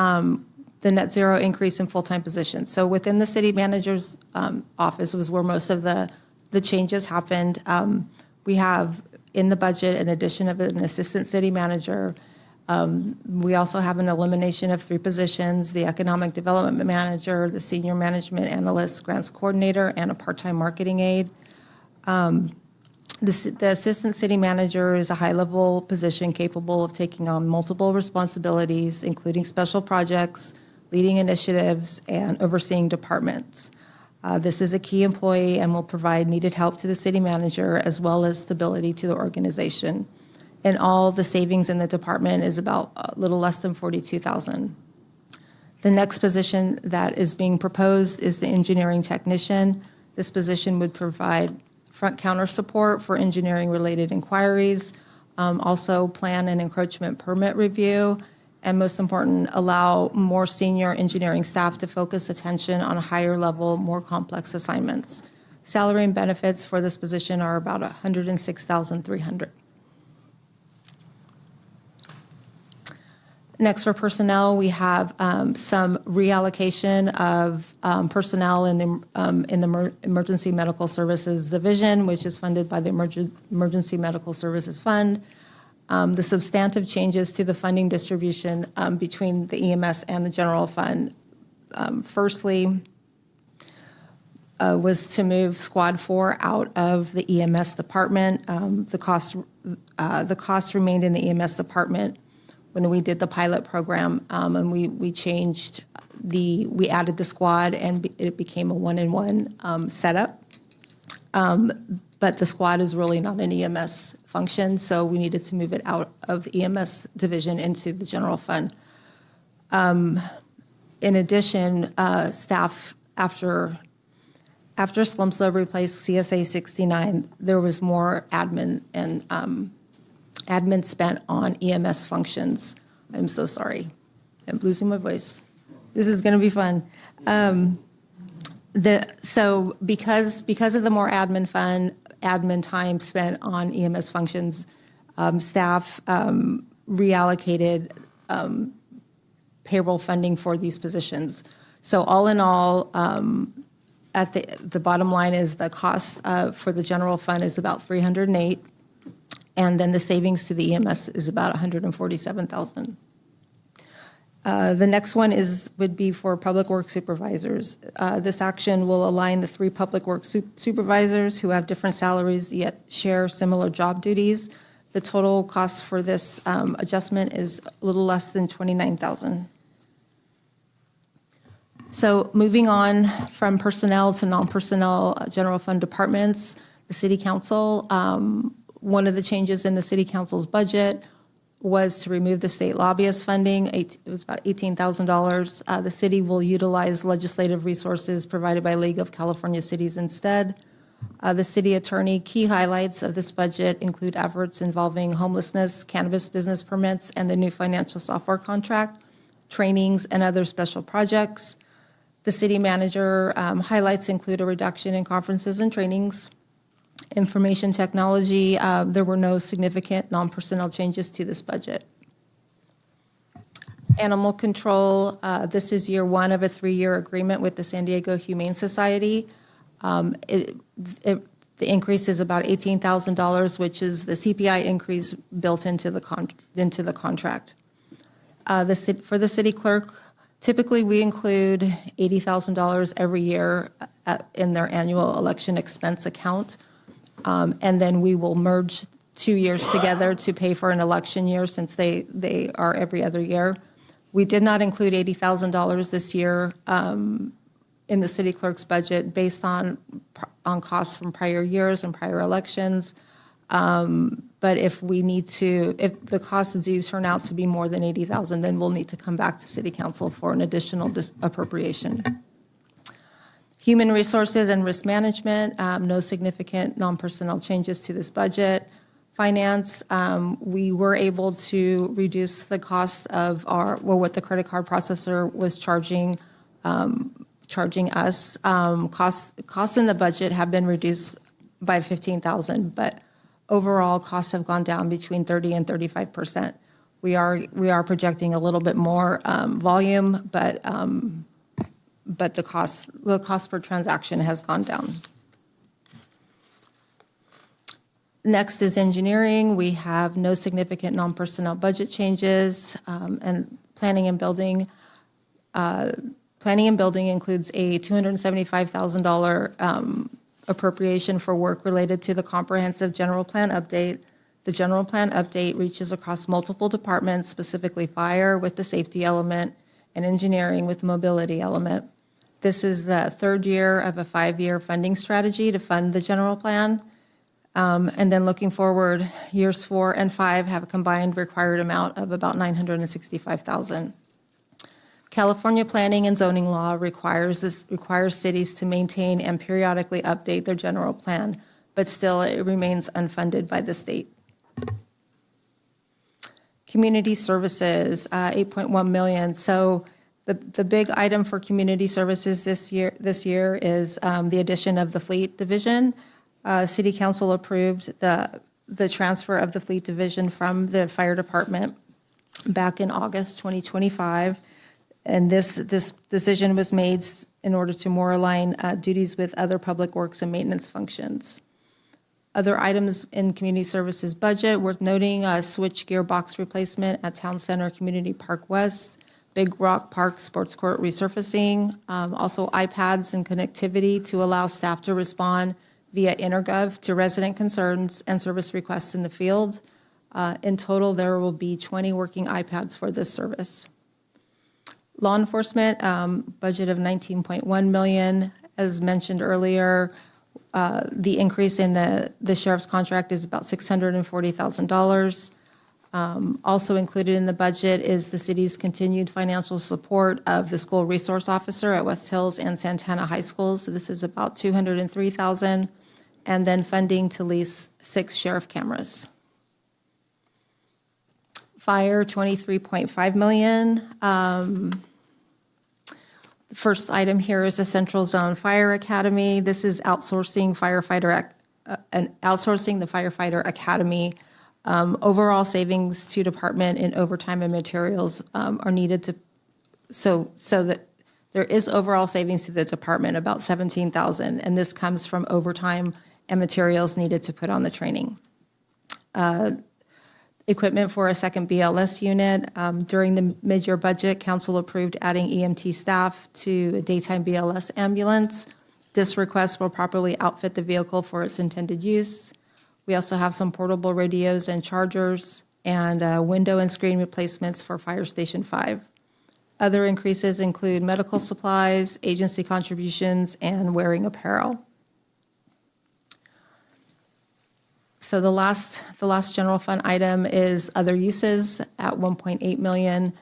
Speaker 19: the net zero increase in full-time positions. So within the city manager's office was where most of the changes happened. We have in the budget an addition of an assistant city manager. We also have an elimination of 3 positions: the economic development manager, the senior management analyst, grants coordinator, and a part-time marketing aide. The assistant city manager is a high-level position capable of taking on multiple responsibilities, including special projects, leading initiatives, and overseeing departments. This is a key employee and will provide needed help to the city manager as well as stability to the organization. And all the savings in the department is about a little less than $42,000. The next position that is being proposed is the engineering technician. This position would provide front counter support for engineering-related inquiries, also plan and encroachment permit review, and most important, allow more senior engineering staff to focus attention on higher level, more complex assignments. Salary and benefits for this position are about $106,300. Next, for personnel, we have some reallocation of personnel in the Emergency Medical Services Division, which is funded by the Emergency Medical Services Fund. The substantive changes to the funding distribution between the EMS and the general fund. Firstly, was to move Squad 4 out of the EMS department. The costs remained in the EMS department when we did the pilot program, and we added the squad, and it became a one-in-one setup. But the squad is really not an EMS function, so we needed to move it out of the EMS division into the general fund. In addition, staff after Slumslow replaced CSA 69, there was more admin and admin spent on EMS functions. I'm so sorry. I'm losing my voice. This is going to be fun. So because of the more admin time spent on EMS functions, staff reallocated payroll funding for these positions. So all in all, at the bottom line is the cost for the general fund is about $308,000. And then the savings to the EMS is about $147,000. The next one would be for public works supervisors. This action will align the 3 public works supervisors who have different salaries yet share similar job duties. The total cost for this adjustment is a little less than $29,000. So moving on from personnel to non-personnel general fund departments, the city council, one of the changes in the city council's budget was to remove the state lobbyist funding. It was about $18,000. The city will utilize legislative resources provided by League of California Cities instead. The city attorney, key highlights of this budget include efforts involving homelessness, cannabis business permits, and the new financial software contract, trainings, and other special projects. The city manager highlights include a reduction in conferences and trainings. Information technology, there were no significant non-personnel changes to this budget. Animal control, this is year 1 of a 3-year agreement with the San Diego Humane Society. The increase is about $18,000, which is the CPI increase built into the contract. For the city clerk, typically we include $80,000 every year in their annual election expense account. And then we will merge 2 years together to pay for an election year since they are every other year. We did not include $80,000 this year in the city clerk's budget based on costs from prior years and prior elections. But if the costs do turn out to be more than 80,000, then we'll need to come back to City Council for an additional appropriation. Human Resources and Risk Management, no significant non-personnel changes to this budget. Finance, we were able to reduce the cost of what the credit card processor was charging us. Costs in the budget have been reduced by 15,000, but overall costs have gone down between 30 and 35%. We are projecting a little bit more volume, but the cost per transaction has gone down. Next is engineering. We have no significant non-personnel budget changes, and planning and building. Planning and building includes a $275,000 appropriation for work related to the comprehensive general plan update. The general plan update reaches across multiple departments, specifically fire with the safety element and engineering with the mobility element. This is the third year of a 5-year funding strategy to fund the general plan. And then looking forward, years 4 and 5 have a combined required amount of about $965,000. California planning and zoning law requires cities to maintain and periodically update their general plan, but still it remains unfunded by the state. Community services, $8.1 million. So the big item for community services this year is the addition of the fleet division. City Council approved the transfer of the fleet division from the fire department back in August 2025. And this decision was made in order to more align duties with other public works and maintenance functions. Other items in community services budget worth noting: switch gearbox replacement at Town Center Community Park West, Big Rock Park Sports Court resurfacing, also iPads and connectivity to allow staff to respond via Intergov to resident concerns and service requests in the field. In total, there will be 20 working iPads for this service. Law enforcement, budget of $19.1 million. As mentioned earlier, the increase in the sheriff's contract is about $640,000. Also included in the budget is the city's continued financial support of the school resource officer at West Hills and Santana High Schools. So this is about $203,000, and then funding to lease 6 sheriff cameras. Fire, $23.5 million. The first item here is the Central Zone Fire Academy. This is outsourcing the firefighter academy. Overall savings to department in overtime and materials are needed so that there is overall savings to the department, about $17,000, and this comes from overtime and materials needed to put on the training. Equipment for a second BLS unit. During the mid-year budget, council approved adding EMT staff to a daytime BLS ambulance. This request will properly outfit the vehicle for its intended use. We also have some portable radios and chargers, and window and screen replacements for Fire Station 5. Other increases include medical supplies, agency contributions, and wearing apparel. So the last general fund item is other uses at $1.8 million.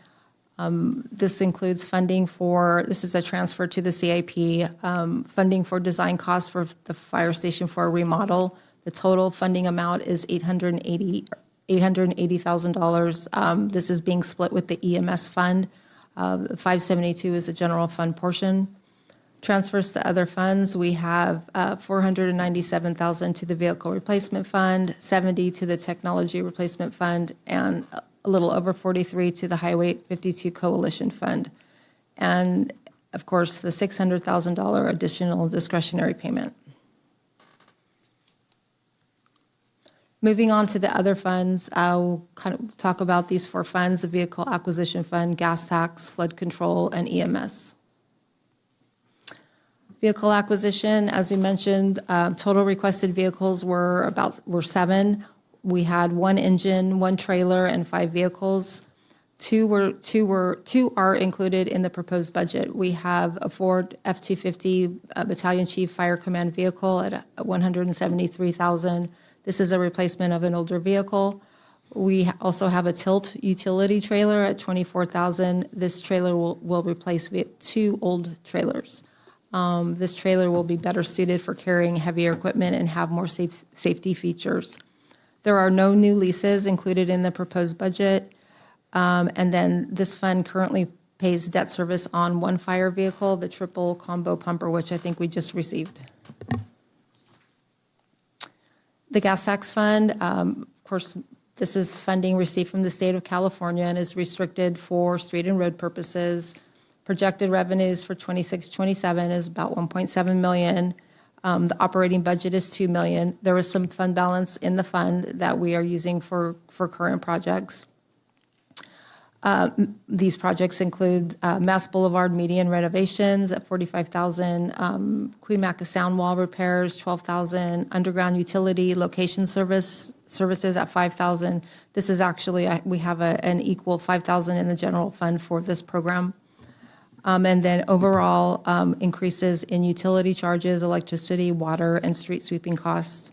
Speaker 19: This includes this is a transfer to the CIP, funding for design costs for the Fire Station 4 remodel. The total funding amount is $880,000. This is being split with the EMS fund. 572 is the general fund portion. Transfers to other funds, we have $497,000 to the vehicle replacement fund, $70,000 to the technology replacement fund, and a little over $43,000 to the Highway 52 Coalition Fund. And of course, the $600,000 additional discretionary payment. Moving on to the other funds, I'll kind of talk about these 4 funds: the Vehicle Acquisition Fund, Gas Tax, Flood Control, and EMS. Vehicle acquisition, as we mentioned, total requested vehicles were 7. We had 1 engine, 1 trailer, and 5 vehicles. 2 are included in the proposed budget. We have a Ford F-250 Battalion Chief Fire Command vehicle at $173,000. This is a replacement of an older vehicle. We also have a tilt utility trailer at $24,000. This trailer will replace 2 old trailers. This trailer will be better suited for carrying heavier equipment and have more safety features. There are no new leases included in the proposed budget. And then this fund currently pays debt service on 1 fire vehicle, the triple combo pumper, which I think we just received. The gas tax fund, of course, this is funding received from the state of California and is restricted for street and road purposes. Projected revenues for 26-27 is about 1.7 million. The operating budget is 2 million. There is some fund balance in the fund that we are using for current projects. These projects include Mass Boulevard median renovations at $45,000, Quemaca sound wall repairs, $12,000, underground utility location services at $5,000. This is actually, we have an equal $5,000 in the general fund for this program. And then overall increases in utility charges, electricity, water, and street sweeping costs.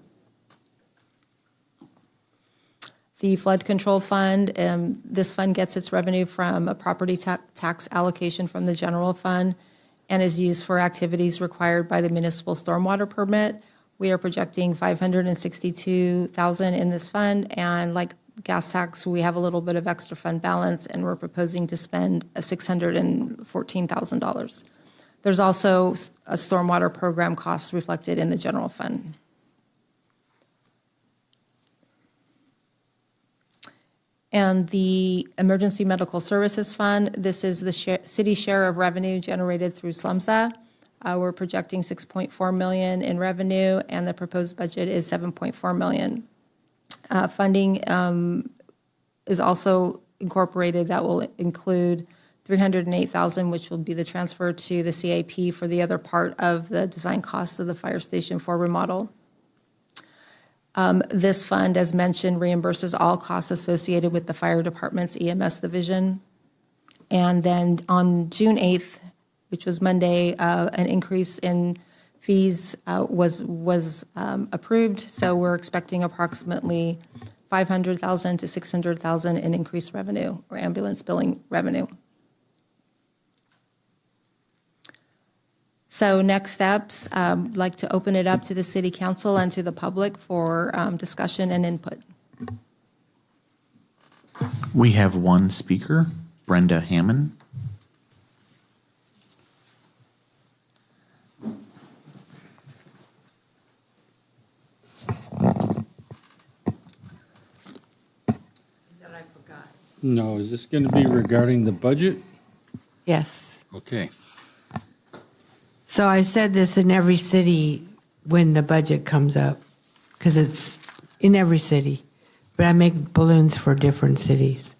Speaker 19: The flood control fund, this fund gets its revenue from a property tax allocation from the general fund and is used for activities required by the municipal stormwater permit. We are projecting $562,000 in this fund, and like gas tax, we have a little bit of extra fund balance, and we're proposing to spend $614,000. There's also a stormwater program cost reflected in the general fund. And the Emergency Medical Services Fund, this is the city share of revenue generated through SLUMSA. We're projecting $6.4 million in revenue, and the proposed budget is $7.4 million. Funding is also incorporated that will include $308,000, which will be the transfer to the CIP for the other part of the design costs of the Fire Station 4 remodel. This fund, as mentioned, reimburses all costs associated with the fire department's EMS division. And then on June 8th, which was Monday, an increase in fees was approved. So we're expecting approximately $500,000 to $600,000 in increased revenue or ambulance billing revenue. So next steps, I'd like to open it up to the City Council and to the public for discussion and input.
Speaker 6: We have one speaker, Brenda Hammond.
Speaker 1: No, is this going to be regarding the budget?
Speaker 8: Yes.
Speaker 1: Okay.
Speaker 8: So I said this in every city when the budget comes up, because it's in every city, but I make balloons for different cities.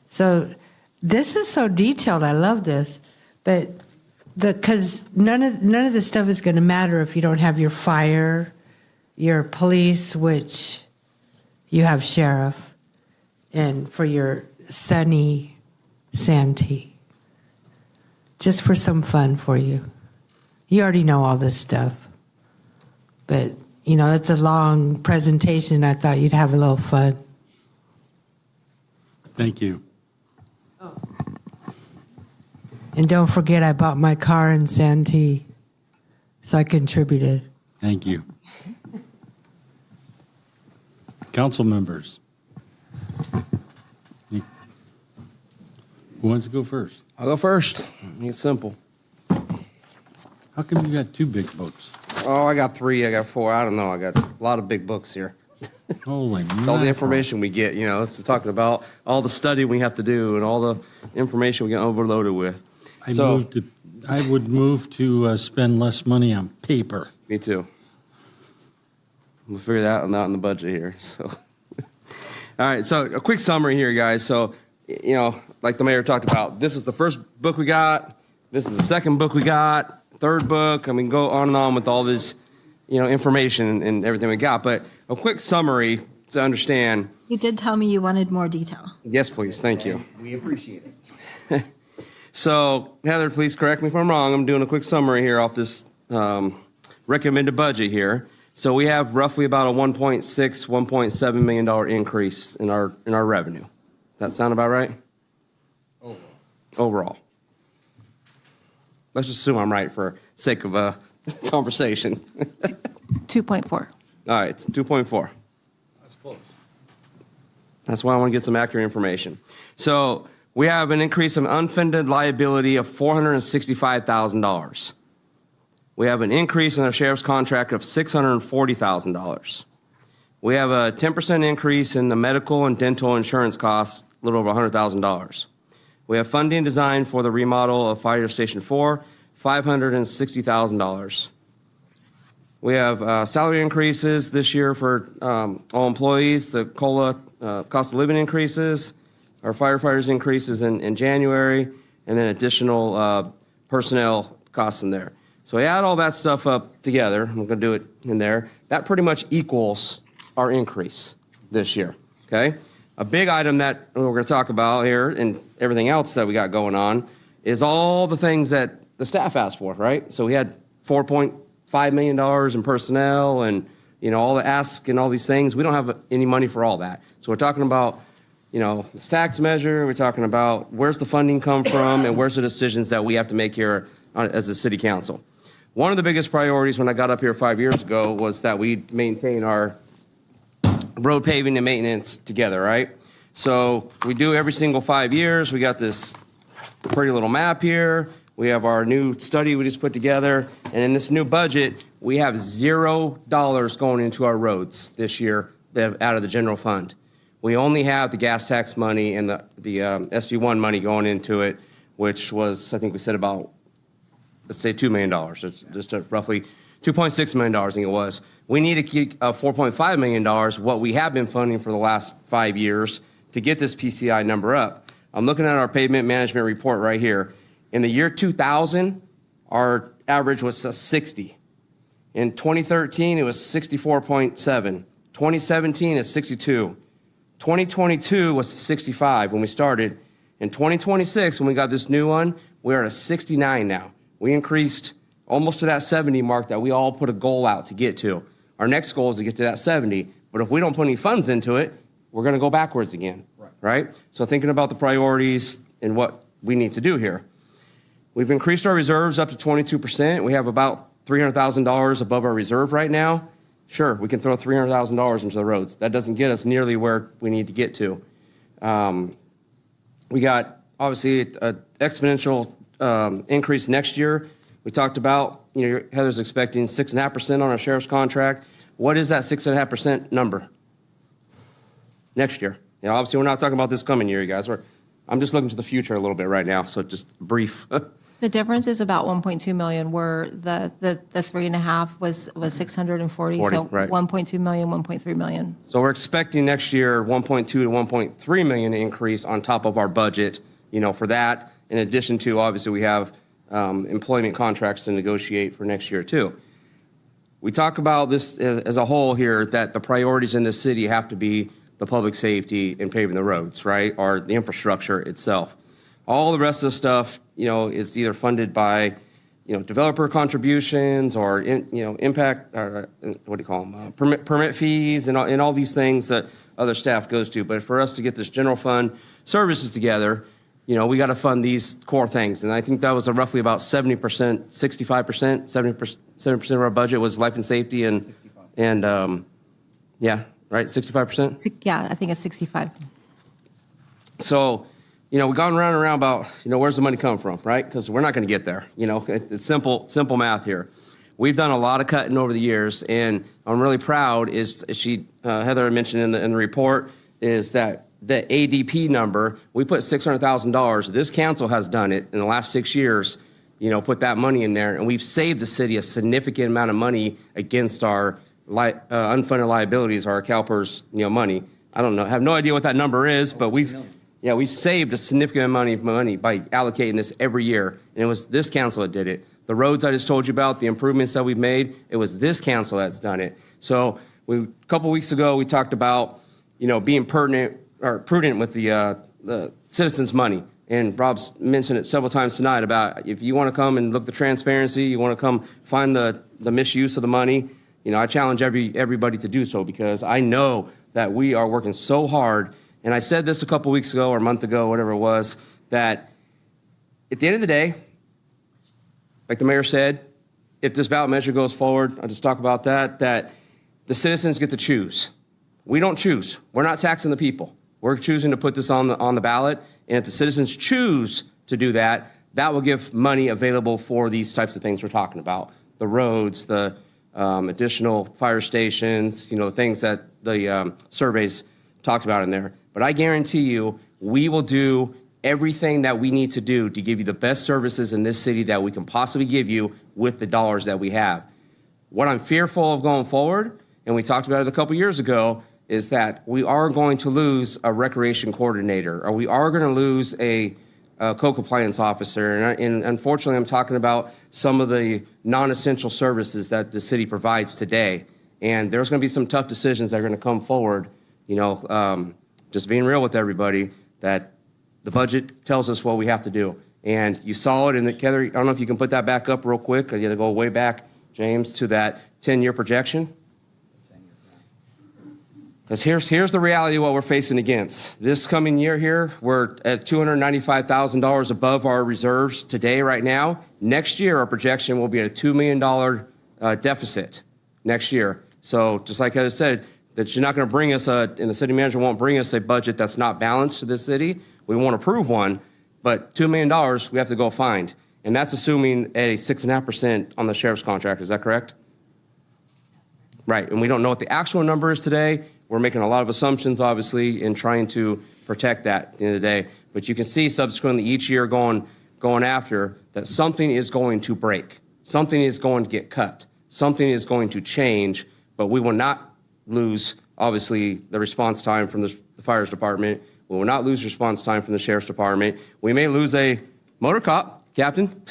Speaker 8: So this is so detailed. I love this, but because none of this stuff is going to matter if you don't have your fire, your police, which you have sheriff, and for your sunny Santee. Just for some fun for you. You already know all this stuff. But, you know, it's a long presentation. I thought you'd have a little fun.
Speaker 1: Thank you.
Speaker 8: And don't forget, I bought my car in Santee, so I contributed.
Speaker 1: Thank you. Council members. Who wants to go first?
Speaker 5: I'll go first. It's simple.
Speaker 1: How come you got 2 big books?
Speaker 5: Oh, I got 3. I got 4. I don't know. I got a lot of big books here.
Speaker 1: Holy
Speaker 5: It's all the information we get. You know, it's talking about all the study we have to do and all the information we get overloaded with.
Speaker 1: I would move to spend less money on paper.
Speaker 5: Me too. We'll figure that out in the budget here. So, all right. So a quick summary here, guys. So, you know, like the mayor talked about, this is the first book we got. This is the second book we got. Third book. I mean, go on and on with all this, you know, information and everything we got. But a quick summary to understand.
Speaker 7: You did tell me you wanted more detail.
Speaker 5: Yes, please. Thank you.
Speaker 14: We appreciate it.
Speaker 5: So, Heather, please correct me if I'm wrong. I'm doing a quick summary here off this recommended budget here. So we have roughly about a $1.6, $1.7 million increase in our revenue. That sound about right? Overall. Let's just assume I'm right for sake of a conversation.
Speaker 19: 2.4.
Speaker 5: All right, it's 2.4.
Speaker 10: That's close.
Speaker 5: That's why I want to get some accurate information. So we have an increase of unfunded liability of $465,000. We have an increase in our sheriff's contract of $640,000. We have a 10% increase in the medical and dental insurance costs, a little over $100,000. We have funding design for the remodel of Fire Station 4, $560,000. We have salary increases this year for all employees, the COLA cost of living increases, our firefighters increases in January, and then additional personnel costs in there. So we add all that stuff up together. I'm going to do it in there. That pretty much equals our increase this year, okay? A big item that we're going to talk about here and everything else that we got going on is all the things that the staff asked for, right? So we had $4.5 million in personnel and, you know, all the asks and all these things. We don't have any money for all that. So we're talking about, you know, the tax measure. We're talking about where's the funding come from and where's the decisions that we have to make here as a city council. One of the biggest priorities when I got up here 5 years ago was that we maintain our road paving and maintenance together, right? So we do every single 5 years. We got this pretty little map here. We have our new study we just put together. And in this new budget, we have $0 going into our roads this year out of the general fund. We only have the gas tax money and the SB1 money going into it, which was, I think we said about, let's say $2 million. It's just roughly $2.6 million, I think it was. We need to keep $4.5 million, what we have been funding for the last 5 years, to get this PCI number up. I'm looking at our pavement management report right here. In the year 2000, our average was 60. In 2013, it was 64.7. 2017 is 62. 2022 was 65 when we started. In 2026, when we got this new one, we're at a 69 now. We increased almost to that 70 mark that we all put a goal out to get to. Our next goal is to get to that 70. But if we don't put any funds into it, we're going to go backwards again, right? So thinking about the priorities and what we need to do here. We've increased our reserves up to 22%. We have about $300,000 above our reserve right now. Sure, we can throw $300,000 into the roads. That doesn't get us nearly where we need to get to. We got, obviously, an exponential increase next year. We talked about, you know, Heather's expecting 6.5% on our sheriff's contract. What is that 6.5% number next year? You know, obviously, we're not talking about this coming year, you guys. I'm just looking to the future a little bit right now, so just brief.
Speaker 19: The difference is about 1.2 million, where the 3.5 was 640, so
Speaker 5: right.
Speaker 19: 1.2 million, 1.3 million.
Speaker 5: So we're expecting next year 1.2 to 1.3 million increase on top of our budget, you know, for that. In addition to, obviously, we have employment contracts to negotiate for next year too. We talk about this as a whole here, that the priorities in this city have to be the public safety and paving the roads, right? Or the infrastructure itself. All the rest of the stuff, you know, is either funded by, you know, developer contributions or, impact, or what do you call them? Permit fees and all these things that other staff goes to. But for us to get this general fund services together, you know, we got to fund these core things. And I think that was roughly about 70%, 65%, 70% of our budget was life and safety and yeah, right, 65%?
Speaker 19: Yeah, I think it's 65.
Speaker 5: So, you know, we've gone round and round about, you know, where's the money come from, right? Because we're not going to get there. You know, it's simple math here. We've done a lot of cutting over the years, and I'm really proud, Heather mentioned in the report, is that the ADP number, we put $600,000. This council has done it in the last 6 years, you know, put that money in there, and we've saved the city a significant amount of money against our unfunded liabilities, our CalPERS, you know, money. I don't know, have no idea what that number is, but we've saved a significant amount of money by allocating this every year, and it was this council that did it. The roads I just told you about, the improvements that we've made, it was this council that's done it. So a couple weeks ago, we talked about, you know, being prudent with the citizens' money. And Rob's mentioned it several times tonight about if you want to come and look at the transparency, you want to come find the misuse of the money, I challenge everybody to do so, because I know that we are working so hard. And I said this a couple weeks ago or a month ago, whatever it was, that at the end of the day, like the mayor said, if this ballot measure goes forward, I'll just talk about that the citizens get to choose. We don't choose. We're not taxing the people. We're choosing to put this on the ballot. And if the citizens choose to do that, that will give money available for these types of things we're talking about. The roads, the additional fire stations, the things that the surveys talked about in there. But I guarantee you, we will do everything that we need to do to give you the best services in this city that we can possibly give you with the dollars that we have. What I'm fearful of going forward, and we talked about it a couple years ago, is that we are going to lose a recreation coordinator, or we are going to lose a co-compliance officer. And unfortunately, I'm talking about some of the non-essential services that the city provides today. And there's going to be some tough decisions that are going to come forward, just being real with everybody, that the budget tells us what we have to do. And you saw it in the, Heather, I don't know if you can put that back up real quick. You got to go way back, James, to that 10-year projection. Because here's the reality of what we're facing against. This coming year here, we're at $295,000 above our reserves today, right now. Next year, our projection will be at a $2 million deficit next year. So just like I said, that you're not going to bring us and the city manager won't bring us a budget that's not balanced to this city. We won't approve one, but $2 million we have to go find. And that's assuming a 6.5% on the sheriff's contract. Is that correct? Right, and we don't know what the actual number is today. We're making a lot of assumptions, obviously, in trying to protect that at the end of the day. But you can see subsequently each year going after that something is going to break. Something is going to get cut. Something is going to change, but we will not lose, obviously, the response time from the fire department. We will not lose response time from the sheriff's department. We may lose a motor cop, Captain,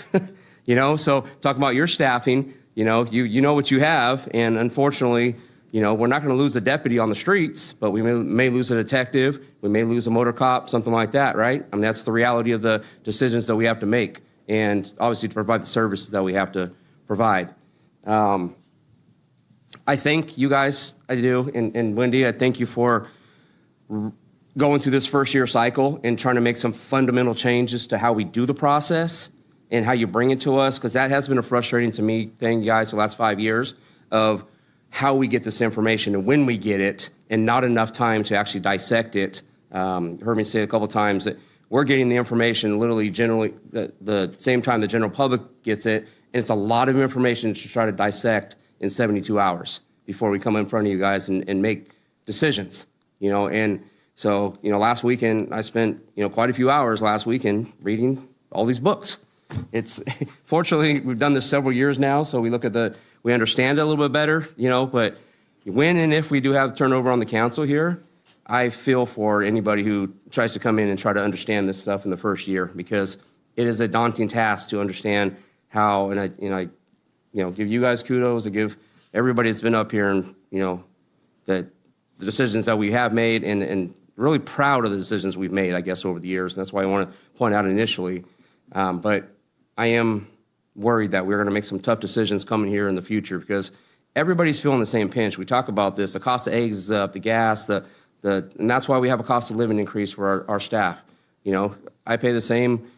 Speaker 5: so talk about your staffing. You know what you have, and unfortunately, we're not going to lose a deputy on the streets, but we may lose a detective, we may lose a motor cop, something like that, right? I mean, that's the reality of the decisions that we have to make, and obviously to provide the services that we have to provide. I thank you guys, I do, and Wendy, I thank you for going through this first year cycle and trying to make some fundamental changes to how we do the process and how you bring it to us, because that has been a frustrating to me thing, guys, the last 5 years of how we get this information and when we get it, and not enough time to actually dissect it. Heard me say a couple times that we're getting the information literally generally the same time the general public gets it, and it's a lot of information to try to dissect in 72 hours before we come in front of you guys and make decisions, and so, last weekend I spent, quite a few hours last weekend reading all these books. It's fortunately we've done this several years now, so we understand it a little bit better, but when and if we do have turnover on the council here, I feel for anybody who tries to come in and try to understand this stuff in the first year, because it is a daunting task to understand how, and I give you guys kudos, I give everybody that's been up here, and that the decisions that we have made, and really proud of the decisions we've made, I guess, over the years, and that's why I want to point out initially. But I am worried that we're going to make some tough decisions coming here in the future, because everybody's feeling the same pinch. We talk about this. The cost of eggs is up, the gas, and that's why we have a cost of living increase for our staff. I pay the same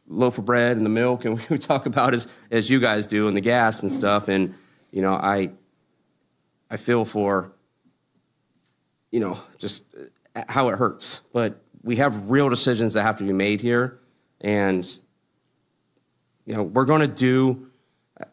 Speaker 5: loaf of bread and the milk, and we talk about as you guys do, and the gas and stuff. And I feel for just how it hurts. But we have real decisions that have to be made here, and we're going to do,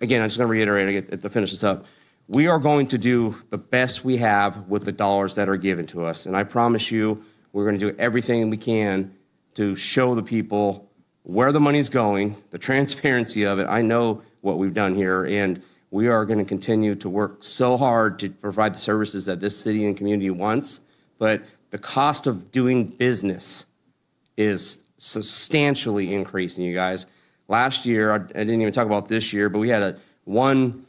Speaker 5: again, I'm just going to reiterate to finish this up. We are going to do the best we have with the dollars that are given to us. And I promise you, we're going to do everything we can to show the people where the money's going, the transparency of it. I know what we've done here, and we are going to continue to work so hard to provide the services that this city and community wants. But the cost of doing business is substantially increasing, you guys. Last year, I didn't even talk about this year, but we had one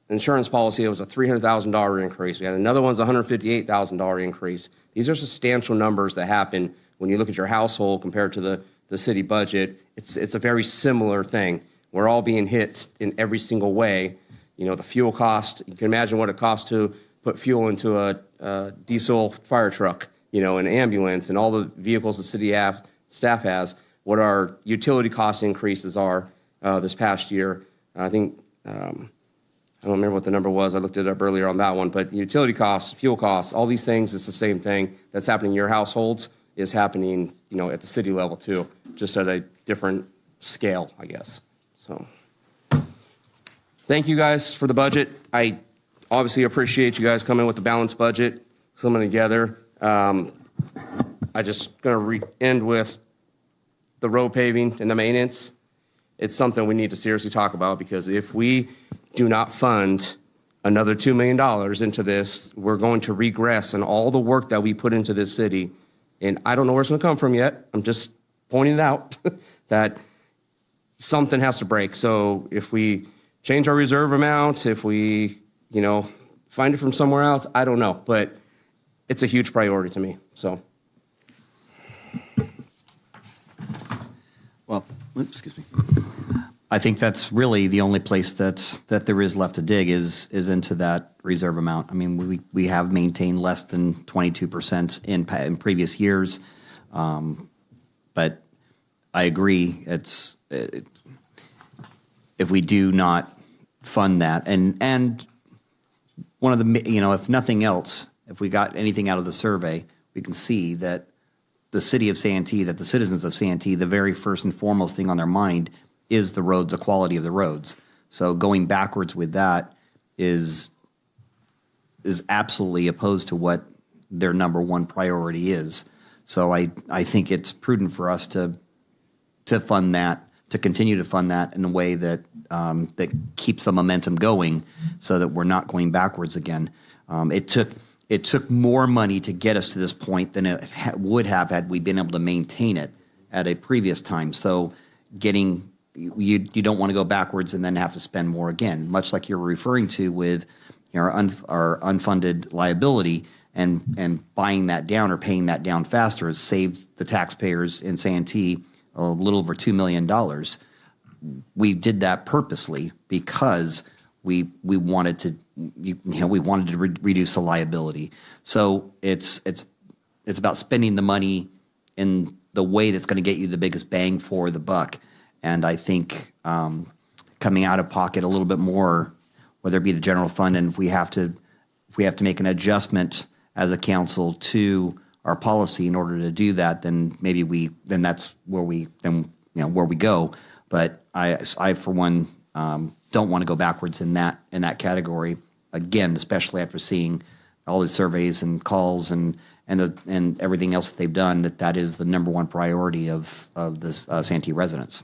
Speaker 5: insurance policy. It was a $300,000 increase. We had another one's a $158,000 increase. These are substantial numbers that happen when you look at your household compared to the city budget. It's a very similar thing. We're all being hit in every single way, the fuel cost. You can imagine what it costs to put fuel into a diesel fire truck, an ambulance, and all the vehicles the city staff has, what our utility cost increases are this past year. I think, I don't remember what the number was. I looked it up earlier on that one, but utility costs, fuel costs, all these things, it's the same thing that's happening in your households is happening, at the city level too, just at a different scale, I guess. So thank you guys for the budget. I obviously appreciate you guys coming with the balanced budget, coming together. I just going to end with the road paving and the maintenance. It's something we need to seriously talk about, because if we do not fund another $2 million into this, we're going to regress in all the work that we put into this city. And I don't know where it's going to come from yet. I'm just pointing it out that something has to break. So if we change our reserve amount, if we, find it from somewhere else, I don't know. But it's a huge priority to me. So.
Speaker 14: Well, excuse me. I think that's really the only place that there is left to dig is into that reserve amount. I mean, we have maintained less than 22% in previous years, but I agree. If we do not fund that, and one of the if nothing else, if we got anything out of the survey, we can see that the city of Santee, that the citizens of Santee, the very first and foremost thing on their mind is the roads, the quality of the roads. So going backwards with that is absolutely opposed to what their number one priority is. So I think it's prudent for us to fund that, to continue to fund that in a way that that keeps the momentum going, so that we're not going backwards again. It took more money to get us to this point than it would have had we been able to maintain it at a previous time. So you don't want to go backwards and then have to spend more again, much like you're referring to with our unfunded liability, and buying that down or paying that down faster has saved the taxpayers in Santee a little over $2 million. We did that purposely because we wanted to reduce the liability. So it's about spending the money in the way that's going to get you the biggest bang for the buck. And I think coming out of pocket a little bit more, whether it be the general fund, and if we have to make an adjustment as a council to our policy in order to do that, then that's where we go. But I for one don't want to go backwards in that category again, especially after seeing all the surveys and calls and everything else that they've done. That is the number one priority of the Santee residents.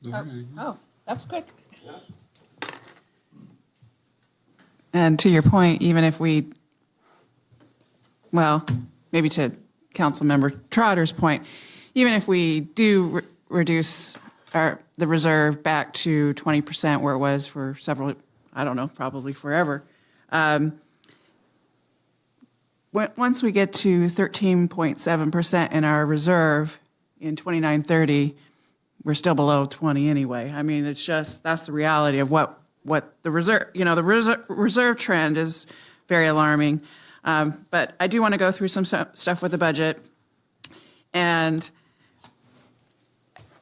Speaker 4: Oh, that was quick. And to your point, even if maybe to Councilmember Trotter's point, even if we do reduce the reserve back to 20% where it was for several, I don't know, probably forever, once we get to 13.7% in our reserve in 2930, we're still below 20 anyway. I mean, that's the reality of what the reserve, the reserve trend is very alarming. But I do want to go through some stuff with the budget, and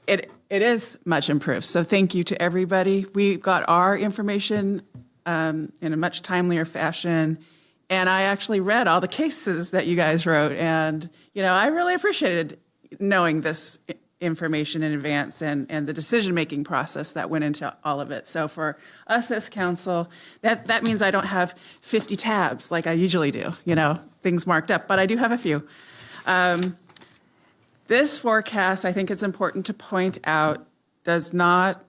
Speaker 4: it is much improved. So thank you to everybody. We got our information in a much timelier fashion, and I actually read all the cases that you guys wrote, and I really appreciated knowing this information in advance and the decision-making process that went into all of it. So for us as council, that means I don't have 50 tabs like I usually do, things marked up, but I do have a few. This forecast, I think it's important to point out, does not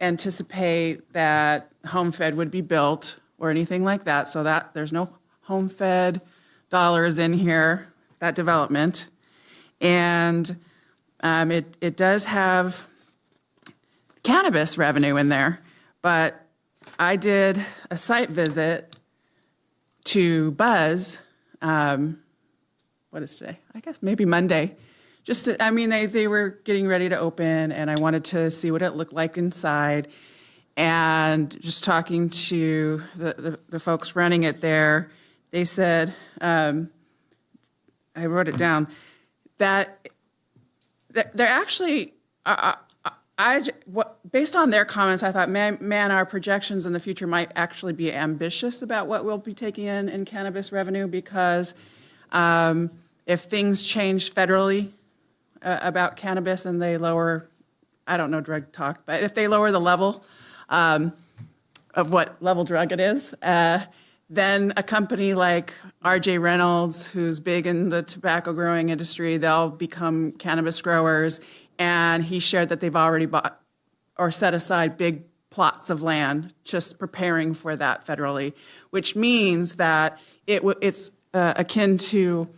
Speaker 4: anticipate that home fed would be built or anything like that, so that there's no home fed dollars in here, that development. And it does have cannabis revenue in there, but I did a site visit to Buzz, what is today? I guess maybe Monday, I mean, they were getting ready to open, and I wanted to see what it looked like inside. And just talking to the folks running it there, they said, I wrote it down, that they're actually, based on their comments, I thought, man, our projections in the future might actually be ambitious about what we'll be taking in cannabis revenue, because if things change federally about cannabis and they lower, I don't know drug talk, but if they lower the level of what level drug it is, then a company like RJ Reynolds, who's big in the tobacco growing industry, they'll become cannabis growers. And he shared that they've already bought or set aside big plots of land just preparing for that federally, which means that it's akin to,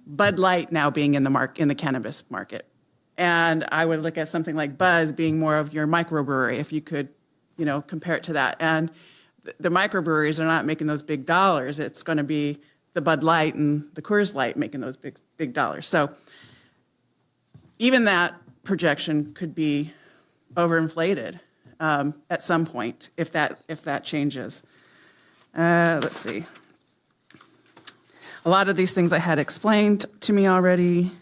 Speaker 4: Bud Light now being in the cannabis market. And I would look at something like Buzz being more of your microbrewery, if you could, compare it to that. And the microbreweries are not making those big dollars. It's going to be the Bud Light and the Coors Light making those big dollars. So even that projection could be overinflated at some point if that changes. Let's see. A lot of these things I had explained to me already.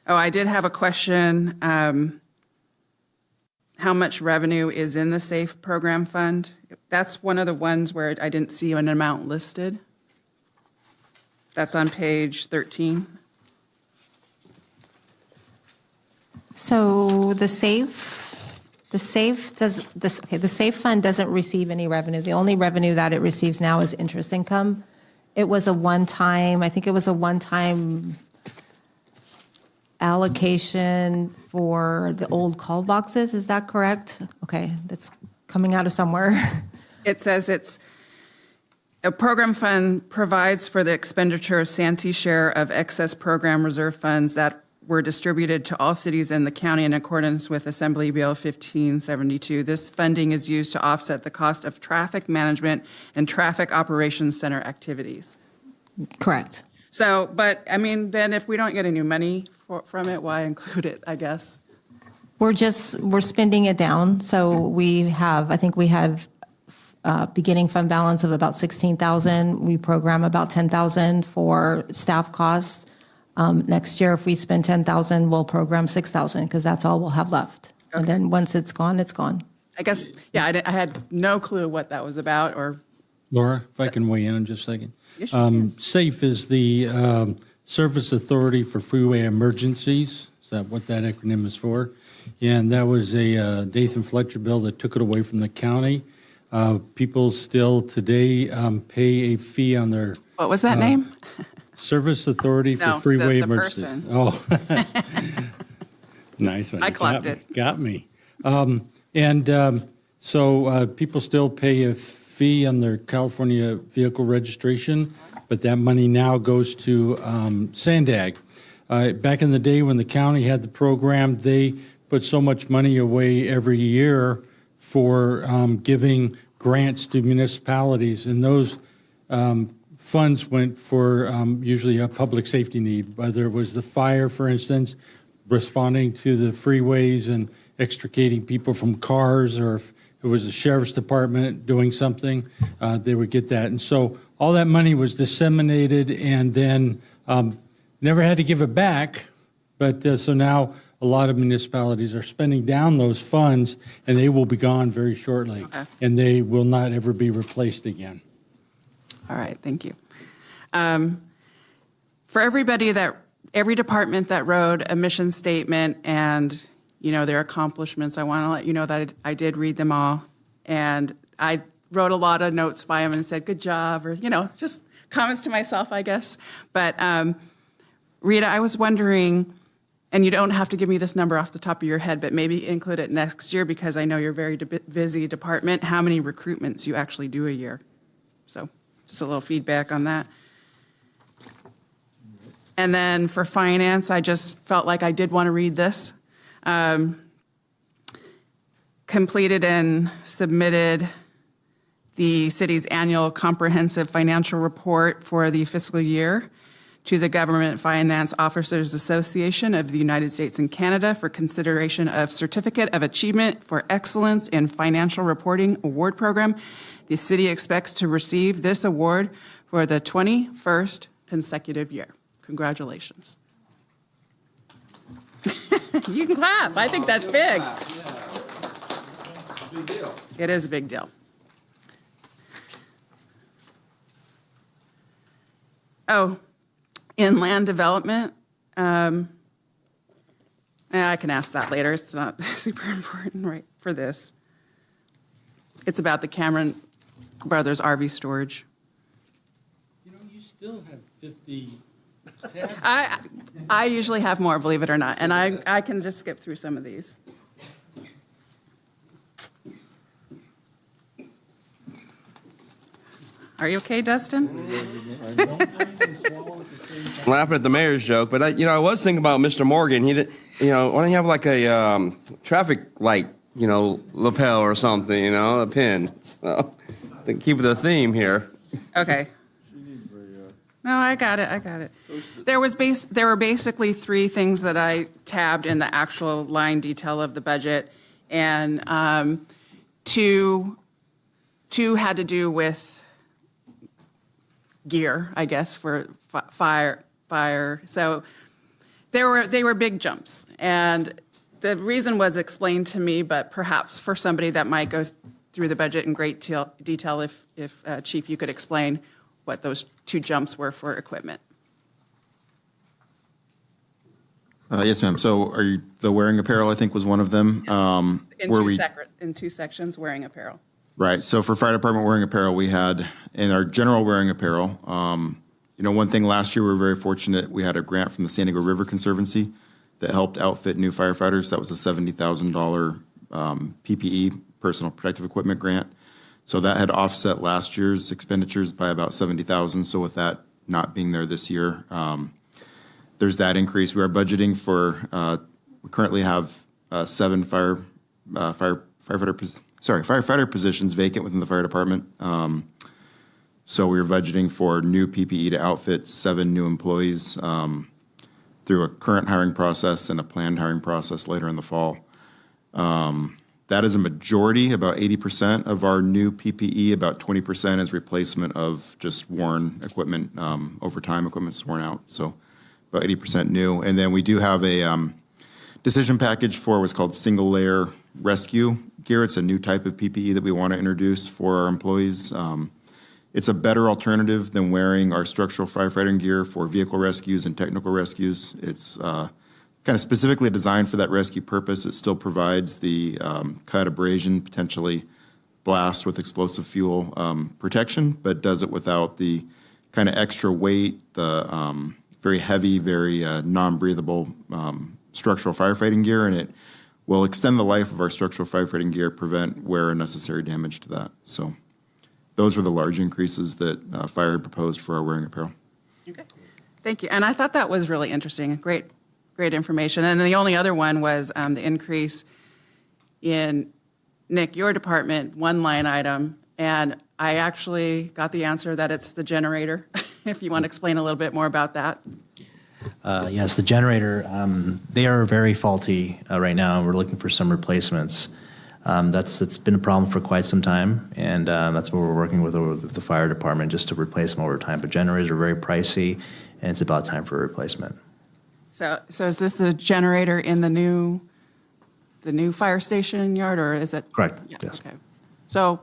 Speaker 4: I did have a question. How much revenue is in the SAFE program fund? That's one of the ones where I didn't see an amount listed. That's on page 13.
Speaker 19: So the SAFE fund doesn't receive any revenue. The only revenue that it receives now is interest income. It was a one-time allocation for the old call boxes. Is that correct? Okay, that's coming out of somewhere.
Speaker 4: It says a program fund provides for the expenditure of Santee's share of excess program reserve funds that were distributed to all cities in the county in accordance with Assembly Bill 1572. This funding is used to offset the cost of traffic management and traffic operations center activities.
Speaker 19: Correct.
Speaker 4: So, but I mean, then if we don't get any money from it, why include it, I guess?
Speaker 19: We're spending it down. So I think we have beginning fund balance of about 16,000. We program about 10,000 for staff costs. Next year, if we spend 10,000, we'll program 6,000 because that's all we'll have left. Okay. And then once it's gone, it's gone.
Speaker 4: I guess, yeah, I had no clue what that was about. Or
Speaker 1: Laura, if I can weigh in just a second.
Speaker 4: Yes, you
Speaker 1: SAFE is the Service Authority for Freeway Emergencies. Is that what that acronym is for? And that was a Nathan Fletcher bill that took it away from the county. People still today pay a fee on their...
Speaker 4: What was that name?
Speaker 1: Service Authority for Freeway Emergencies.
Speaker 4: Person.
Speaker 1: Oh, nice one.
Speaker 4: I clocked it.
Speaker 1: Got me. So people still pay a fee on their California vehicle registration, but that money now goes to Sandag. Back in the day when the county had the program, they put so much money away every year for giving grants to municipalities, and those funds went for usually a public safety need, whether it was the fire, for instance, responding to the freeways and extricating people from cars, or if it was the sheriff's department doing something, they would get that. And so all that money was disseminated and then never had to give it back. But so now a lot of municipalities are spending down those funds, and they will be gone very shortly.
Speaker 4: Okay.
Speaker 1: And they will not ever be replaced again.
Speaker 4: All right, thank you. For every department that wrote a mission statement and, their accomplishments, I want to let you know that I did read them all. And I wrote a lot of notes by them and said, good job, or, just comments to myself, I guess. But Rita, I was wondering, and you don't have to give me this number off the top of your head, but maybe include it next year because I know you're a very busy department, how many recruitments you actually do a year. So just a little feedback on that. And then for finance, I just felt like I did want to read this. completed and submitted the city's annual comprehensive financial report for the fiscal year to the Government Finance Officers Association of the United States and Canada for consideration of Certificate of Achievement for Excellence in Financial Reporting Award Program. The city expects to receive this award for the 21st consecutive year. Congratulations. You can clap. I think that's big.
Speaker 10: Big deal.
Speaker 4: It is a big deal. Oh, in land development, I can ask that later. It's not super important right for this. It's about the Cameron Brothers RV storage.
Speaker 1: You know, you still have 50 tabs.
Speaker 4: I usually have more, believe it or not, and I can just skip through some of these. Are you okay, Dustin?
Speaker 5: I'm laughing at the mayor's joke, but I was thinking about Mr. Morgan. He did, why don't you have like a traffic light, lapel or something, a pin. So, to keep the theme here.
Speaker 4: Okay. No, I got it. There were basically three things that I tabbed in the actual line detail of the budget, and two had to do with gear, I guess, for fire. So they were big jumps, and the reason was explained to me, but perhaps for somebody that might go through the budget in great detail, if Chief, you could explain what those two jumps were for equipment.
Speaker 20: Yes, ma'am. So the wearing apparel, I think, was one of them.
Speaker 4: In two sections, wearing apparel.
Speaker 20: Right. So for fire department wearing apparel, we had in our general wearing apparel, one thing last year we were very fortunate. We had a grant from the San Diego River Conservancy that helped outfit new firefighters. That was a $70,000 PPE, personal protective equipment grant. So that had offset last year's expenditures by about $70,000. So with that not being there this year, there's that increase. We are budgeting for. We currently have 7 firefighter positions vacant within the fire department. So we were budgeting for new PPE to outfit 7 new employees through a current hiring process and a planned hiring process later in the fall. That is a majority, about 80% of our new PPE, about 20% is replacement of just worn equipment. Over time, equipment's worn out, so about 80% new. And then we do have a decision package for what's called single layer rescue gear. It's a new type of PPE that we want to introduce for our employees. It's a better alternative than wearing our structural firefighting gear for vehicle rescues and technical rescues. It's kind of specifically designed for that rescue purpose. It still provides the cut, abrasion, potentially blast with explosive fuel protection, but does it without the kind of extra weight, the very heavy, very non-breathable structural firefighting gear, and it will extend the life of our structural firefighting gear, prevent wear and necessary damage to that. So those were the large increases that fire had proposed for our wearing apparel.
Speaker 4: Okay, thank you. And I thought that was really interesting. Great information. And the only other one was the increase in, Nick, your department, one line item, and I actually got the answer that it's the generator. If you want to explain a little bit more about that.
Speaker 21: Yes, the generator, they are very faulty right now, and we're looking for some replacements. It's been a problem for quite some time, and that's what we're working with the fire department, just to replace them over time. But generators are very pricey, and it's about time for a replacement.
Speaker 4: So is this the generator in the new fire station yard, or is it?
Speaker 21: Correct.
Speaker 4: Yeah,
Speaker 21: yes.
Speaker 4: Okay. So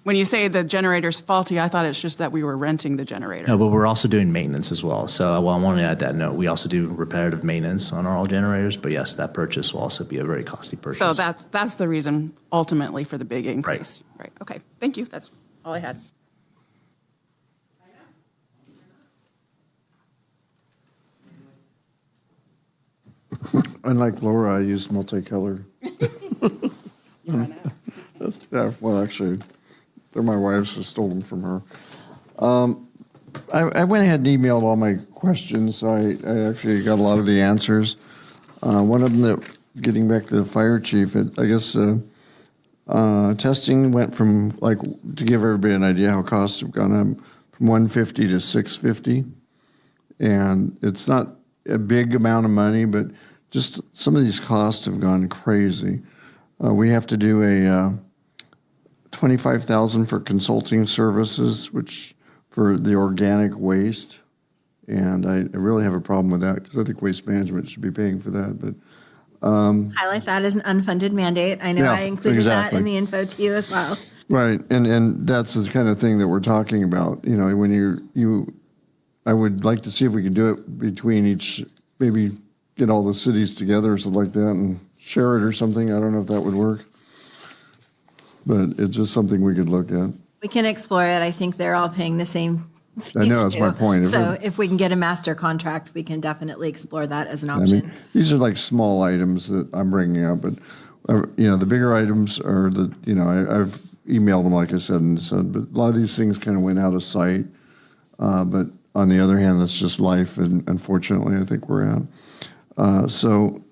Speaker 4: when you say the generator's faulty, I thought it's just that we were renting the generator.
Speaker 21: No, but we're also doing maintenance as well. So I want to add that note. We also do repetitive maintenance on all generators, but yes, that purchase will also be a very costly purchase.
Speaker 4: So that's the reason ultimately for the big increase. Right. Okay. Thank you. That's all I had.
Speaker 15: Unlike Laura, I use multicolor. Yeah, well, actually, they're my wife's. I stole them from her. I went ahead and emailed all my questions. I actually got a lot of the answers. One of them getting back to the fire chief, I guess testing went from, like, to give everybody an idea how costs have gone up, from 150 to 650. And it's not a big amount of money, but just some of these costs have gone crazy. We have to do a $25,000 for consulting services, which for the organic waste. And I really have a problem with that because I think Waste Management should be paying for that. But
Speaker 7: Highlight that as an unfunded mandate. I know
Speaker 15: Yeah,
Speaker 7: I included
Speaker 15: exactly.
Speaker 7: that in the info to you as well.
Speaker 15: right, and that's the kind of thing that we're talking about. You know, when I would like to see if we could do it between each, maybe get all the cities together or something like that and share it or something. I don't know if that would work, but it's just something we could look at.
Speaker 7: We can explore it. I think they're all paying the same fees.
Speaker 15: I know, that's my
Speaker 7: too.
Speaker 15: point.
Speaker 7: So if we can get a master contract, we can definitely explore that as an
Speaker 15: I
Speaker 7: option.
Speaker 15: mean, these are like small items that I'm bringing up, but the bigger items are I've emailed them, like I said, and said, but a lot of these things kind of went out of sight. But on the other hand, that's just life, and unfortunately, I think we're at. So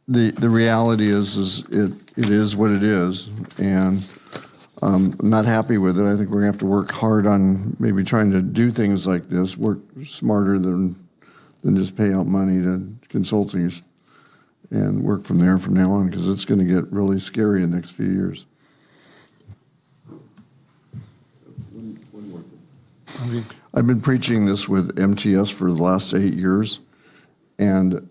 Speaker 15: the reality is it is what it is, and I'm not happy with it. I think we're gonna have to work hard on maybe trying to do things like this, work smarter than just pay out money to consultants, and work from there from now on, because it's going to get really scary in the next few years. I've been preaching this with MTS for the last 8 years, and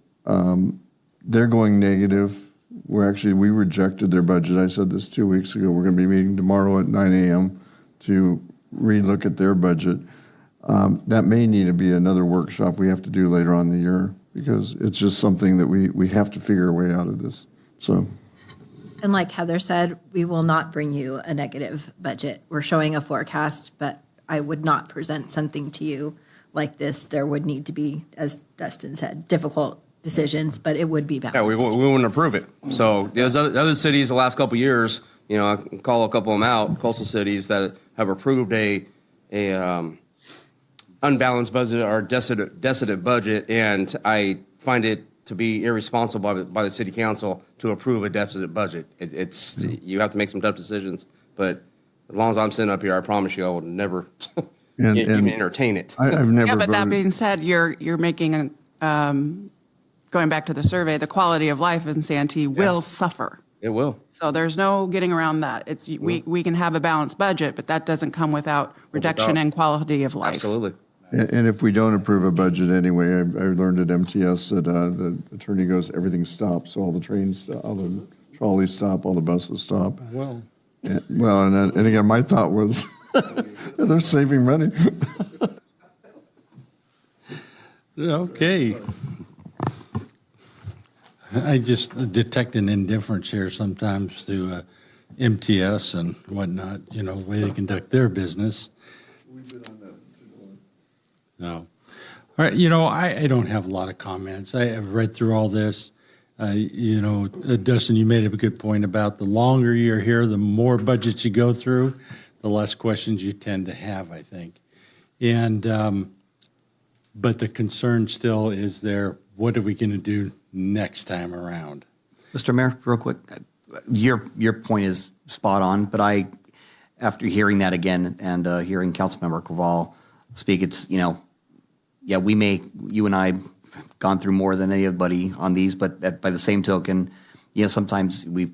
Speaker 15: they're going negative. We rejected their budget. I said this 2 weeks ago. We're going to be meeting tomorrow at 9 a.m. to relook at their budget. That may need to be another workshop we have to do later on in the year, because it's just something that we have to figure a way out of this. So.
Speaker 7: And like Heather said, we will not bring you a negative budget. We're showing a forecast, but I would not present something to you like this. There would need to be, as Dustin said, difficult decisions, but it would be balanced.
Speaker 5: Yeah, we wouldn't approve it. So there's other cities the last couple of years, I can call a couple of them out, coastal cities that have approved a unbalanced budget or deficit budget, and I find it to be irresponsible by the city council to approve a deficit budget. You have to make some tough decisions, but as long as I'm sitting up here, I promise you I will never even entertain it.
Speaker 15: I've never.
Speaker 4: Yeah, but that
Speaker 15: voted-
Speaker 4: being said, you're making going back to the survey, the quality of life in Santee will suffer.
Speaker 5: It will.
Speaker 4: So there's no getting around that. We can have a balanced budget, but that doesn't come without reduction in quality of life.
Speaker 5: Absolutely.
Speaker 15: And if we don't approve a budget anyway, I learned at MTS that the attorney goes, everything stops. So all the trains stop, all the trolleys stop, all the buses stop.
Speaker 1: Well.
Speaker 15: And again, my thought was, they're saving money.
Speaker 1: Okay. I just detect an indifference here sometimes to MTS and whatnot, the way they conduct their business. No. All right, I don't have a lot of comments. I have read through all this. Dustin, you made a good point about the longer you're here, the more budgets you go through, the less questions you tend to have, I think. And but the concern still is there, what are we going to do next time around?
Speaker 14: Mr. Mayor, real quick, your point is spot on, but after hearing that again and hearing Councilmember Koval speak, it's, you and I have gone through more than anybody on these, but by the same token, sometimes we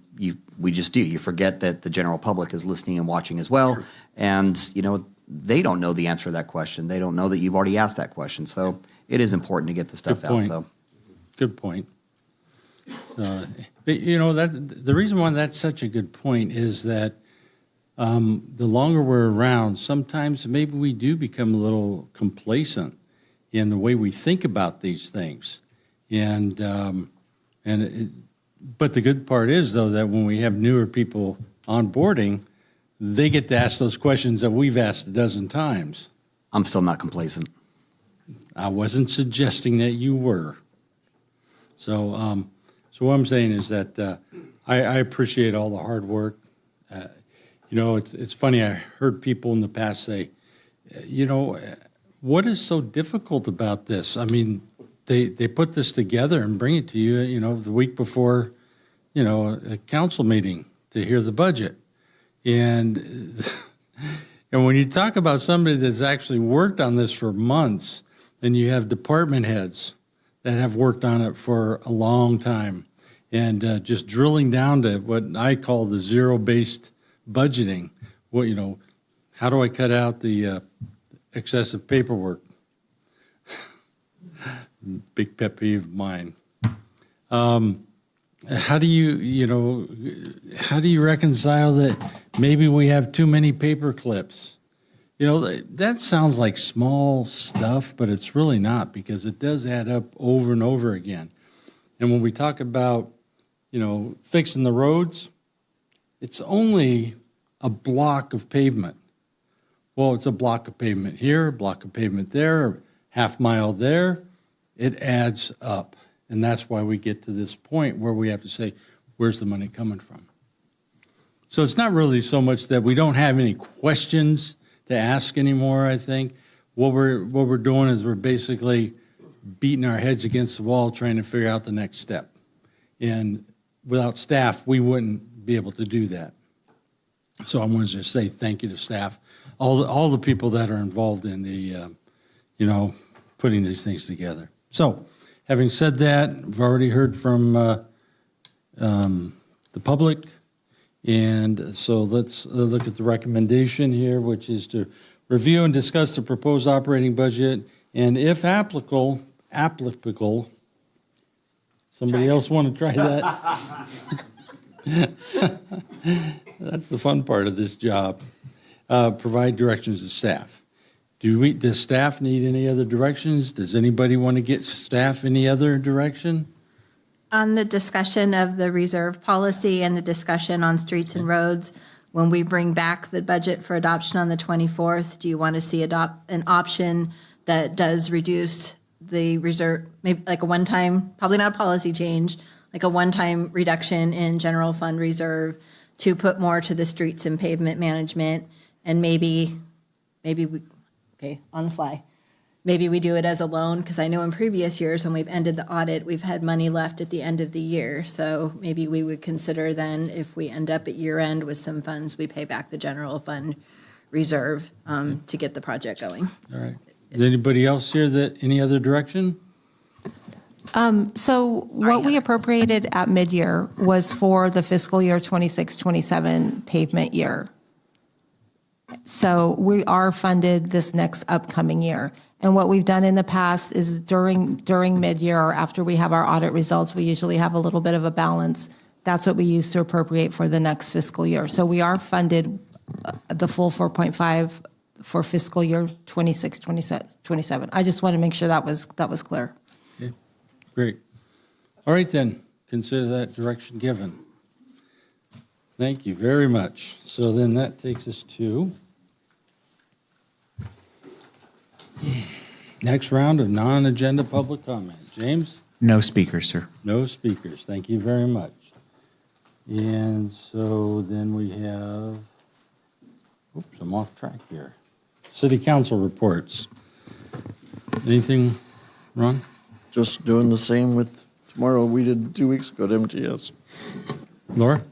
Speaker 14: just do. You forget that the general public is listening and watching as well, and, they don't know the answer to that question. They don't know that you've already asked that question. So it is important to get the stuff out. So.
Speaker 1: Good point. So, that the reason why that's such a good point is that the longer we're around, sometimes maybe we do become a little complacent in the way we think about these things. But the good part is, though, that when we have newer people onboarding, they get to ask those questions that we've asked a dozen times.
Speaker 14: I'm still not complacent.
Speaker 1: I wasn't suggesting that you were. So what I'm saying is that I appreciate all the hard work. It's funny, I heard people in the past say, what is so difficult about this? I mean, they put this together and bring it to you, the week before a council meeting to hear the budget. And and when you talk about somebody that's actually worked on this for months, then you have department heads that have worked on it for a long time. And just drilling down to what I call the zero-based budgeting. How do I cut out the excessive paperwork? Big pet peeve of mine. How do you reconcile that maybe we have too many paper clips? That sounds like small stuff, but it's really not, because it does add up over and over again. And when we talk about, fixing the roads, it's only a block of pavement. Well, it's a block of pavement here, a block of pavement there, a half mile there. It adds up. And that's why we get to this point where we have to say, where's the money coming from? So it's not really so much that we don't have any questions to ask anymore, I think. What we're doing is we're basically beating our heads against the wall trying to figure out the next step. And without staff, we wouldn't be able to do that. So I wanted to just say thank you to staff, all the people that are involved in the, putting these things together. So having said that, we've already heard from the public. And so let's look at the recommendation here, which is to review and discuss the proposed operating budget, and if applicable, somebody else want to try that? That's the fun part of this job. Provide directions to staff. Does staff need any other directions? Does anybody want to get staff any other direction?
Speaker 7: On the discussion of the reserve policy and the discussion on streets and roads, when we bring back the budget for adoption on the 24th, do you want to see an option that does reduce the reserve, maybe like a one-time, probably not a policy change, like a one-time reduction in general fund reserve to put more to the streets and pavement management, and maybe we, on the fly, maybe we do it as a loan, because I know in previous years when we've ended the audit, we've had money left at the end of the year. So maybe we would consider then, if we end up at year end with some funds, we pay back the general fund reserve to get the project going.
Speaker 1: All right. Is anybody else here any other direction?
Speaker 19: So what we appropriated at mid-year was for the fiscal year 26-27 pavement year. So we are funded this next upcoming year. And what we've done in the past is during mid-year or after we have our audit results, we usually have a little bit of a balance. That's what we use to appropriate for the next fiscal year. So we are funded the full 4.5 for fiscal year 26-27. I just want to make sure that was clear.
Speaker 1: Okay, great. All right then, consider that direction given. Thank you very much. So then that takes us to next round of non-agenda public comment. James?
Speaker 6: No speakers, sir.
Speaker 1: No speakers. Thank you very much. And so then we have, oops, I'm off track here. City council reports. Anything, Ron?
Speaker 15: Just doing the same with tomorrow we did 2 weeks ago at MTS.
Speaker 1: Laura?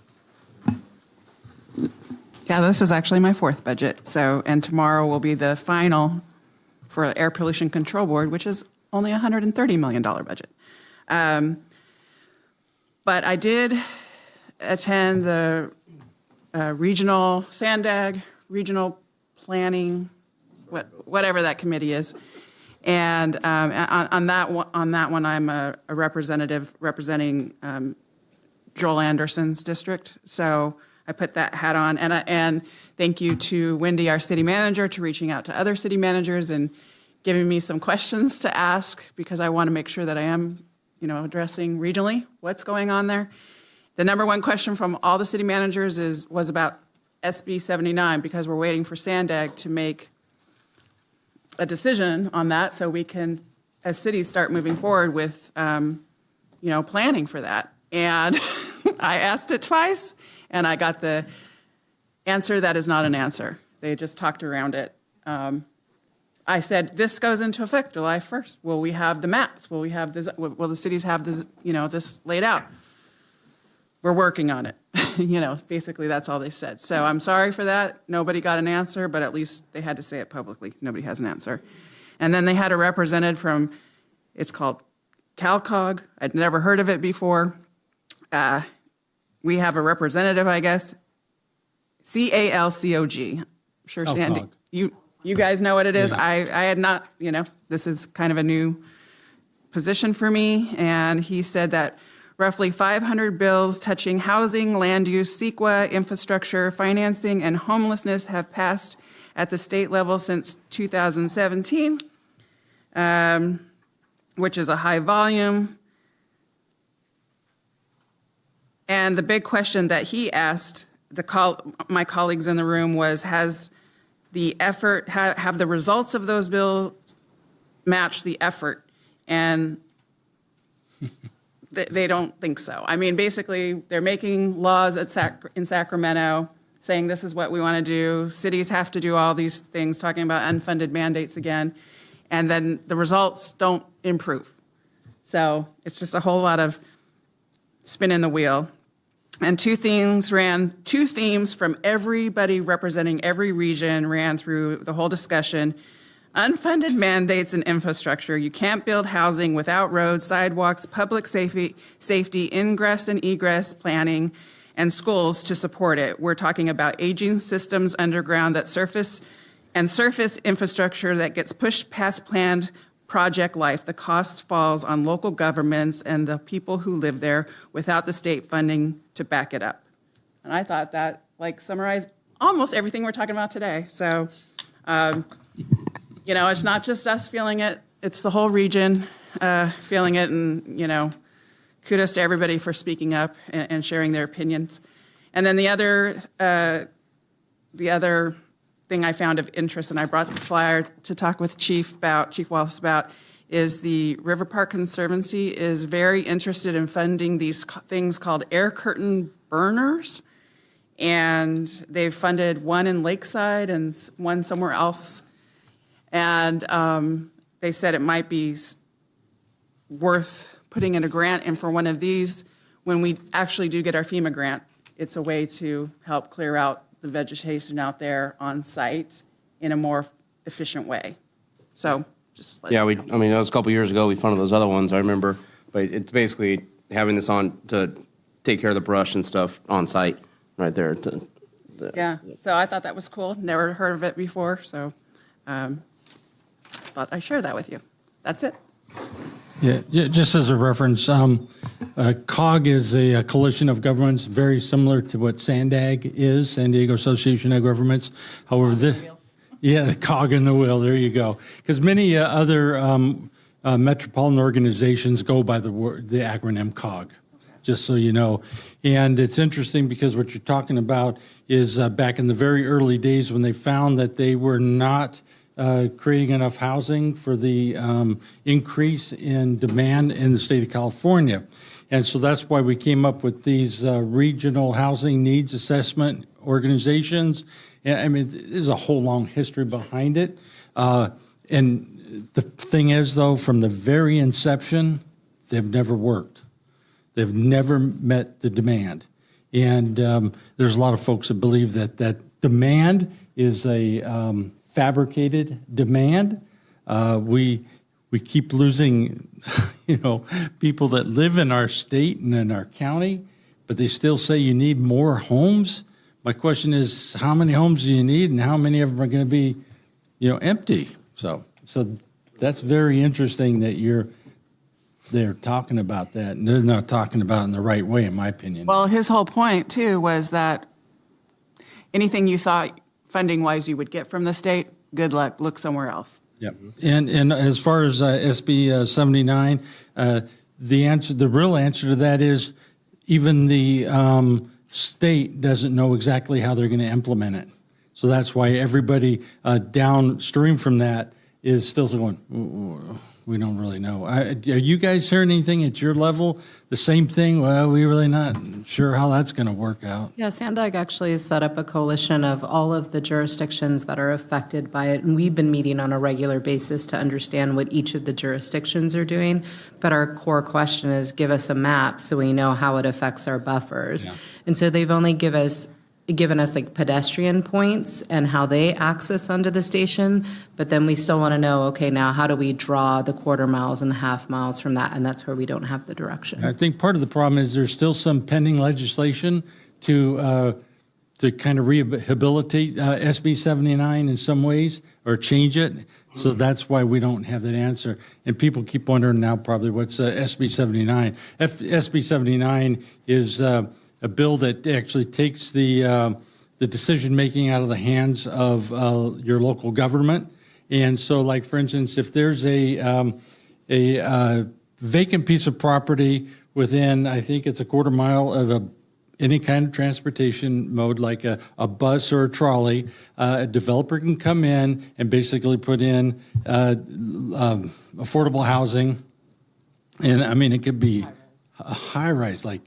Speaker 4: Yeah, this is actually my fourth budget. So, and tomorrow will be the final for Air Pollution Control Board, which is only a $130 million budget. But I did attend the regional SANDAG, regional planning, whatever that committee is. And on that one, I'm a representative representing Joel Anderson's district. So I put that hat on, and thank you to Wendy, our city manager, to reaching out to other city managers and giving me some questions to ask, because I want to make sure that I am, addressing regionally what's going on there. The number one question from all the city managers was about SB 79, because we're waiting for SANDAG to make a decision on that, so we can, as cities, start moving forward with, planning for that. And I asked it twice, and I got the answer that is not an answer. They just talked around it. I said, this goes into effect July 1st. Will we have the maps? Will we have this? Will the cities have this, this laid out? we're working on it. Basically that's all they said. So I'm sorry for that. Nobody got an answer, but at least they had to say it publicly. Nobody has an answer. And then they had a representative from, it's called CalCog. I'd never heard of it before. We have a representative, I guess, CALCOG. I'm sure Sandy, you guys know what it is. Yeah. I had not, this is kind of a new position for me. And he said that roughly 500 bills touching housing, land use, CEQA, infrastructure, financing, and homelessness have passed at the state level since 2017, which is a high volume. And the big question that he asked my colleagues in the room was, has the effort, have the results of those bills matched the effort? And they don't think so. I mean, basically, they're making laws in Sacramento saying this is what we want to do. Cities have to do all these things, talking about unfunded mandates again, and then the results don't improve. So it's just a whole lot of spin in the wheel. And two themes from everybody representing every region ran through the whole discussion. Unfunded mandates and infrastructure. You can't build housing without roads, sidewalks, public safety, ingress and egress planning, and schools to support it. We're talking about aging systems underground that surface infrastructure that gets pushed past planned project life. The cost falls on local governments and the people who live there without the state funding to back it up. And I thought that summarized almost everything we're talking about today. So, it's not just us feeling it, it's the whole region feeling it, and, kudos to everybody for speaking up and sharing their opinions. And then the other thing I found of interest, and I brought the flyer to talk with Chief Wallace about, is the River Park Conservancy is very interested in funding these things called air curtain burners. And they've funded one in Lakeside and one somewhere else. And they said it might be worth putting in a grant in for one of these when we actually do get our FEMA grant. It's a way to help clear out the vegetation out there on site in a more efficient way. So just let
Speaker 5: that was a couple years ago. We funded those other ones, I remember. But it's basically having this on to take care of the brush and stuff on site right there.
Speaker 4: Yeah, so I thought that was cool. Never heard of it before, so thought I'd share that with you. That's it.
Speaker 1: Yeah, just as a reference, COG is a coalition of governments very similar to what SANDAG is, San Diego Association of Governments. However, the COG in the wheel, there you go. Because many other metropolitan organizations go by the acronym COG, just so you know. And it's interesting because what you're talking about is back in the very early days when they found that they were not creating enough housing for the increase in demand in the state of California. And so that's why we came up with these regional housing needs assessment organizations. And I mean, there's a whole long history behind it. And the thing is, though, from the very inception, they've never worked. They've never met the demand. And there's a lot of folks that believe that demand is a fabricated demand. We keep losing, people that live in our state and in our county, but they still say you need more homes. My question is, how many homes do you need, and how many of them are going to be, empty? So that's very interesting that they're talking about that, and they're not talking about it in the right way, in my opinion.
Speaker 4: Well, his whole point too was that anything you thought funding-wise you would get from the state, good luck, look somewhere else.
Speaker 1: Yep. And as far as SB 79, the real answer to that is even the state doesn't know exactly how they're going to implement it. So that's why everybody downstream from that is still going, we don't really know. Are you guys hearing anything at your level? The same thing? Well, we're really not sure how that's going to work out.
Speaker 3: Yeah, Sandag actually has set up a coalition of all of the jurisdictions that are affected by it, and we've been meeting on a regular basis to understand what each of the jurisdictions are doing. But our core question is, give us a map so we know how it affects our buffers.
Speaker 1: Yeah.
Speaker 3: And so they've only given us like pedestrian points and how they access onto the station, but then we still want to know, okay, now how do we draw the quarter miles and the half miles from that? And that's where we don't have the direction.
Speaker 1: I think part of the problem is there's still some pending legislation to kind of rehabilitate SB 79 in some ways or change it. So that's why we don't have that answer. And people keep wondering now probably what's SB 79. SB 79 is a bill that actually takes the decision-making out of the hands of your local government. And so, like, for instance, if there's a vacant piece of property within, I think it's a quarter mile of any kind of transportation mode, like a bus or a trolley, a developer can come in and basically put in affordable housing. And, I mean, it could be a high-rise, like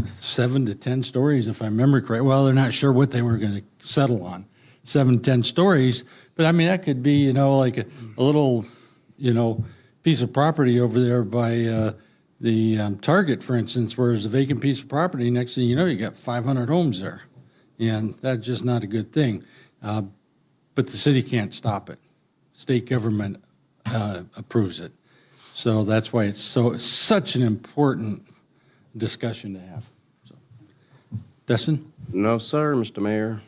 Speaker 1: 7 to 10 stories, if I remember correctly. Well, they're not sure what they were going to settle on, 7 to 10 stories. But I mean, that could be, like a little, piece of property over there by the Target, for instance, where there's a vacant piece of property. Next thing you know, you got 500 homes there. And that's just not a good thing. But the city can't stop it. State government approves it. So that's why it's such an important discussion to have. So, Dustin?
Speaker 5: No, sir, Mr. Mayor.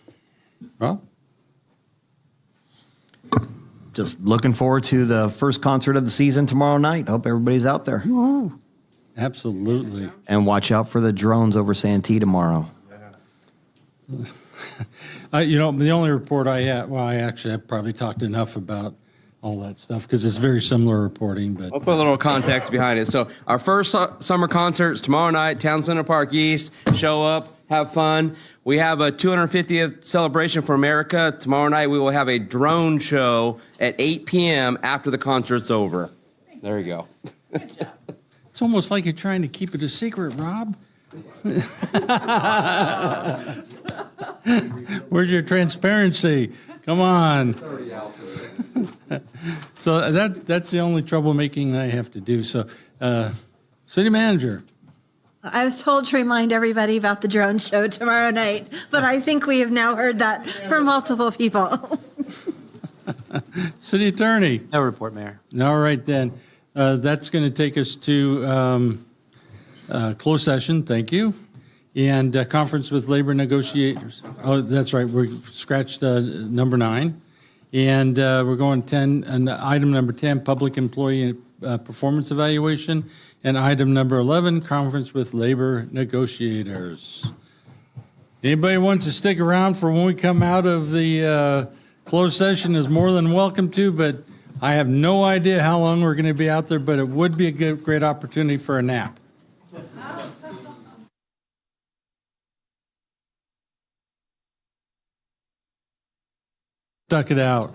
Speaker 1: Rob?
Speaker 14: Just looking forward to the first concert of the season tomorrow night. Hope everybody's out there.
Speaker 1: Woo. Absolutely.
Speaker 14: And watch out for the drones over Santee tomorrow.
Speaker 1: The only report I had, well, I've probably talked enough about all that stuff because it's very similar reporting. But
Speaker 5: I'll put a little context behind it. So our first summer concert's tomorrow night, Town Center Park East. Show up, have fun. We have a 250th celebration for America. Tomorrow night we will have a drone show at 8 p.m. after the concert's over. There you go.
Speaker 1: It's almost like you're trying to keep it a secret, Rob. Where's your transparency? Come on. So that's the only troublemaking I have to do. So, city manager.
Speaker 7: I was told to remind everybody about the drone show tomorrow night, but I think we have now heard that from multiple people.
Speaker 1: City attorney.
Speaker 11: No report, Mayor.
Speaker 1: All right, then. That's going to take us to closed session. Thank you. And conference with labor negotiators. Oh, that's right. We scratched number 9. And we're going 10, and item number 10, public employee performance evaluation. And item number 11, conference with labor negotiators. Anybody wants to stick around for when we come out of the closed session is more than welcome to, but I have no idea how long we're going to be out there, but it would be a great opportunity for a nap. Stuck it out.